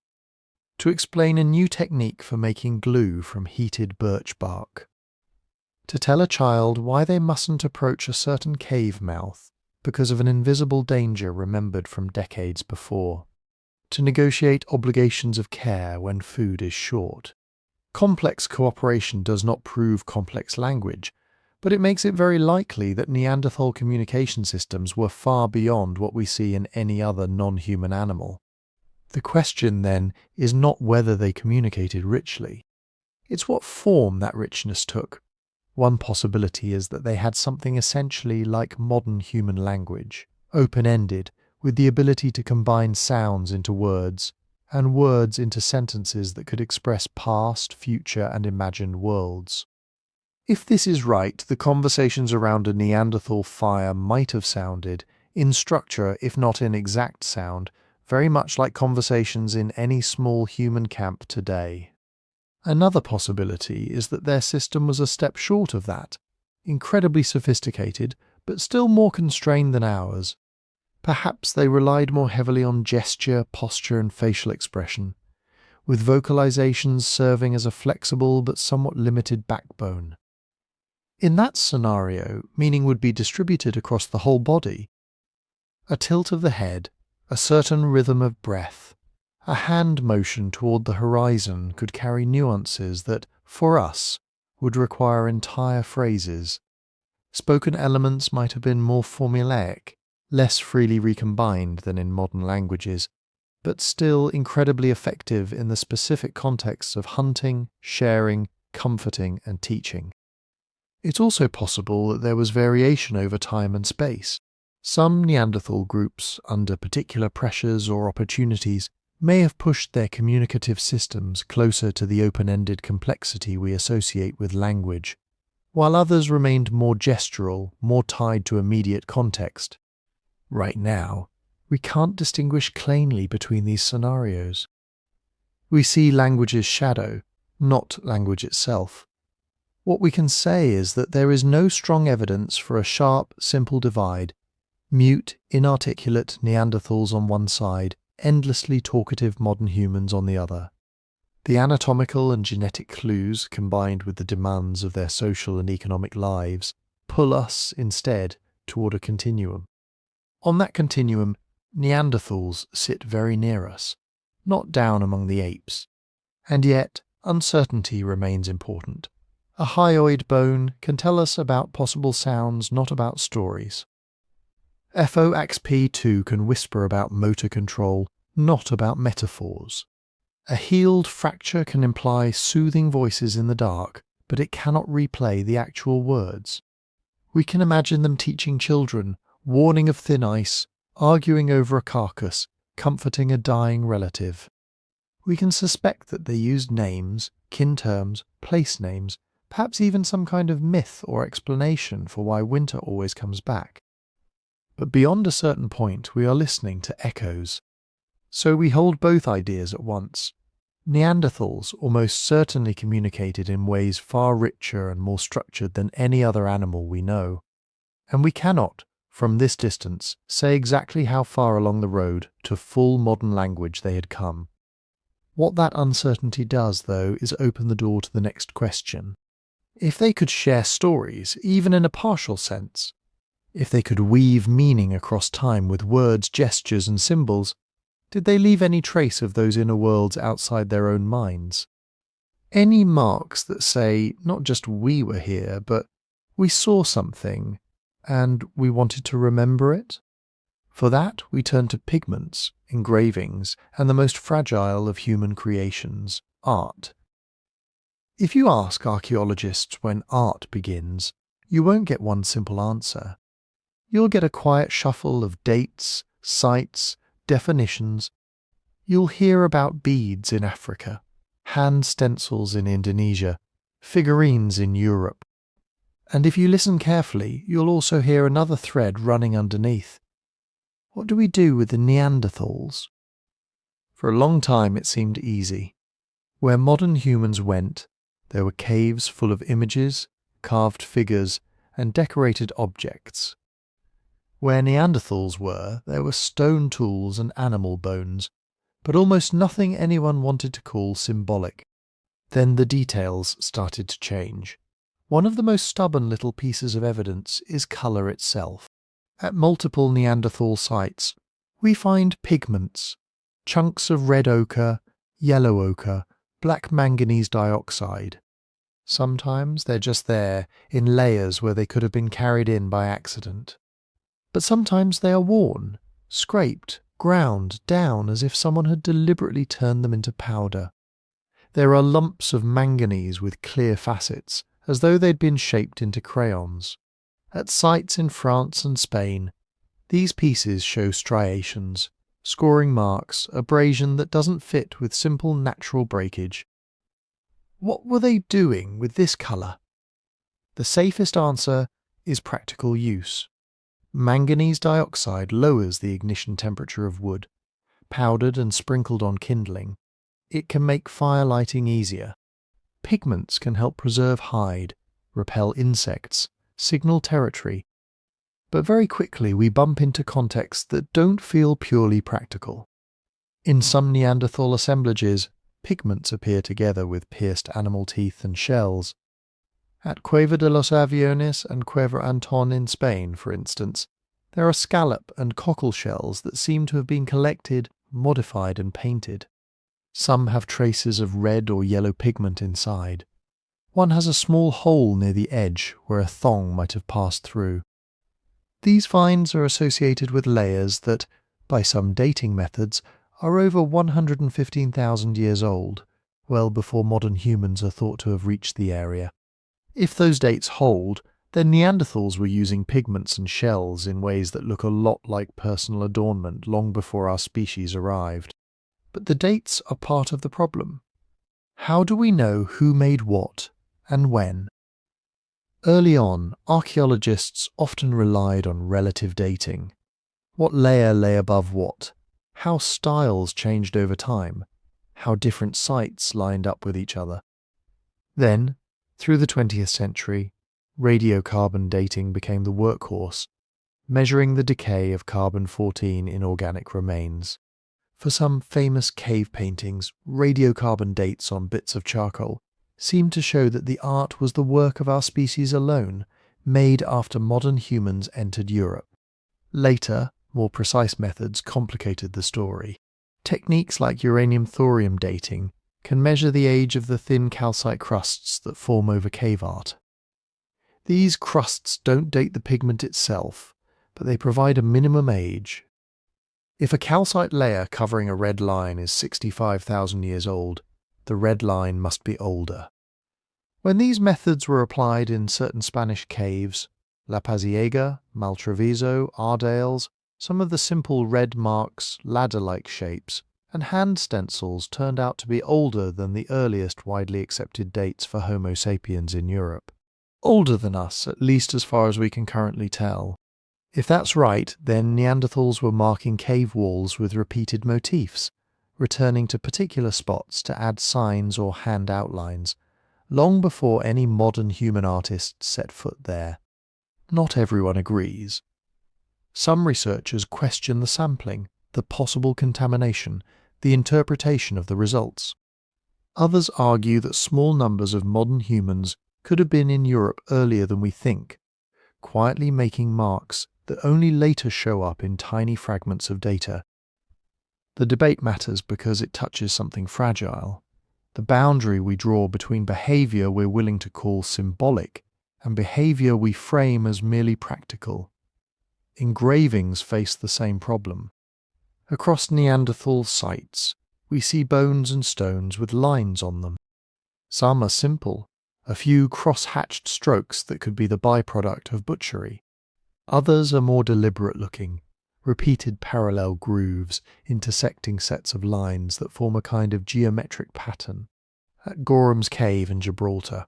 To explain a new technique for making glue from heated birch bark. To tell a child why they mustn't approach a certain cave mouth because of an invisible danger remembered from decades before. To negotiate obligations of care when food is short. Complex cooperation does not prove complex language, but it makes it very likely that Neanderthal communication systems were far beyond what we see in any other non-human animal. The question, then, is not whether they communicated richly. It's what form that richness took. One possibility is that they had something essentially like modern human language, open-ended, with the ability to combine sounds into words, and words into sentences that could express past, future, and imagined worlds. If this is right, the conversations around a Neanderthal fire might have sounded, in structure if not in exact sound, very much like conversations in any small human camp today. Another possibility is that their system was a step short of that, incredibly sophisticated, but still more constrained than ours. Perhaps they relied more heavily on gesture, posture, and facial expression, with vocalizations serving as a flexible but somewhat limited backbone. In that scenario, meaning would be distributed across the whole body. A tilt of the head, a certain rhythm of breath, a hand motion toward the horizon could carry nuances that, for us, would require entire phrases. Spoken elements might have been more formulaic, less freely recombined than in modern languages, but still incredibly effective in the specific contexts of hunting, sharing, comforting, and teaching. It's also possible that there was variation over time and space. Some Neanderthal groups, under particular pressures or opportunities, may have pushed their communicative systems closer to the open-ended complexity we associate with language, while others remained more gestural, more tied to immediate context. Right now, we can't distinguish plainly between these scenarios. We see language's shadow, not language itself. What we can say is that there is no strong evidence for a sharp, simple divide, mute, inarticulate Neanderthals on one side, endlessly talkative modern humans on the other. The anatomical and genetic clues, combined with the demands of their social and economic lives, pull us, instead, toward a continuum. On that continuum, Neanderthals sit very near us, not down among the apes. And yet, uncertainty remains important. A hyoid bone can tell us about possible sounds, not about stories. FOXP2 can whisper about motor control, not about metaphors. A healed fracture can imply soothing voices in the dark, but it cannot replay the actual words. We can imagine them teaching children, warning of thin ice, arguing over a carcass, comforting a dying relative. We can suspect that they used names, kin terms, place names, perhaps even some kind of myth or explanation for why winter always comes back. But beyond a certain point, we are listening to echoes. So we hold both ideas at once. Neanderthals almost certainly communicated in ways far richer and more structured than any other animal we know. And we cannot, from this distance, say exactly how far along the road to full modern language they had come. What that uncertainty does, though, is open the door to the next question. If they could share stories, even in a partial sense, if they could weave meaning across time with words, gestures, and symbols, did they leave any trace of those inner worlds outside their own minds? Any marks that say not just we were here, but we saw something, and we wanted to remember it? For that, we turn to pigments, engravings, and the most fragile of human creations, art. If you ask archaeologists when art begins, you won't get one simple answer. You'll get a quiet shuffle of dates, sites, definitions. You'll hear about beads in Africa, hand stencils in Indonesia, figurines in Europe. And if you listen carefully, you'll also hear another thread running underneath. What do we do with the Neanderthals? For a long time it seemed easy. Where modern humans went, there were caves full of images, carved figures, and decorated objects. Where Neanderthals were, there were stone tools and animal bones, but almost nothing anyone wanted to call symbolic. Then the details started to change. One of the most stubborn little pieces of evidence is colour itself. At multiple Neanderthal sites, we find pigments, chunks of red ochre, yellow ochre, black manganese dioxide. Sometimes they're just there, in layers where they could have been carried in by accident. But sometimes they are worn, scraped, ground down as if someone had deliberately turned them into powder. There are lumps of manganese with clear facets, as though they'd been shaped into crayons. At sites in France and Spain, these pieces show striations, scoring marks, abrasion that doesn't fit with simple natural breakage. What were they doing with this colour? The safest answer is practical use. Manganese dioxide lowers the ignition temperature of wood. Powdered and sprinkled on kindling, it can make fire lighting easier. Pigments can help preserve hide, repel insects, signal territory. But very quickly we bump into contexts that don't feel purely practical. In some Neanderthal assemblages, pigments appear together with pierced animal teeth and shells. At Cueva de los Aviones and Cueva Anton in Spain, for instance, there are scallop and cockle shells that seem to have been collected, modified and painted. Some have traces of red or yellow pigment inside. One has a small hole near the edge where a thong might have passed through. These finds are associated with layers that, by some dating methods, are over 115,000 years old, well before modern humans are thought to have reached the area. If those dates hold, then Neanderthals were using pigments and shells in ways that look a lot like personal adornment long before our species arrived. But the dates are part of the problem. How do we know who made what and when? Early on, archaeologists often relied on relative dating. What layer lay above what? How styles changed over time? How different sites lined up with each other? Then, through the 20th century, radiocarbon dating became the workhorse, measuring the decay of carbon-14 in organic remains. For some famous cave paintings, radiocarbon dates on bits of charcoal seem to show that the art was the work of our species alone, made after modern humans entered Europe. Later, more precise methods complicated the story. Techniques like uranium-thorium dating can measure the age of the thin calcite crusts that form over cave art. These crusts don't date the pigment itself, but they provide a minimum age. If a calcite layer covering a red line is 65,000 years old, the red line must be older. When these methods were applied in certain Spanish caves, La Pasiega, Maltreviso, Ardales, some of the simple red marks, ladder-like shapes, and hand stencils turned out to be older than the earliest widely accepted dates for Homo sapiens in Europe. Older than us, at least as far as we can currently tell. If that's right, then Neanderthals were marking cave walls with repeated motifs, returning to particular spots to add signs or hand outlines, long before any modern human artist set foot there. Not everyone agrees. Some researchers question the sampling, the possible contamination, the interpretation of the results. Others argue that small numbers of modern humans could have been in Europe earlier than we think, quietly making marks that only later show up in tiny fragments of data. The debate matters because it touches something fragile, the boundary we draw between behaviour we're willing to call symbolic and behaviour we frame as merely practical. Engravings face the same problem. Across Neanderthal sites, we see bones and stones with lines on them. Some are simple, a few cross-hatched strokes that could be the byproduct of butchery. Others are more deliberate looking, repeated parallel grooves intersecting sets of lines that form a kind of geometric pattern. At Gorham's Cave in Gibraltar,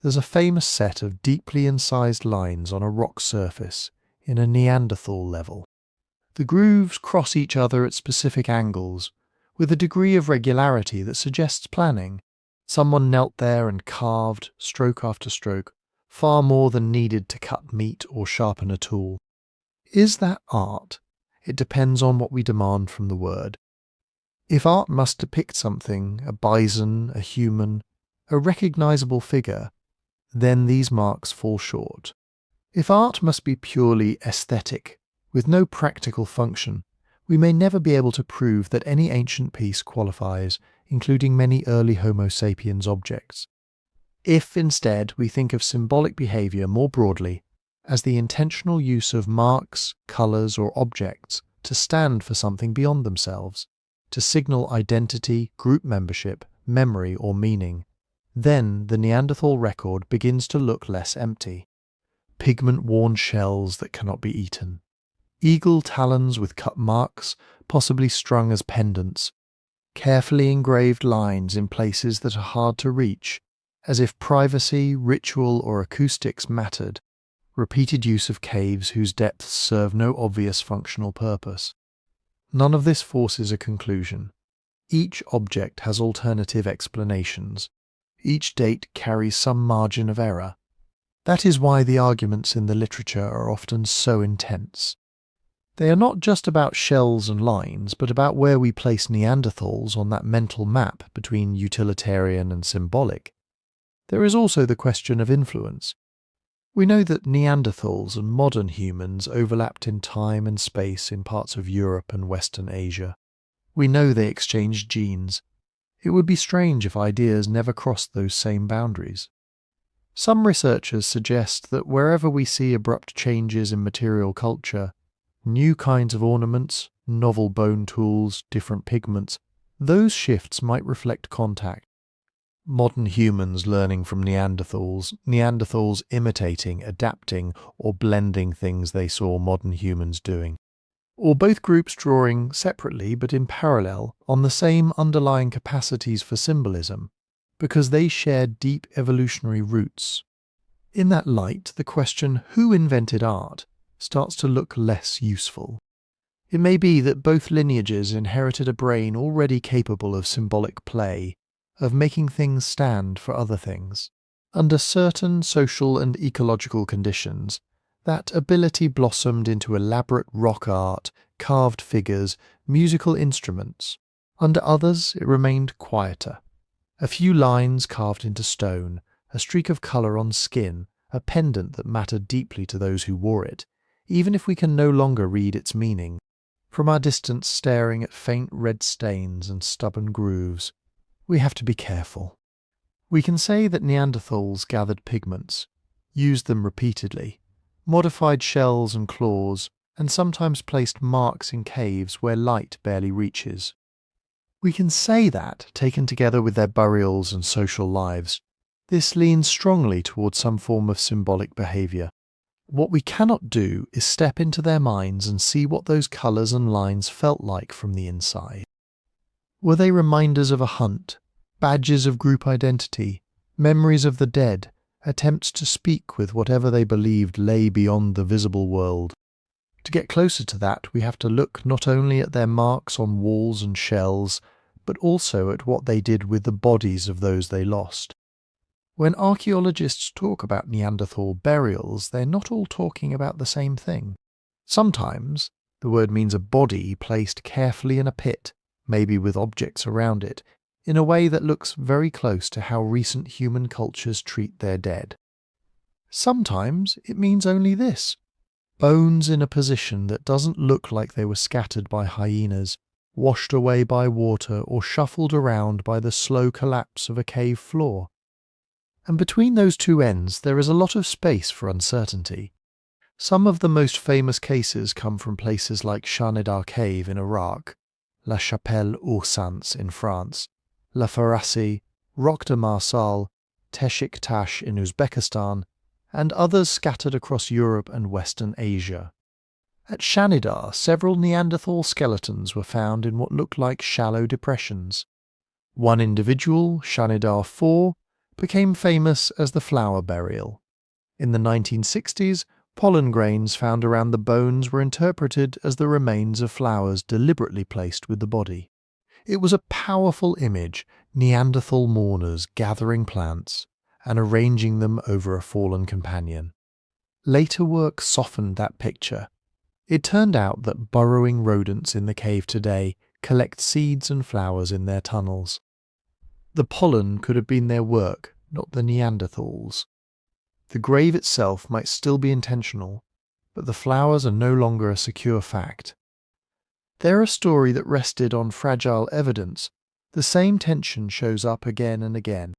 there's a famous set of deeply incised lines on a rock surface in a Neanderthal level. The grooves cross each other at specific angles, with a degree of regularity that suggests planning. Someone knelt there and carved, stroke after stroke, far more than needed to cut meat or sharpen a tool. Is that art? It depends on what we demand from the word. If art must depict something, a bison, a human, a recognizable figure, then these marks fall short. If art must be purely aesthetic, with no practical function, we may never be able to prove that any ancient piece qualifies, including many early Homo sapiens objects. If, instead, we think of symbolic behavior more broadly as the intentional use of marks, colors, or objects to stand for something beyond themselves, to signal identity, group membership, memory, or meaning, then the Neanderthal record begins to look less empty. Pigment-worn shells that cannot be eaten. Eagle talons with cut marks, possibly strung as pendants. Carefully engraved lines in places that are hard to reach, as if privacy, ritual, or acoustics mattered. Repeated use of caves whose depths serve no obvious functional purpose. None of this forces a conclusion. Each object has alternative explanations. Each date carries some margin of error. That is why the arguments in the literature are often so intense. They are not just about shells and lines, but about where we place Neanderthals on that mental map between utilitarian and symbolic. There is also the question of influence. We know that Neanderthals and modern humans overlapped in time and space in parts of Europe and Western Asia. We know they exchanged genes. It would be strange if ideas never crossed those same boundaries. Some researchers suggest that wherever we see abrupt changes in material culture, new kinds of ornaments, novel bone tools, different pigments, those shifts might reflect contact. Modern humans learning from Neanderthals, Neanderthals imitating, adapting, or blending things they saw modern humans doing. Or both groups drawing separately but in parallel on the same underlying capacities for symbolism, because they shared deep evolutionary roots. In that light, the question, who invented art, starts to look less useful. It may be that both lineages inherited a brain already capable of symbolic play, of making things stand for other things. Under certain social and ecological conditions, that ability blossomed into elaborate rock art, carved figures, musical instruments. Under others, it remained quieter. A few lines carved into stone, a streak of colour on skin, a pendant that mattered deeply to those who wore it, even if we can no longer read its meaning. From our distance staring at faint red stains and stubborn grooves, we have to be careful. We can say that Neanderthals gathered pigments, used them repeatedly, modified shells and claws, and sometimes placed marks in caves where light barely reaches. We can say that, taken together with their burials and social lives, this leans strongly towards some form of symbolic behaviour. What we cannot do is step into their minds and see what those colours and lines felt like from the inside. Were they reminders of a hunt, badges of group identity, memories of the dead, attempts to speak with whatever they believed lay beyond the visible world? To get closer to that, we have to look not only at their marks on walls and shells, but also at what they did with the bodies of those they lost. When archaeologists talk about Neanderthal burials, they're not all talking about the same thing. Sometimes the word means a body placed carefully in a pit, maybe with objects around it, in a way that looks very close to how recent human cultures treat their dead. Sometimes it means only this: bones in a position that doesn't look like they were scattered by hyenas, washed away by water, or shuffled around by the slow collapse of a cave floor. And between those two ends there is a lot of space for uncertainty. Some of the most famous cases come from places like Shanidar Cave in Iraq, La Chapelle-aux Saints in France, La Farassi, Roc de Marsal, Teshik Tash in Uzbekistan, and others scattered across Europe and Western Asia. At Shanidar, several Neanderthal skeletons were found in what looked like shallow depressions. One individual, Shanidar 4, became famous as the flower burial. In the 1960s, pollen grains found around the bones were interpreted as the remains of flowers deliberately placed with the body. It was a powerful image, Neanderthal mourners gathering plants and arranging them over a fallen companion. Later work softened that picture. It turned out that burrowing rodents in the cave today collect seeds and flowers in their tunnels. The pollen could have been their work, not the Neanderthals. The grave itself might still be intentional, but the flowers are no longer a secure fact. They're a story that rested on fragile evidence. The same tension shows up again and again.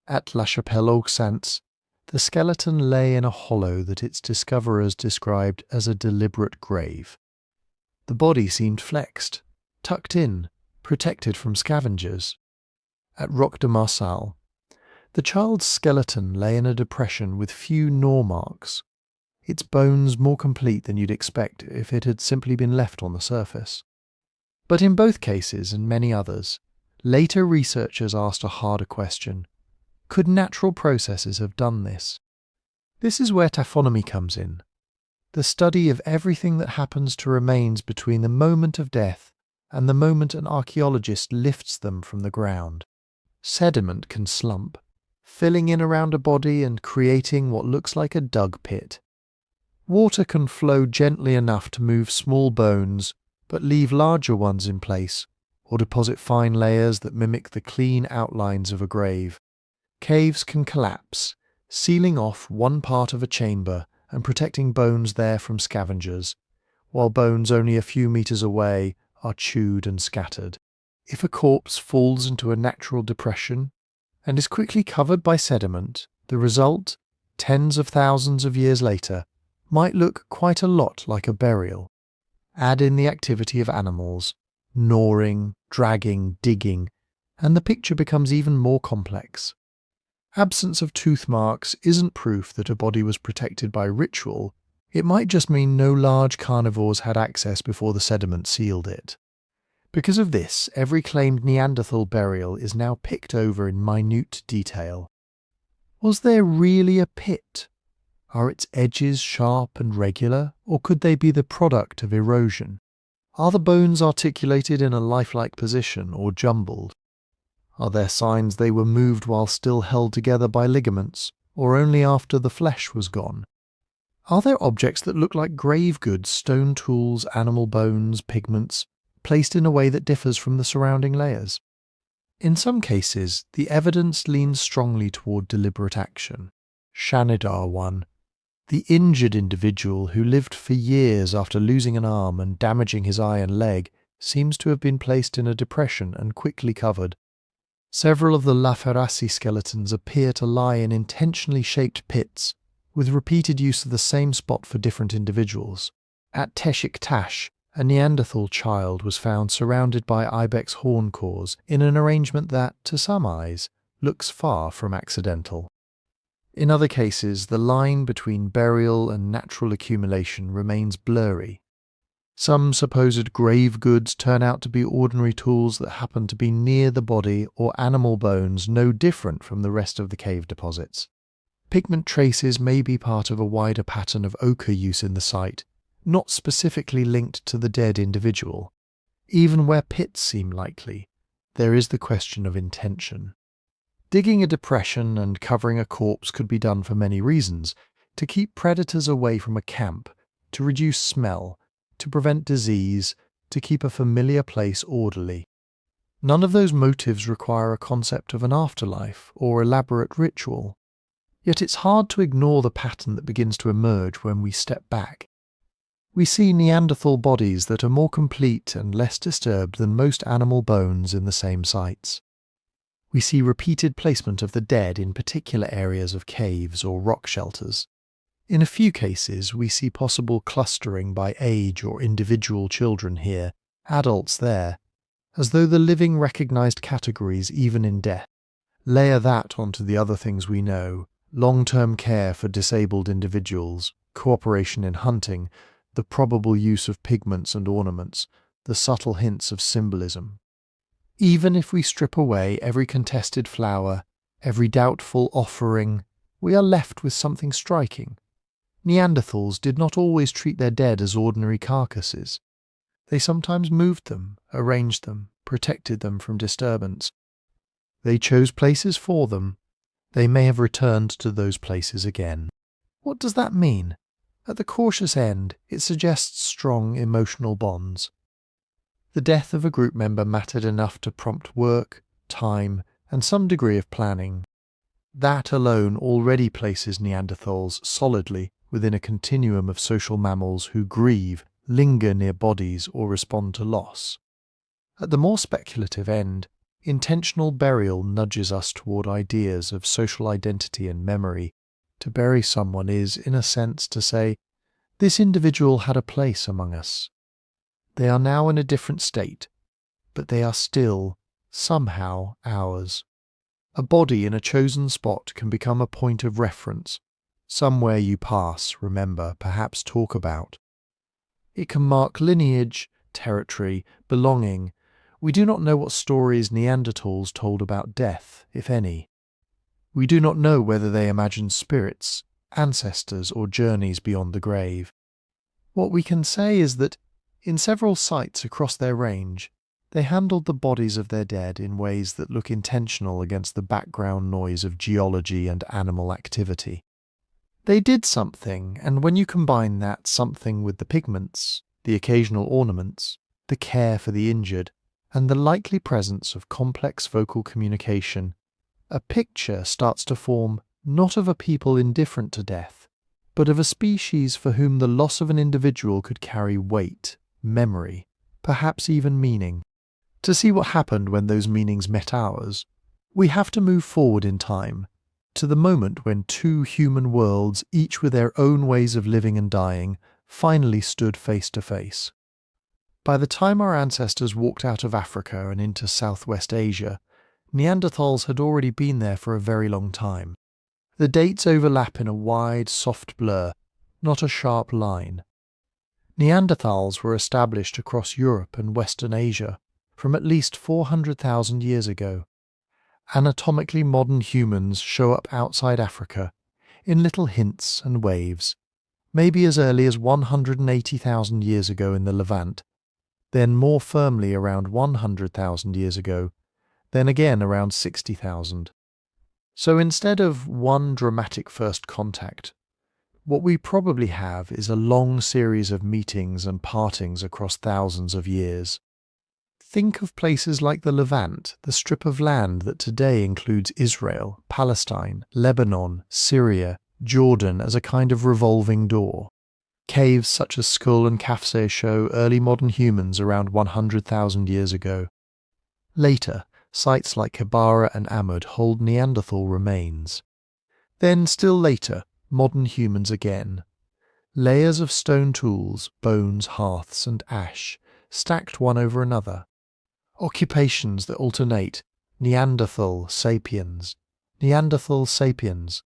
At La Chapelle-aux-Saints, the skeleton lay in a hollow that its discoverers described as a deliberate grave. The body seemed flexed, tucked in, protected from scavengers. At Roc de Marsal, the child's skeleton lay in a depression with few gnaw marks, its bones more complete than you'd expect if it had simply been left on the surface. But in both cases and many others, later researchers asked a harder question. Could natural processes have done this? This is where taphonomy comes in, the study of everything that happens to remains between the moment of death and the moment an archaeologist lifts them from the ground. Sediment can slump, filling in around a body and creating what looks like a dug pit. Water can flow gently enough to move small bones, but leave larger ones in place, or deposit fine layers that mimic the clean outlines of a grave. Caves can collapse, sealing off one part of a chamber and protecting bones there from scavengers, while bones only a few meters away are chewed and scattered. If a corpse falls into a natural depression and is quickly covered by sediment, the result, tens of thousands of years later, might look quite a lot like a burial. Add in the activity of animals, gnawing, dragging, digging, and the picture becomes even more complex. Absence of tooth marks isn't proof that a body was protected by ritual. It might just mean no large carnivores had access before the sediment sealed it. Because of this, every claimed Neanderthal burial is now picked over in minute detail. Was there really a pit? Are its edges sharp and regular, or could they be the product of erosion? Are the bones articulated in a lifelike position or jumbled? Are there signs they were moved while still held together by ligaments, or only after the flesh was gone? Are there objects that look like grave goods, stone tools, animal bones, pigments, placed in a way that differs from the surrounding layers? In some cases, the evidence leans strongly toward deliberate action. Shanidar 1. The injured individual who lived for years after losing an arm and damaging his eye and leg seems to have been placed in a depression and quickly covered. Several of the Laferrasi skeletons appear to lie in intentionally shaped pits, with repeated use of the same spot for different individuals. At Teshik Tash, a Neanderthal child was found surrounded by ibex horn cores in an arrangement that, to some eyes, looks far from accidental. In other cases, the line between burial and natural accumulation remains blurry. Some supposed grave goods turn out to be ordinary tools that happen to be near the body or animal bones no different from the rest of the cave deposits. Pigment traces may be part of a wider pattern of ochre use in the site, not specifically linked to the dead individual. Even where pits seem likely, there is the question of intention. Digging a depression and covering a corpse could be done for many reasons: to keep predators away from a camp, to reduce smell, to prevent disease, to keep a familiar place orderly. None of those motives require a concept of an afterlife or elaborate ritual. Yet it's hard to ignore the pattern that begins to emerge when we step back. We see Neanderthal bodies that are more complete and less disturbed than most animal bones in the same sites. We see repeated placement of the dead in particular areas of caves or rock shelters. In a few cases, we see possible clustering by age or individual children here, adults there, as though the living recognized categories even in death. Layer that onto the other things we know: long-term care for disabled individuals, cooperation in hunting, the probable use of pigments and ornaments, the subtle hints of symbolism. Even if we strip away every contested flower, every doubtful offering, we are left with something striking. Neanderthals did not always treat their dead as ordinary carcasses. They sometimes moved them, arranged them, protected them from disturbance. They chose places for them. They may have returned to those places again. What does that mean? At the cautious end, it suggests strong emotional bonds. The death of a group member mattered enough to prompt work, time, and some degree of planning. That alone already places Neanderthals solidly within a continuum of social mammals who grieve, linger near bodies, or respond to loss. At the more speculative end, intentional burial nudges us toward ideas of social identity and memory. To bury someone is, in a sense, to say, this individual had a place among us. They are now in a different state, but they are still, somehow, ours. A body in a chosen spot can become a point of reference, somewhere you pass, remember, perhaps talk about. It can mark lineage, territory, belonging. We do not know what stories Neanderthals told about death, if any. We do not know whether they imagined spirits, ancestors, or journeys beyond the grave. What we can say is that, in several sites across their range, they handled the bodies of their dead in ways that look intentional against the background noise of geology and animal activity. They did something, and when you combine that something with the pigments, the occasional ornaments, the care for the injured, and the likely presence of complex vocal communication, a picture starts to form not of a people indifferent to death, but of a species for whom the loss of an individual could carry weight, memory, perhaps even meaning. To see what happened when those meanings met ours, we have to move forward in time, to the moment when two human worlds, each with their own ways of living and dying, finally stood face to face. By the time our ancestors walked out of Africa and into Southwest Asia, Neanderthals had already been there for a very long time. The dates overlap in a wide, soft blur, not a sharp line. Neanderthals were established across Europe and Western Asia from at least 400,000 years ago. Anatomically modern humans show up outside Africa in little hints and waves, maybe as early as 180,000 years ago in the Levant, then more firmly around 100,000 years ago, then again around 60,000. So instead of one dramatic first contact, what we probably have is a long series of meetings and partings across thousands of years. Think of places like the Levant, the strip of land that today includes Israel, Palestine, Lebanon, Syria, Jordan as a kind of revolving door. Caves such as Skull and Kafse show early modern humans around 100,000 years ago. Later, sites like Kibara and Amud hold Neanderthal remains. Then, still later, modern humans again. Layers of stone tools, bones, hearths, and ash, stacked one over another. Occupations that alternate, Neanderthal, sapiens, Neanderthal, sapiens.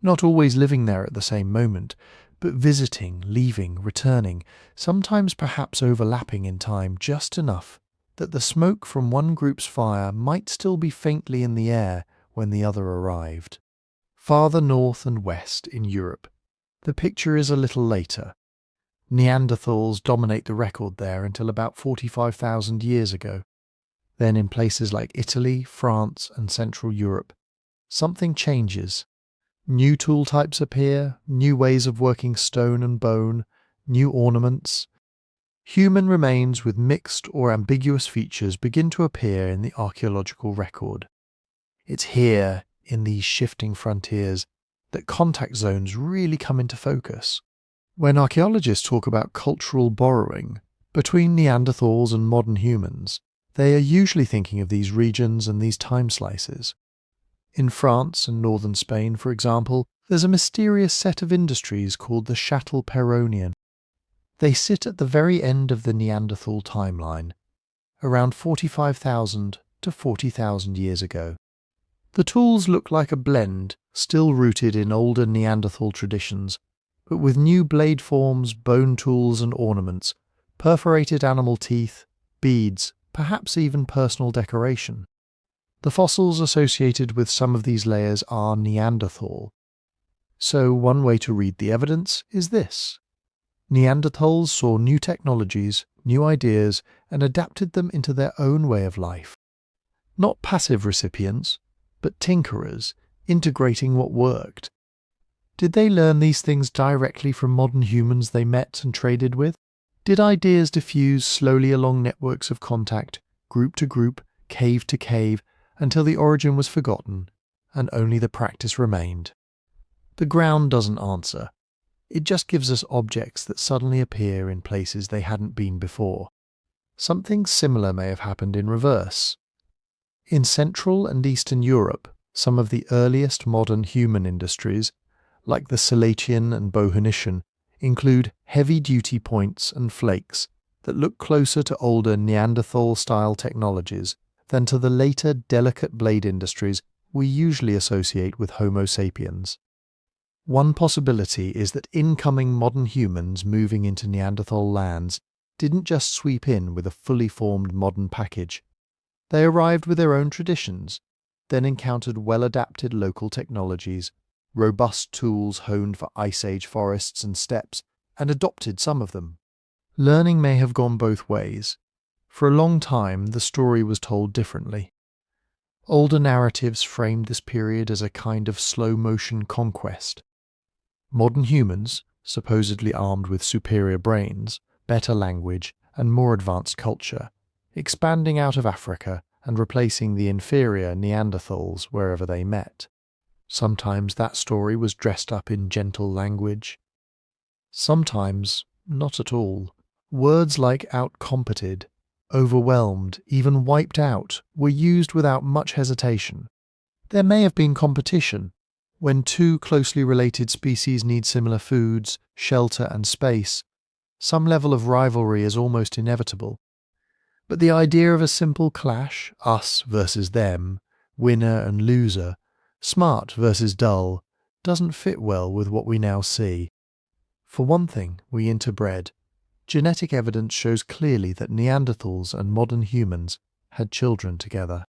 Not always living there at the same moment, but visiting, leaving, returning, sometimes perhaps overlapping in time just enough that the smoke from one group's fire might still be faintly in the air when the other arrived. Farther north and west in Europe, the picture is a little later. Neanderthals dominate the record there until about 45,000 years ago. Then in places like Italy, France, and Central Europe, something changes. New tool types appear, new ways of working stone and bone, new ornaments. Human remains with mixed or ambiguous features begin to appear in the archaeological record. It's here, in these shifting frontiers, that contact zones really come into focus. When archaeologists talk about cultural borrowing between Neanderthals and modern humans, they are usually thinking of these regions and these time slices. In France and northern Spain, for example, there's a mysterious set of industries called the Châtel-Perronien. They sit at the very end of the Neanderthal timeline, around 45,000 to 40,000 years ago. The tools look like a blend, still rooted in older Neanderthal traditions, but with new blade forms, bone tools and ornaments, perforated animal teeth, beads, perhaps even personal decoration. The fossils associated with some of these layers are Neanderthal. So one way to read the evidence is this. Neanderthals saw new technologies, new ideas, and adapted them into their own way of life. Not passive recipients, but tinkerers, integrating what worked. Did they learn these things directly from modern humans they met and traded with? Did ideas diffuse slowly along networks of contact, group to group, cave to cave, until the origin was forgotten, and only the practice remained? The ground doesn't answer. It just gives us objects that suddenly appear in places they hadn't been before. Something similar may have happened in reverse. In Central and Eastern Europe, some of the earliest modern human industries, like the Silatian and Bohunician, include heavy-duty points and flakes that look closer to older Neanderthal-style technologies than to the later delicate blade industries we usually associate with Homo sapiens. One possibility is that incoming modern humans moving into Neanderthal lands didn't just sweep in with a fully formed modern package. They arrived with their own traditions, then encountered well-adapted local technologies, robust tools honed for Ice Age forests and steppes, and adopted some of them. Learning may have gone both ways. For a long time, the story was told differently. Older narratives framed this period as a kind of slow-motion conquest. Modern humans, supposedly armed with superior brains, better language, and more advanced culture, expanding out of Africa and replacing the inferior Neanderthals wherever they met. Sometimes that story was dressed up in gentle language. Sometimes not at all. Words like outcompeted, overwhelmed, even wiped out were used without much hesitation. There may have been competition. When two closely related species need similar foods, shelter, and space, some level of rivalry is almost inevitable. But the idea of a simple clash, us versus them, winner and loser, smart versus dull, doesn't fit well with what we now see. For one thing, we interbred. Genetic evidence shows clearly that Neanderthals and modern humans had children together.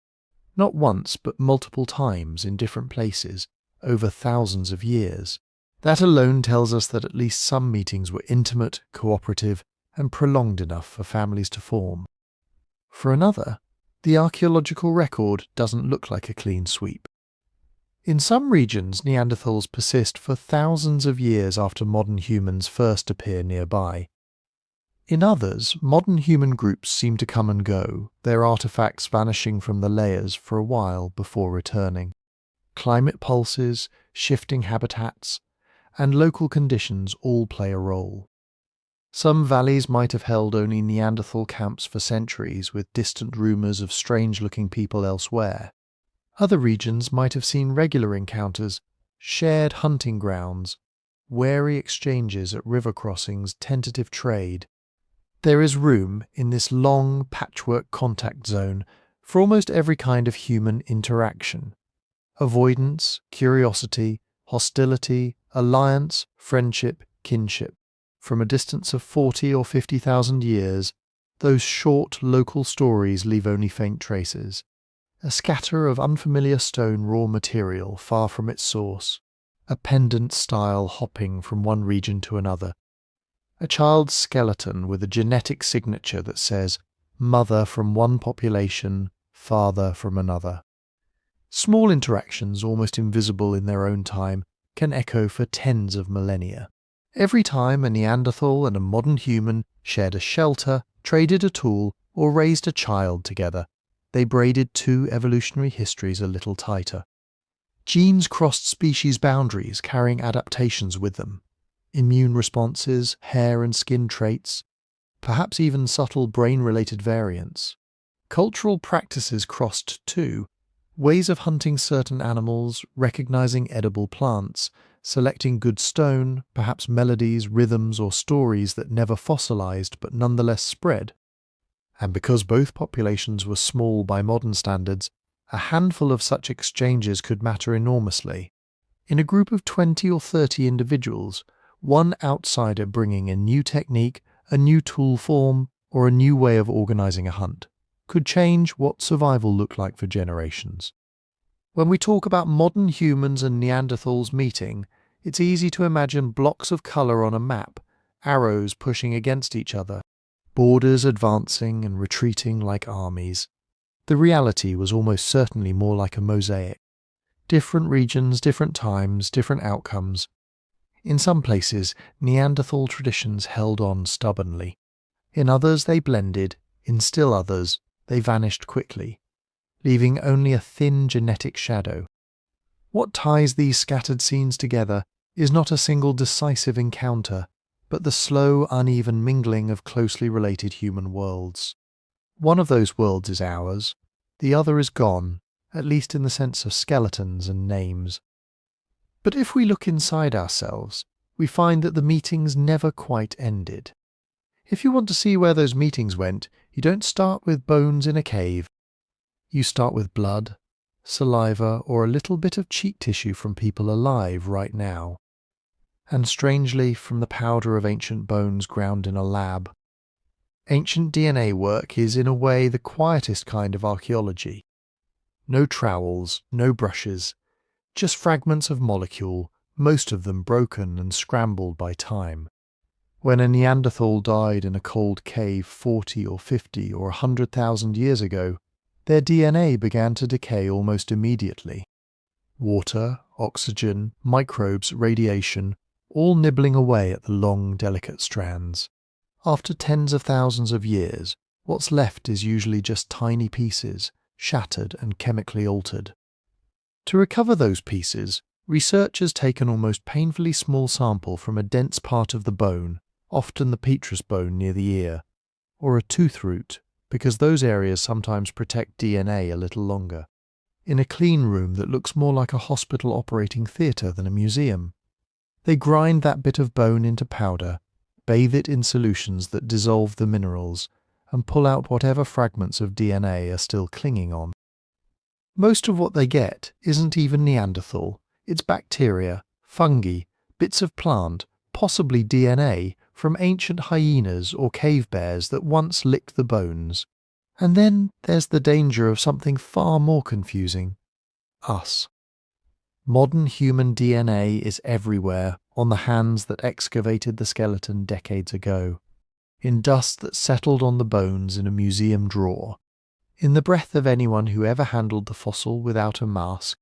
Not once, but multiple times in different places, over thousands of years. That alone tells us that at least some meetings were intimate, cooperative, and prolonged enough for families to form. For another, the archaeological record doesn't look like a clean sweep. In some regions, Neanderthals persist for thousands of years after modern humans first appear nearby. In others, modern human groups seem to come and go, their artifacts vanishing from the layers for a while before returning. Climate pulses, shifting habitats, and local conditions all play a role. Some valleys might have held only Neanderthal camps for centuries, with distant rumours of strange-looking people elsewhere. Other regions might have seen regular encounters, shared hunting grounds, wary exchanges at river crossings, tentative trade. There is room in this long patchwork contact zone for almost every kind of human interaction. Avoidance, curiosity, hostility, alliance, friendship, kinship. From a distance of 40 or 50,000 years, those short local stories leave only faint traces. A scatter of unfamiliar stone raw material far from its source. A pendant-style hopping from one region to another. A child's skeleton with a genetic signature that says, mother from one population, father from another. Small interactions, almost invisible in their own time, can echo for tens of millennia. Every time a Neanderthal and a modern human shared a shelter, traded a tool, or raised a child together, they braided two evolutionary histories a little tighter. Genes crossed species boundaries, carrying adaptations with them. Immune responses, hair and skin traits, perhaps even subtle brain-related variants. Cultural practices crossed too. Ways of hunting certain animals, recognizing edible plants, selecting good stone, perhaps melodies, rhythms, or stories that never fossilized but nonetheless spread. And because both populations were small by modern standards, a handful of such exchanges could matter enormously. In a group of 20 or 30 individuals, one outsider bringing a new technique, a new tool form, or a new way of organizing a hunt, could change what survival looked like for generations. When we talk about modern humans and Neanderthals meeting, it's easy to imagine blocks of color on a map, arrows pushing against each other, borders advancing and retreating like armies. The reality was almost certainly more like a mosaic. Different regions, different times, different outcomes. In some places, Neanderthal traditions held on stubbornly. In others, they blended. In still others, they vanished quickly, leaving only a thin genetic shadow. What ties these scattered scenes together is not a single decisive encounter, but the slow, uneven mingling of closely related human worlds. One of those worlds is ours, the other is gone, at least in the sense of skeletons and names. But if we look inside ourselves, we find that the meetings never quite ended. If you want to see where those meetings went, you don't start with bones in a cave. You start with blood, saliva, or a little bit of cheek tissue from people alive right now. And strangely, from the powder of ancient bones ground in a lab. Ancient DNA work is in a way the quietest kind of archaeology. No trowels, no brushes, just fragments of molecule, most of them broken and scrambled by time. When a Neanderthal died in a cold cave 40 or 50 or 100,000 years ago, their DNA began to decay almost immediately. Water, oxygen, microbes, radiation, all nibbling away at the long, delicate strands. After tens of thousands of years, what's left is usually just tiny pieces, shattered and chemically altered. To recover those pieces, researchers take an almost painfully small sample from a dense part of the bone, often the petrous bone near the ear, or a tooth root, because those areas sometimes protect DNA a little longer, in a clean room that looks more like a hospital operating theatre than a museum. They grind that bit of bone into powder, bathe it in solutions that dissolve the minerals, and pull out whatever fragments of DNA are still clinging on. Most of what they get isn't even Neanderthal. It's bacteria, fungi, bits of plant, possibly DNA from ancient hyenas or cave bears that once licked the bones. And then there's the danger of something far more confusing. Us. Modern human DNA is everywhere, on the hands that excavated the skeleton decades ago, in dust that settled on the bones in a museum drawer, in the breath of anyone who ever handled the fossil without a mask.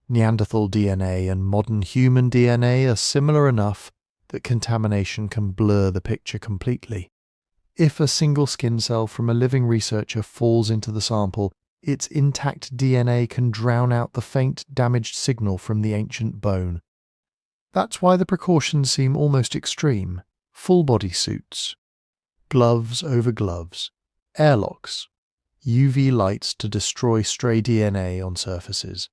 Neanderthal DNA and modern human DNA are similar enough that contamination can blur the picture completely. If a single skin cell from a living researcher falls into the sample, its intact DNA can drown out the faint, damaged signal from the ancient bone. That's why the precautions seem almost extreme. Full-body suits, gloves over gloves, airlocks, UV lights to destroy stray DNA on surfaces,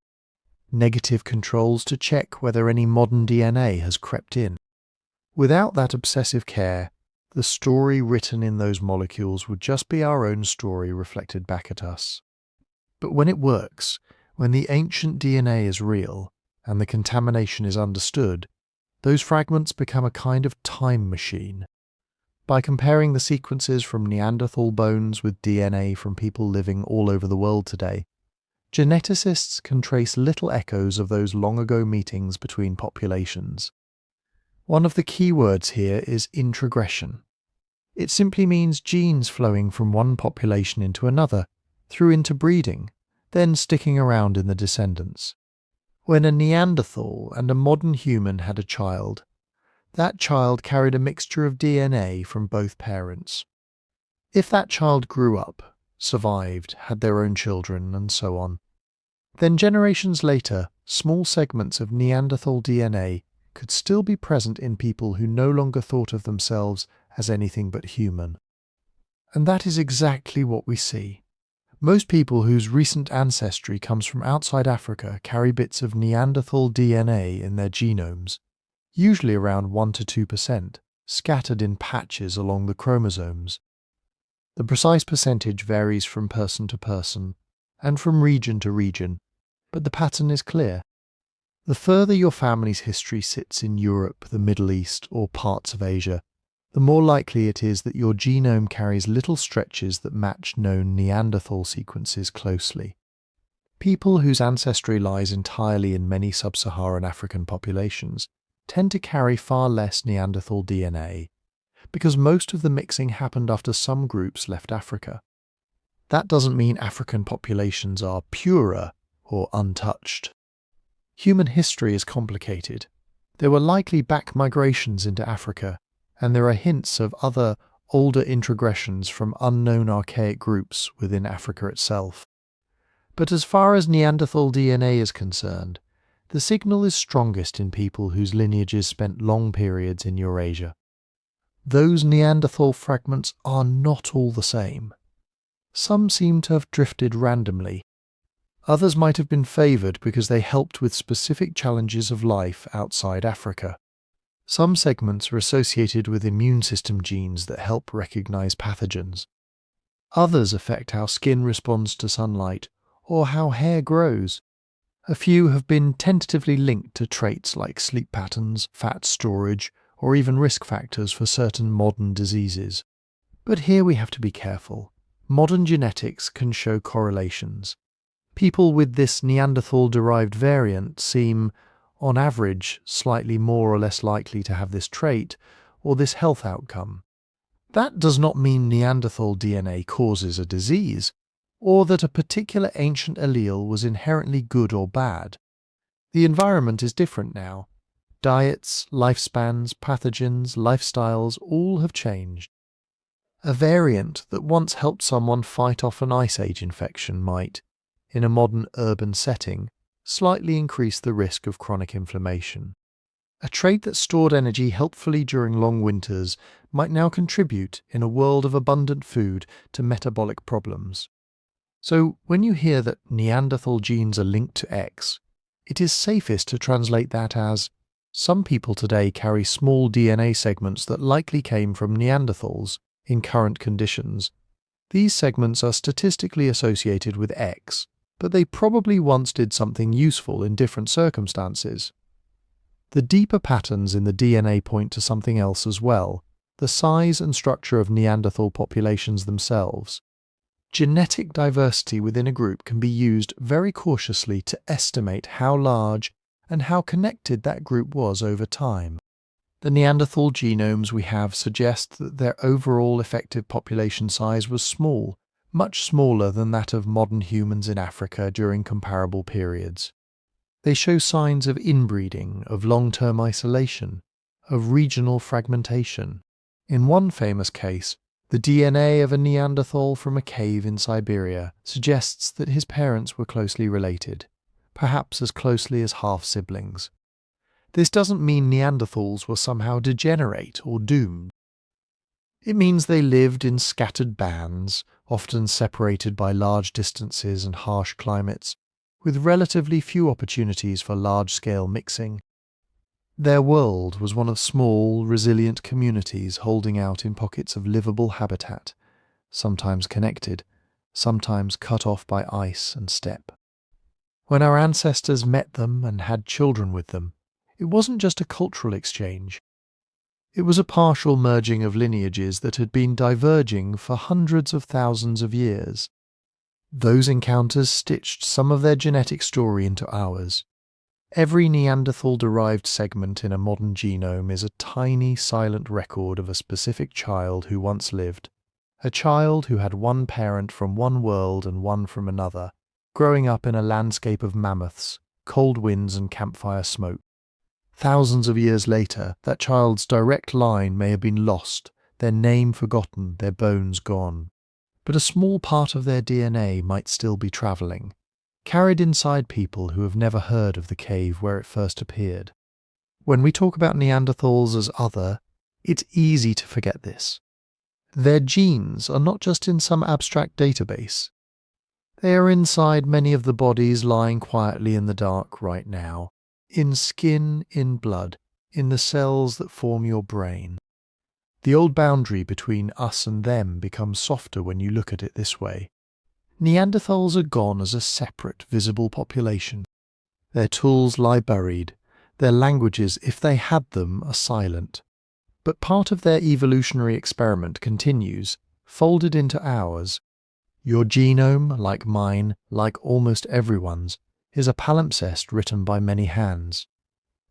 negative controls to check whether any modern DNA has crept in. Without that obsessive care, the story written in those molecules would just be our own story reflected back at us. But when it works, when the ancient DNA is real, and the contamination is understood, those fragments become a kind of time machine. By comparing the sequences from Neanderthal bones with DNA from people living all over the world today, geneticists can trace little echoes of those long-ago meetings between populations. One of the key words here is introgression. It simply means genes flowing from one population into another, through interbreeding, then sticking around in the descendants. When a Neanderthal and a modern human had a child, that child carried a mixture of DNA from both parents. If that child grew up, survived, had their own children, and so on, then generations later, small segments of Neanderthal DNA could still be present in people who no longer thought of themselves as anything but human. And that is exactly what we see. Most people whose recent ancestry comes from outside Africa carry bits of Neanderthal DNA in their genomes, usually around 1 to 2%, scattered in patches along the chromosomes. The precise percentage varies from person to person and from region to region, but the pattern is clear. The further your family's history sits in Europe, the Middle East, or parts of Asia, the more likely it is that your genome carries little stretches that match known Neanderthal sequences closely. People whose ancestry lies entirely in many sub-Saharan African populations tend to carry far less Neanderthal DNA, because most of the mixing happened after some groups left Africa. That doesn't mean African populations are purer or untouched. Human history is complicated. There were likely back migrations into Africa, and there are hints of other, older introgressions from unknown archaic groups within Africa itself. But as far as Neanderthal DNA is concerned, the signal is strongest in people whose lineages spent long periods in Eurasia. Those Neanderthal fragments are not all the same. Some seem to have drifted randomly. Others might have been favoured because they helped with specific challenges of life outside Africa. Some segments are associated with immune system genes that help recognise pathogens. Others affect how skin responds to sunlight or how hair grows. A few have been tentatively linked to traits like sleep patterns, fat storage, or even risk factors for certain modern diseases. But here we have to be careful. Modern genetics can show correlations. People with this Neanderthal-derived variant seem, on average, slightly more or less likely to have this trait or this health outcome. That does not mean Neanderthal DNA causes a disease, or that a particular ancient allele was inherently good or bad. The environment is different now. Diets, lifespans, pathogens, lifestyles all have changed. A variant that once helped someone fight off an Ice Age infection might, in a modern urban setting, slightly increase the risk of chronic inflammation. A trait that stored energy helpfully during long winters might now contribute, in a world of abundant food, to metabolic problems. So, when you hear that Neanderthal genes are linked to X, it is safest to translate that as, some people today carry small DNA segments that likely came from Neanderthals in current conditions. These segments are statistically associated with X, but they probably once did something useful in different circumstances. The deeper patterns in the DNA point to something else as well, the size and structure of Neanderthal populations themselves. Genetic diversity within a group can be used very cautiously to estimate how large and how connected that group was over time. The Neanderthal genomes we have suggest that their overall effective population size was small, much smaller than that of modern humans in Africa during comparable periods. They show signs of inbreeding, of long-term isolation, of regional fragmentation. In one famous case, the DNA of a Neanderthal from a cave in Siberia suggests that his parents were closely related, perhaps as closely as half-siblings. This doesn't mean Neanderthals were somehow degenerate or doomed. It means they lived in scattered bands, often separated by large distances and harsh climates, with relatively few opportunities for large-scale mixing. Their world was one of small, resilient communities holding out in pockets of livable habitat, sometimes connected, sometimes cut off by ice and steppe. When our ancestors met them and had children with them, it wasn't just a cultural exchange. It was a partial merging of lineages that had been diverging for hundreds of thousands of years. Those encounters stitched some of their genetic story into ours. Every Neanderthal-derived segment in a modern genome is a tiny, silent record of a specific child who once lived, a child who had one parent from one world and one from another, growing up in a landscape of mammoths, cold winds and campfire smoke. Thousands of years later, that child's direct line may have been lost, their name forgotten, their bones gone. But a small part of their DNA might still be travelling, carried inside people who have never heard of the cave where it first appeared. When we talk about Neanderthals as other, it's easy to forget this. Their genes are not just in some abstract database. They are inside many of the bodies lying quietly in the dark right now, in skin, in blood, in the cells that form your brain. The old boundary between us and them becomes softer when you look at it this way. Neanderthals are gone as a separate, visible population. Their tools lie buried. Their languages, if they had them, are silent. But part of their evolutionary experiment continues, folded into ours. Your genome, like mine, like almost everyone's, is a palimpsest written by many hands.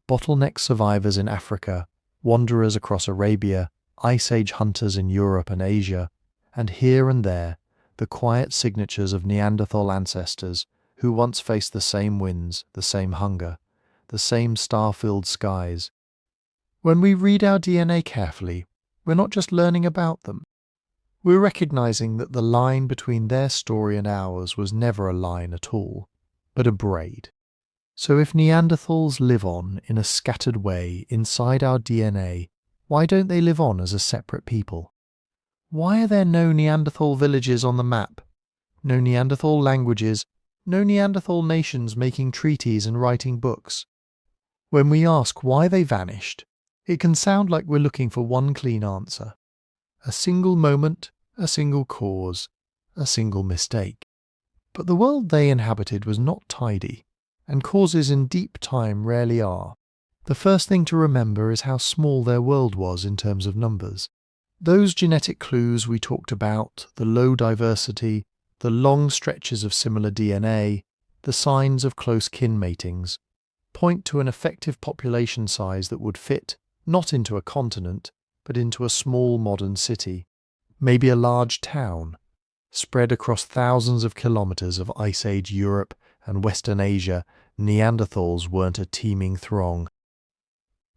Bottleneck survivors in Africa, wanderers across Arabia, Ice Age hunters in Europe and Asia, and here and there, the quiet signatures of Neanderthal ancestors who once faced the same winds, the same hunger, the same star-filled skies. When we read our DNA carefully, we're not just learning about them. We're recognizing that the line between their story and ours was never a line at all, but a braid. So if Neanderthals live on in a scattered way inside our DNA, why don't they live on as a separate people? Why are there no Neanderthal villages on the map? No Neanderthal languages, no Neanderthal nations making treaties and writing books? When we ask why they vanished, it can sound like we're looking for one clean answer. A single moment, a single cause, a single mistake. But the world they inhabited was not tidy, and causes in deep time rarely are. The first thing to remember is how small their world was in terms of numbers. Those genetic clues we talked about, the low diversity, the long stretches of similar DNA, the signs of close kin matings, point to an effective population size that would fit, not into a continent, but into a small modern city, maybe a large town, spread across thousands of kilometers of Ice Age Europe and Western Asia. Neanderthals weren't a teeming throng.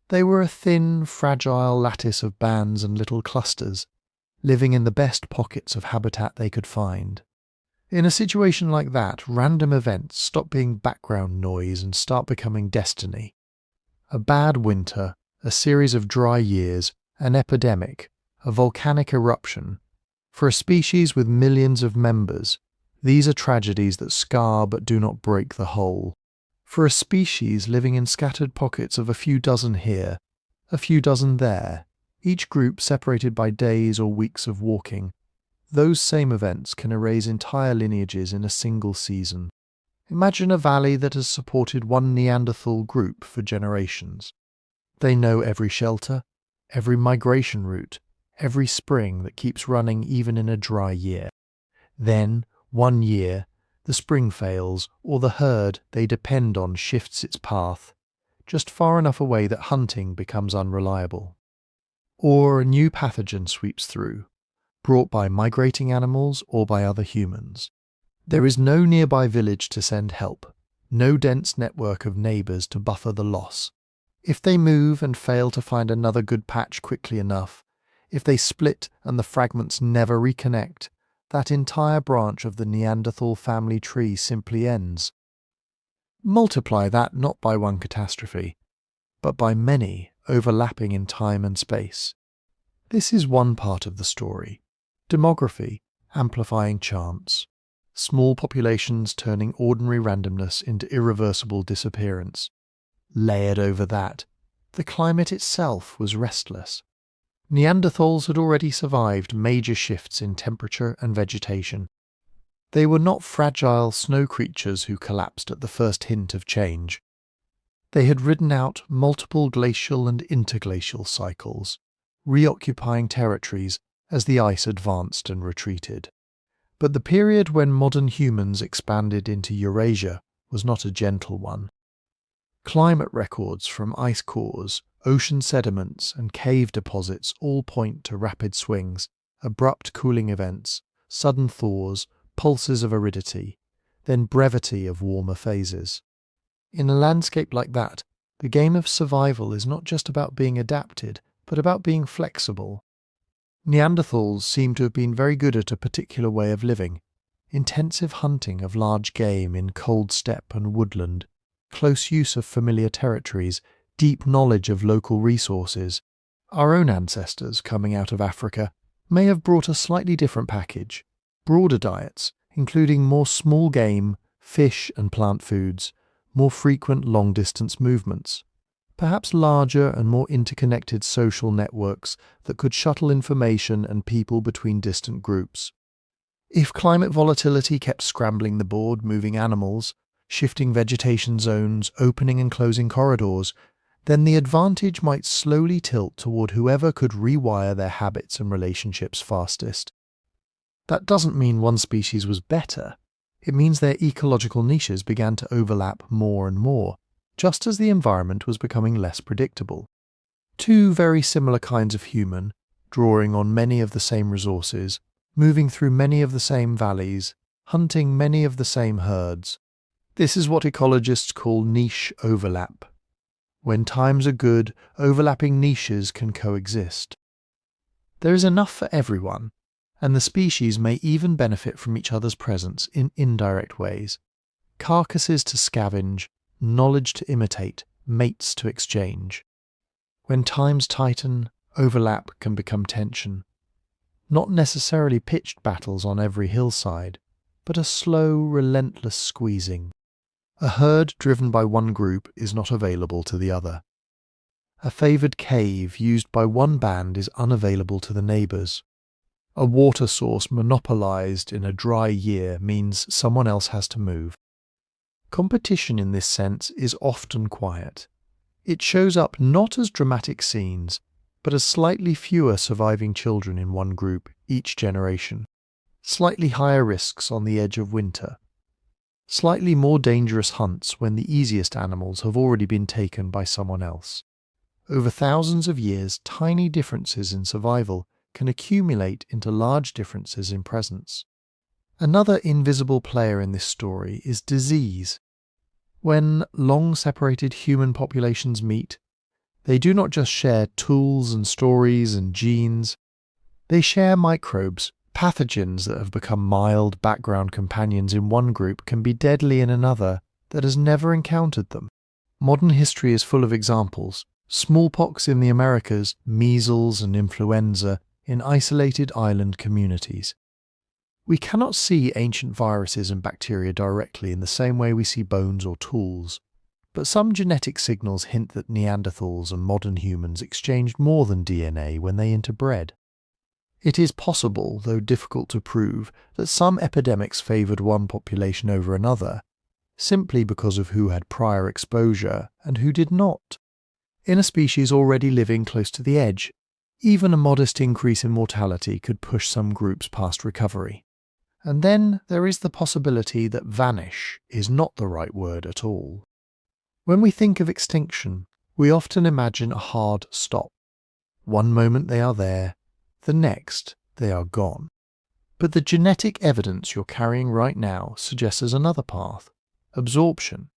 They were a thin, fragile lattice of bands and little clusters, living in the best pockets of habitat they could find. In a situation like that, random events stop being background noise and start becoming destiny. A bad winter, a series of dry years, an epidemic, a volcanic eruption. For a species with millions of members, these are tragedies that scar but do not break the whole. For a species living in scattered pockets of a few dozen here, a few dozen there, each group separated by days or weeks of walking, those same events can erase entire lineages in a single season. Imagine a valley that has supported one Neanderthal group for generations. They know every shelter, every migration route, every spring that keeps running even in a dry year. Then, one year, the spring fails, or the herd they depend on shifts its path, just far enough away that hunting becomes unreliable. Or a new pathogen sweeps through, brought by migrating animals or by other humans. There is no nearby village to send help, no dense network of neighbours to buffer the loss. If they move and fail to find another good patch quickly enough, if they split and the fragments never reconnect, that entire branch of the Neanderthal family tree simply ends. Multiply that not by one catastrophe, but by many overlapping in time and space. This is one part of the story. Demography amplifying chance. Small populations turning ordinary randomness into irreversible disappearance. Layered over that, the climate itself was restless. Neanderthals had already survived major shifts in temperature and vegetation. They were not fragile snow creatures who collapsed at the first hint of change. They had ridden out multiple glacial and interglacial cycles, reoccupying territories as the ice advanced and retreated. But the period when modern humans expanded into Eurasia was not a gentle one. Climate records from ice cores, ocean sediments and cave deposits all point to rapid swings, abrupt cooling events, sudden thaws, pulses of aridity, then brevity of warmer phases. In a landscape like that, the game of survival is not just about being adapted, but about being flexible. Neanderthals seem to have been very good at a particular way of living: intensive hunting of large game in cold steppe and woodland, close use of familiar territories, deep knowledge of local resources. Our own ancestors, coming out of Africa, may have brought a slightly different package: broader diets, including more small game, fish and plant foods, more frequent long-distance movements, perhaps larger and more interconnected social networks that could shuttle information and people between distant groups. If climate volatility kept scrambling the board moving animals, shifting vegetation zones, opening and closing corridors, then the advantage might slowly tilt toward whoever could rewire their habits and relationships fastest. That doesn't mean one species was better. It means their ecological niches began to overlap more and more, just as the environment was becoming less predictable. Two very similar kinds of human, drawing on many of the same resources, moving through many of the same valleys, hunting many of the same herds. This is what ecologists call niche overlap. When times are good, overlapping niches can coexist. There is enough for everyone, and the species may even benefit from each other's presence in indirect ways. Carcasses to scavenge, knowledge to imitate, mates to exchange. When times tighten, overlap can become tension. Not necessarily pitched battles on every hillside, but a slow, relentless squeezing. A herd driven by one group is not available to the other. A favoured cave used by one band is unavailable to the neighbours. A water source monopolised in a dry year means someone else has to move. Competition in this sense is often quiet. It shows up not as dramatic scenes, but as slightly fewer surviving children in one group each generation, slightly higher risks on the edge of winter, slightly more dangerous hunts when the easiest animals have already been taken by someone else. Over thousands of years, tiny differences in survival can accumulate into large differences in presence. Another invisible player in this story is disease. When long-separated human populations meet, they do not just share tools and stories and genes. They share microbes. Pathogens that have become mild background companions in one group can be deadly in another that has never encountered them. Modern history is full of examples. Smallpox in the Americas, measles and influenza in isolated island communities. We cannot see ancient viruses and bacteria directly in the same way we see bones or tools, but some genetic signals hint that Neanderthals and modern humans exchanged more than DNA when they interbred. It is possible, though difficult to prove, that some epidemics favoured one population over another, simply because of who had prior exposure and who did not. In a species already living close to the edge, even a modest increase in mortality could push some groups past recovery. And then there is the possibility that vanish is not the right word at all. When we think of extinction, we often imagine a hard stop. One moment they are there, the next they are gone. But the genetic evidence you're carrying right now suggests another path: absorption.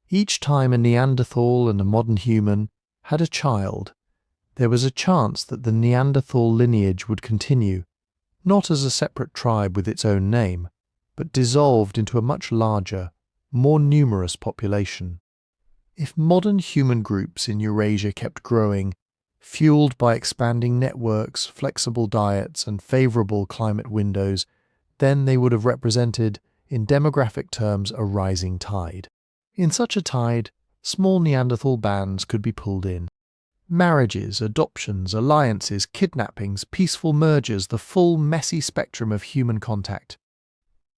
Each time a Neanderthal and a modern human had a child, there was a chance that the Neanderthal lineage would continue, not as a separate tribe with its own name, but dissolved into a much larger, more numerous population. If modern human groups in Eurasia kept growing, fueled by expanding networks, flexible diets, and favourable climate windows, then they would have represented, in demographic terms, a rising tide. In such a tide, small Neanderthal bands could be pulled in. Marriages, adoptions, alliances, kidnappings, peaceful mergers, the full messy spectrum of human contact.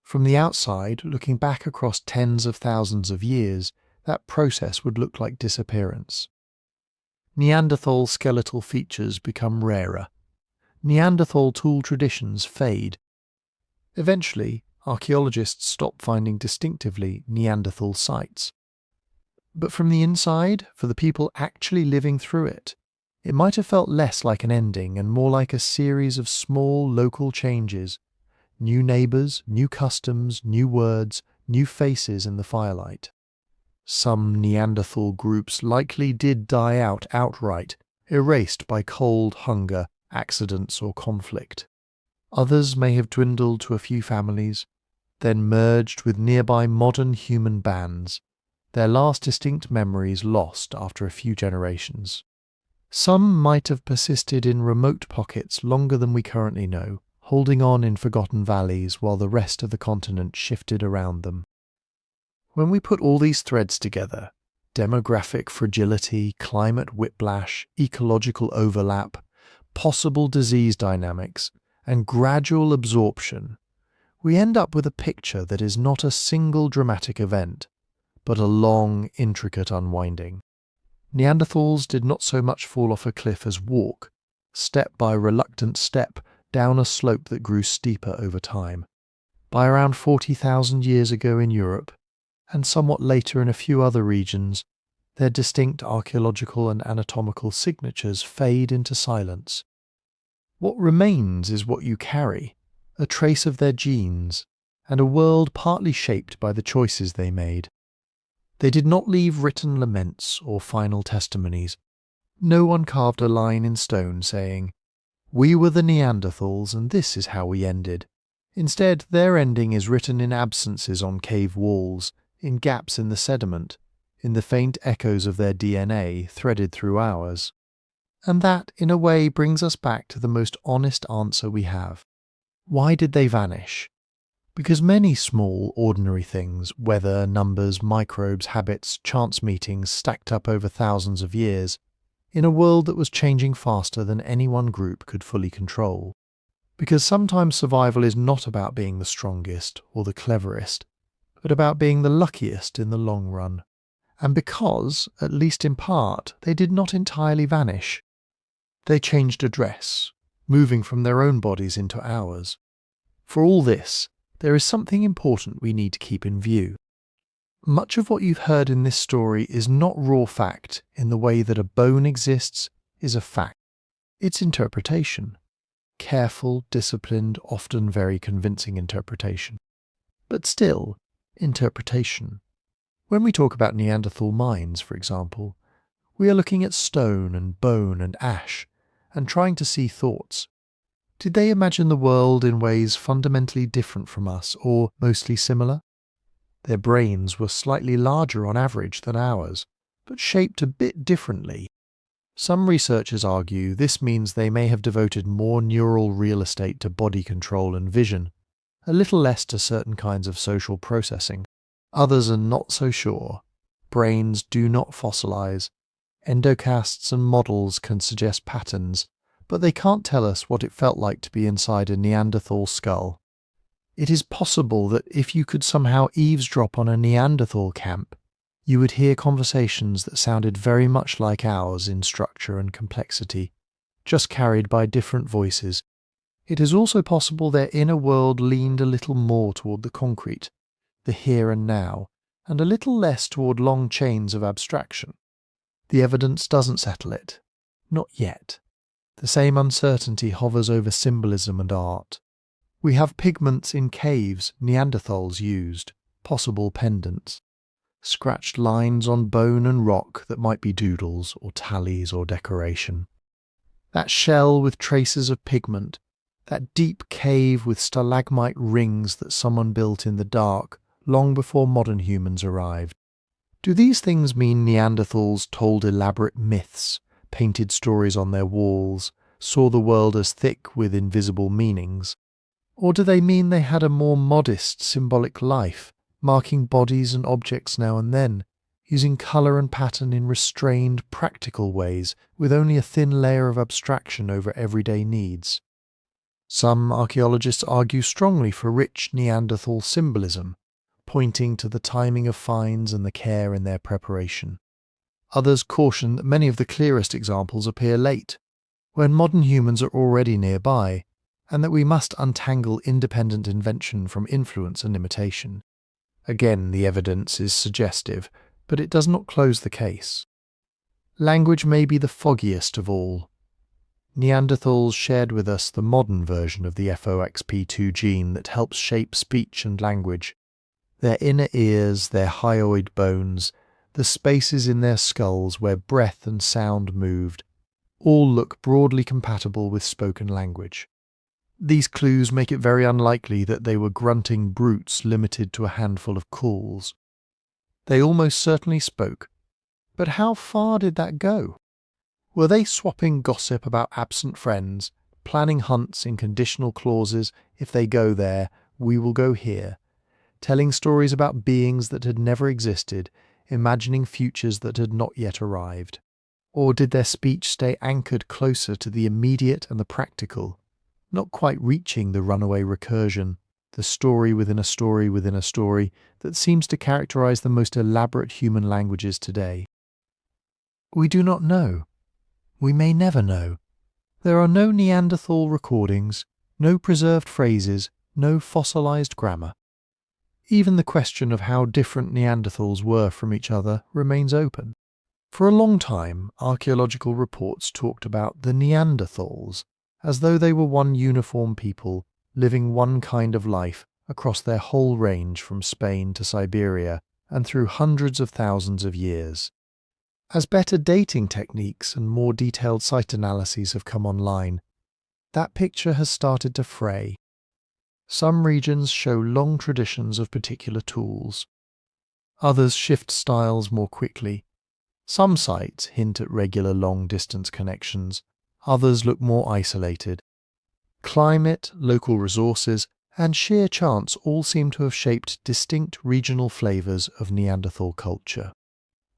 From the outside, looking back across tens of thousands of years, that process would look like disappearance. Neanderthal skeletal features become rarer. Neanderthal tool traditions fade. Eventually, archaeologists stop finding distinctively Neanderthal sites. But from the inside, for the people actually living through it, it might have felt less like an ending and more like a series of small local changes. New neighbours, new customs, new words, new faces in the firelight. Some Neanderthal groups likely did die out outright, erased by cold, hunger, accidents or conflict. Others may have dwindled to a few families, then merged with nearby modern human bands, their last distinct memories lost after a few generations. Some might have persisted in remote pockets longer than we currently know, holding on in forgotten valleys while the rest of the continent shifted around them. When we put all these threads together, demographic fragility, climate whiplash, ecological overlap, possible disease dynamics, and gradual absorption, we end up with a picture that is not a single dramatic event, but a long, intricate unwinding. Neanderthals did not so much fall off a cliff as walk, step by reluctant step, down a slope that grew steeper over time. By around 40,000 years ago in Europe, and somewhat later in a few other regions, their distinct archaeological and anatomical signatures fade into silence. What remains is what you carry, a trace of their genes, and a world partly shaped by the choices they made. They did not leave written laments or final testimonies. No one carved a line in stone saying, "We were the Neanderthals and this is how we ended." Instead, their ending is written in absences on cave walls, in gaps in the sediment, in the faint echoes of their DNA threaded through ours. And that, in a way, brings us back to the most honest answer we have. Why did they vanish? Because many small, ordinary things, weather, numbers, microbes, habits, chance meetings, stacked up over thousands of years, in a world that was changing faster than any one group could fully control. Because sometimes survival is not about being the strongest or the cleverest, but about being the luckiest in the long run. And because, at least in part, they did not entirely vanish. They changed address, moving from their own bodies into ours. For all this, there is something important we need to keep in view. Much of what you've heard in this story is not raw fact in the way that a bone exists is a fact. It's interpretation. Careful, disciplined, often very convincing interpretation. But still, interpretation. When we talk about Neanderthal minds, for example, we are looking at stone and bone and ash, and trying to see thoughts. Did they imagine the world in ways fundamentally different from us, or mostly similar? Their brains were slightly larger on average than ours, but shaped a bit differently. Some researchers argue this means they may have devoted more neural real estate to body control and vision, a little less to certain kinds of social processing. Others are not so sure. Brains do not fossilize. Endocasts and models can suggest patterns, but they can't tell us what it felt like to be inside a Neanderthal skull. It is possible that if you could somehow eavesdrop on a Neanderthal camp, you would hear conversations that sounded very much like ours in structure and complexity, just carried by different voices. It is also possible their inner world leaned a little more toward the concrete, the here and now, and a little less toward long chains of abstraction. The evidence doesn't settle it. Not yet. The same uncertainty hovers over symbolism and art. We have pigments in caves Neanderthals used, possible pendants. Scratched lines on bone and rock that might be doodles or tallies or decoration. That shell with traces of pigment, that deep cave with stalagmite rings that someone built in the dark long before modern humans arrived. Do these things mean Neanderthals told elaborate myths, painted stories on their walls, saw the world as thick with invisible meanings? Or do they mean they had a more modest, symbolic life, marking bodies and objects now and then, using colour and pattern in restrained, practical ways, with only a thin layer of abstraction over everyday needs? Some archaeologists argue strongly for rich Neanderthal symbolism, pointing to the timing of finds and the care in their preparation. Others caution that many of the clearest examples appear late, when modern humans are already nearby, and that we must untangle independent invention from influence and imitation. Again, the evidence is suggestive, but it does not close the case. Language may be the foggiest of all. Neanderthals shared with us the modern version of the FOXP2 gene that helps shape speech and language. Their inner ears, their hyoid bones, the spaces in their skulls where breath and sound moved, all look broadly compatible with spoken language. These clues make it very unlikely that they were grunting brutes limited to a handful of calls. They almost certainly spoke, but how far did that go? Were they swapping gossip about absent friends, planning hunts in conditional clauses, if they go there, we will go here, telling stories about beings that had never existed, imagining futures that had not yet arrived? Or did their speech stay anchored closer to the immediate and the practical, not quite reaching the runaway recursion? the story within a story within a story that seems to characterize the most elaborate human languages today. We do not know. We may never know. There are no Neanderthal recordings, no preserved phrases, no fossilized grammar. Even the question of how different Neanderthals were from each other remains open. For a long time, archaeological reports talked about the Neanderthals as though they were one uniform people living one kind of life across their whole range from Spain to Siberia and through hundreds of thousands of years. As better dating techniques and more detailed site analyses have come online, that picture has started to fray. Some regions show long traditions of particular tools. Others shift styles more quickly. Some sites hint at regular long-distance connections. Others look more isolated. Climate, local resources, and sheer chance all seem to have shaped distinct regional flavors of Neanderthal culture.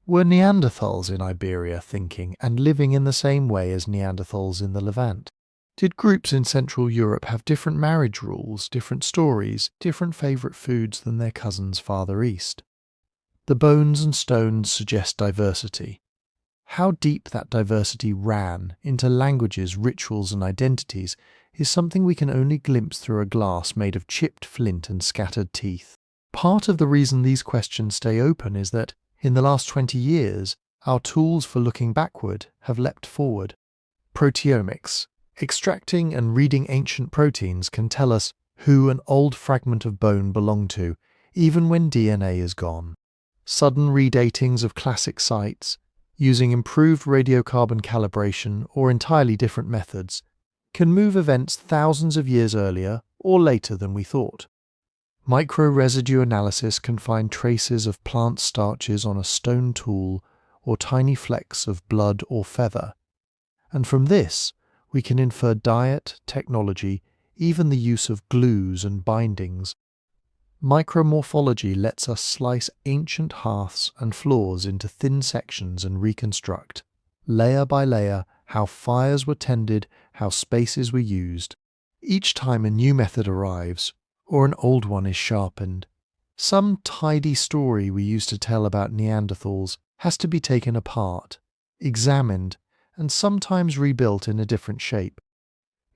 Were Neanderthals in Iberia thinking and living in the same way as Neanderthals in the Levant? Did groups in Central Europe have different marriage rules, different stories, different favourite foods than their cousins farther east? The bones and stones suggest diversity. How deep that diversity ran into languages, rituals and identities is something we can only glimpse through a glass made of chipped flint and scattered teeth. Part of the reason these questions stay open is that, in the last 20 years, our tools for looking backward have leapt forward. Proteomics. Extracting and reading ancient proteins can tell us who an old fragment of bone belonged to, even when DNA is gone. Sudden redatings of classic sites, using improved radiocarbon calibration or entirely different methods, can move events thousands of years earlier or later than we thought. Microresidue analysis can find traces of plant starches on a stone tool or tiny flecks of blood or feather, and from this we can infer diet, technology, even the use of glues and bindings. Micromorphology lets us slice ancient hearths and floors into thin sections and reconstruct, layer by layer, how fires were tended, how spaces were used. Each time a new method arrives, or an old one is sharpened, some tidy story we used to tell about Neanderthals has to be taken apart, examined, and sometimes rebuilt in a different shape.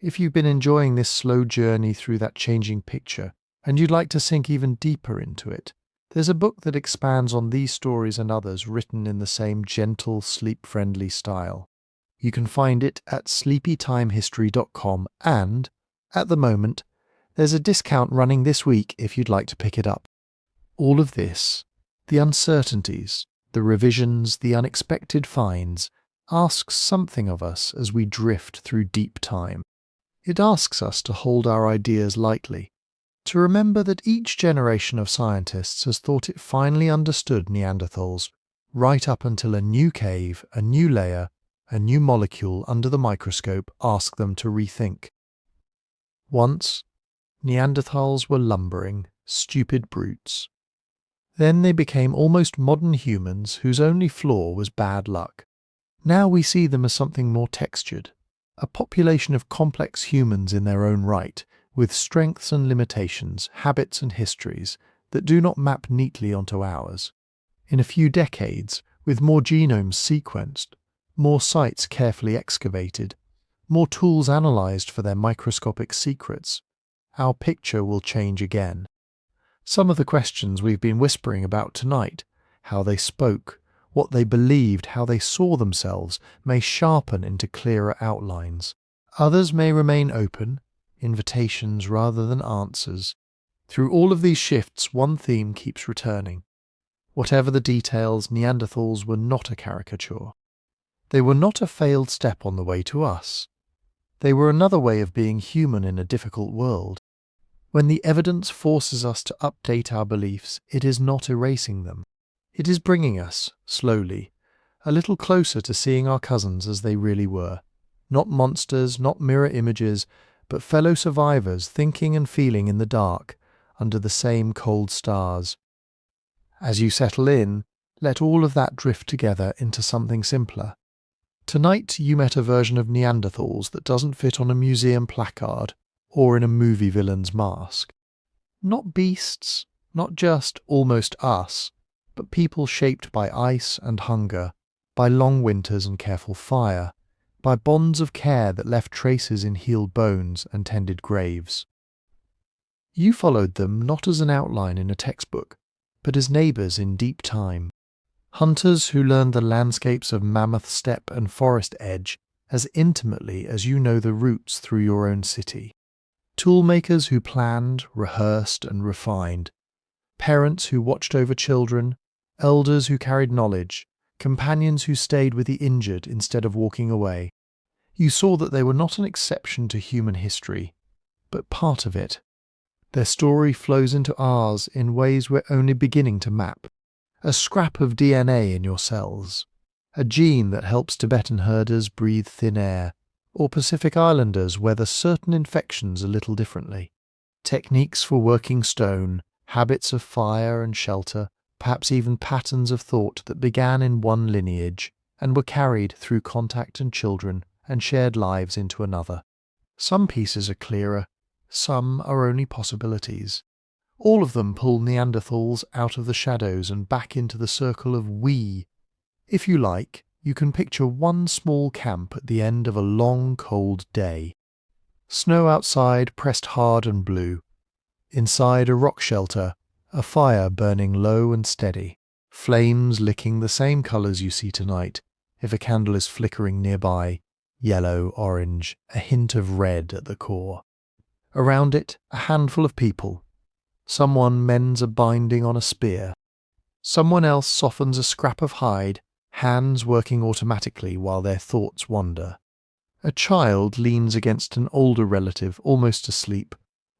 If you've been enjoying this slow journey through that changing picture, and you'd like to sink even deeper into it, there's a book that expands on these stories and others written in the same gentle, sleep-friendly style. You can find it at sleepytimehistory.com and, at the moment, there's a discount running this week if you'd like to pick it up. All of this, the uncertainties, the revisions, the unexpected finds, asks something of us as we drift through deep time. It asks us to hold our ideas lightly, to remember that each generation of scientists has thought it finally understood Neanderthals, right up until a new cave, a new layer, a new molecule under the microscope ask them to rethink. Once, Neanderthals were lumbering, stupid brutes. Then they became almost modern humans whose only flaw was bad luck. Now we see them as something more textured, a population of complex humans in their own right, with strengths and limitations, habits and histories that do not map neatly onto ours. In a few decades, with more genomes sequenced, more sites carefully excavated, more tools analysed for their microscopic secrets, our picture will change again. Some of the questions we've been whispering about tonight, how they spoke, what they believed, how they saw themselves, may sharpen into clearer outlines. Others may remain open, invitations rather than answers. Through all of these shifts, one theme keeps returning. Whatever the details, Neanderthals were not a caricature. They were not a failed step on the way to us. They were another way of being human in a difficult world. When the evidence forces us to update our beliefs, it is not erasing them. It is bringing us, slowly, a little closer to seeing our cousins as they really were. Not monsters, not mirror images, but fellow survivors thinking and feeling in the dark, under the same cold stars. As you settle in, let all of that drift together into something simpler. Tonight you met a version of Neanderthals that doesn't fit on a museum placard or in a movie villain's mask. Not beasts, not just almost us, but people shaped by ice and hunger, by long winters and careful fire, by bonds of care that left traces in healed bones and tended graves. You followed them not as an outline in a textbook, but as neighbours in deep time. Hunters who learned the landscapes of mammoth steppe and forest edge as intimately as you know the routes through your own city. Toolmakers who planned, rehearsed and refined. Parents who watched over children, elders who carried knowledge, companions who stayed with the injured instead of walking away. You saw that they were not an exception to human history, but part of it. Their story flows into ours in ways we're only beginning to map. A scrap of DNA in your cells, a gene that helps Tibetan herders breathe thin air, or Pacific Islanders weather certain infections a little differently. Techniques for working stone, habits of fire and shelter, perhaps even patterns of thought that began in one lineage and were carried through contact and children and shared lives into another. Some pieces are clearer, some are only possibilities. All of them pull Neanderthals out of the shadows and back into the circle of we. If you like, you can picture one small camp at the end of a long, cold day. Snow outside pressed hard and blue. Inside a rock shelter, a fire burning low and steady, flames licking the same colours you see tonight, if a candle is flickering nearby, yellow, orange, a hint of red at the core. Around it, a handful of people. Someone mends a binding on a spear. Someone else softens a scrap of hide, hands working automatically while their thoughts wander. A child leans against an older relative, almost asleep,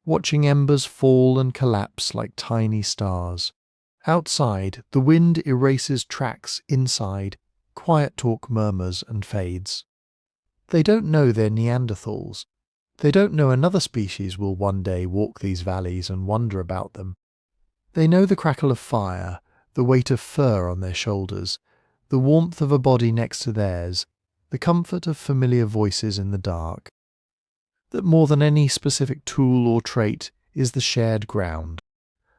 watching embers fall and collapse like tiny stars. Outside, the wind erases tracks inside, quiet talk murmurs and fades. They don't know they're Neanderthals. They don't know another species will one day walk these valleys and wonder about them. They know the crackle of fire, the weight of fur on their shoulders, the warmth of a body next to theirs, the comfort of familiar voices in the dark. That more than any specific tool or trait is the shared ground.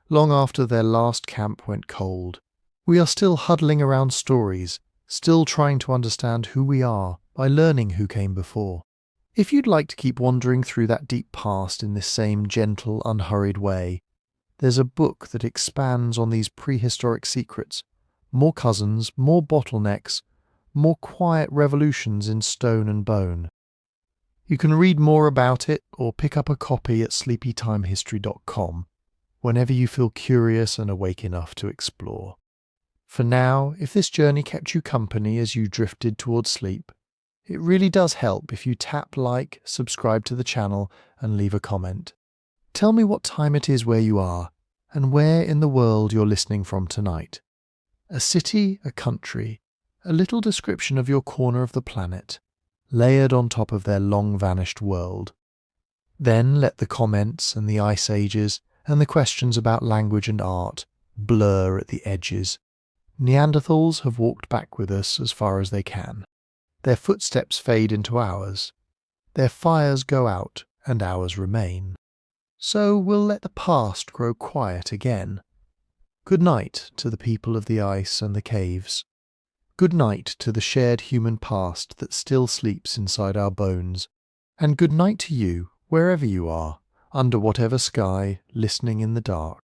Long after their last camp went cold, we are still huddling around stories, still trying to understand who we are by learning who came before. If you'd like to keep wandering through that deep past in this same gentle, unhurried way, there's a book that expands on these prehistoric secrets. More cousins, more bottlenecks, more quiet revolutions in stone and bone. You can read more about it or pick up a copy at sleepytimehistory.com whenever you feel curious and awake enough to explore. For now, if this journey kept you company as you drifted towards sleep, it really does help if you tap like, subscribe to the channel and leave a comment. Tell me what time it is where you are and where in the world you're listening from tonight. A city, a country, a little description of your corner of the planet, layered on top of their long-vanished world. Then let the comments and the ice ages and the questions about language and art blur at the edges. Neanderthals have walked back with us as far as they can. Their footsteps fade into ours. Their fires go out and ours remain. So we'll let the past grow quiet again. Good night to the people of the ice and the caves. Good night to the shared human past that still sleeps inside our bones. And good night to you, wherever you are, under whatever sky, listening in the dark.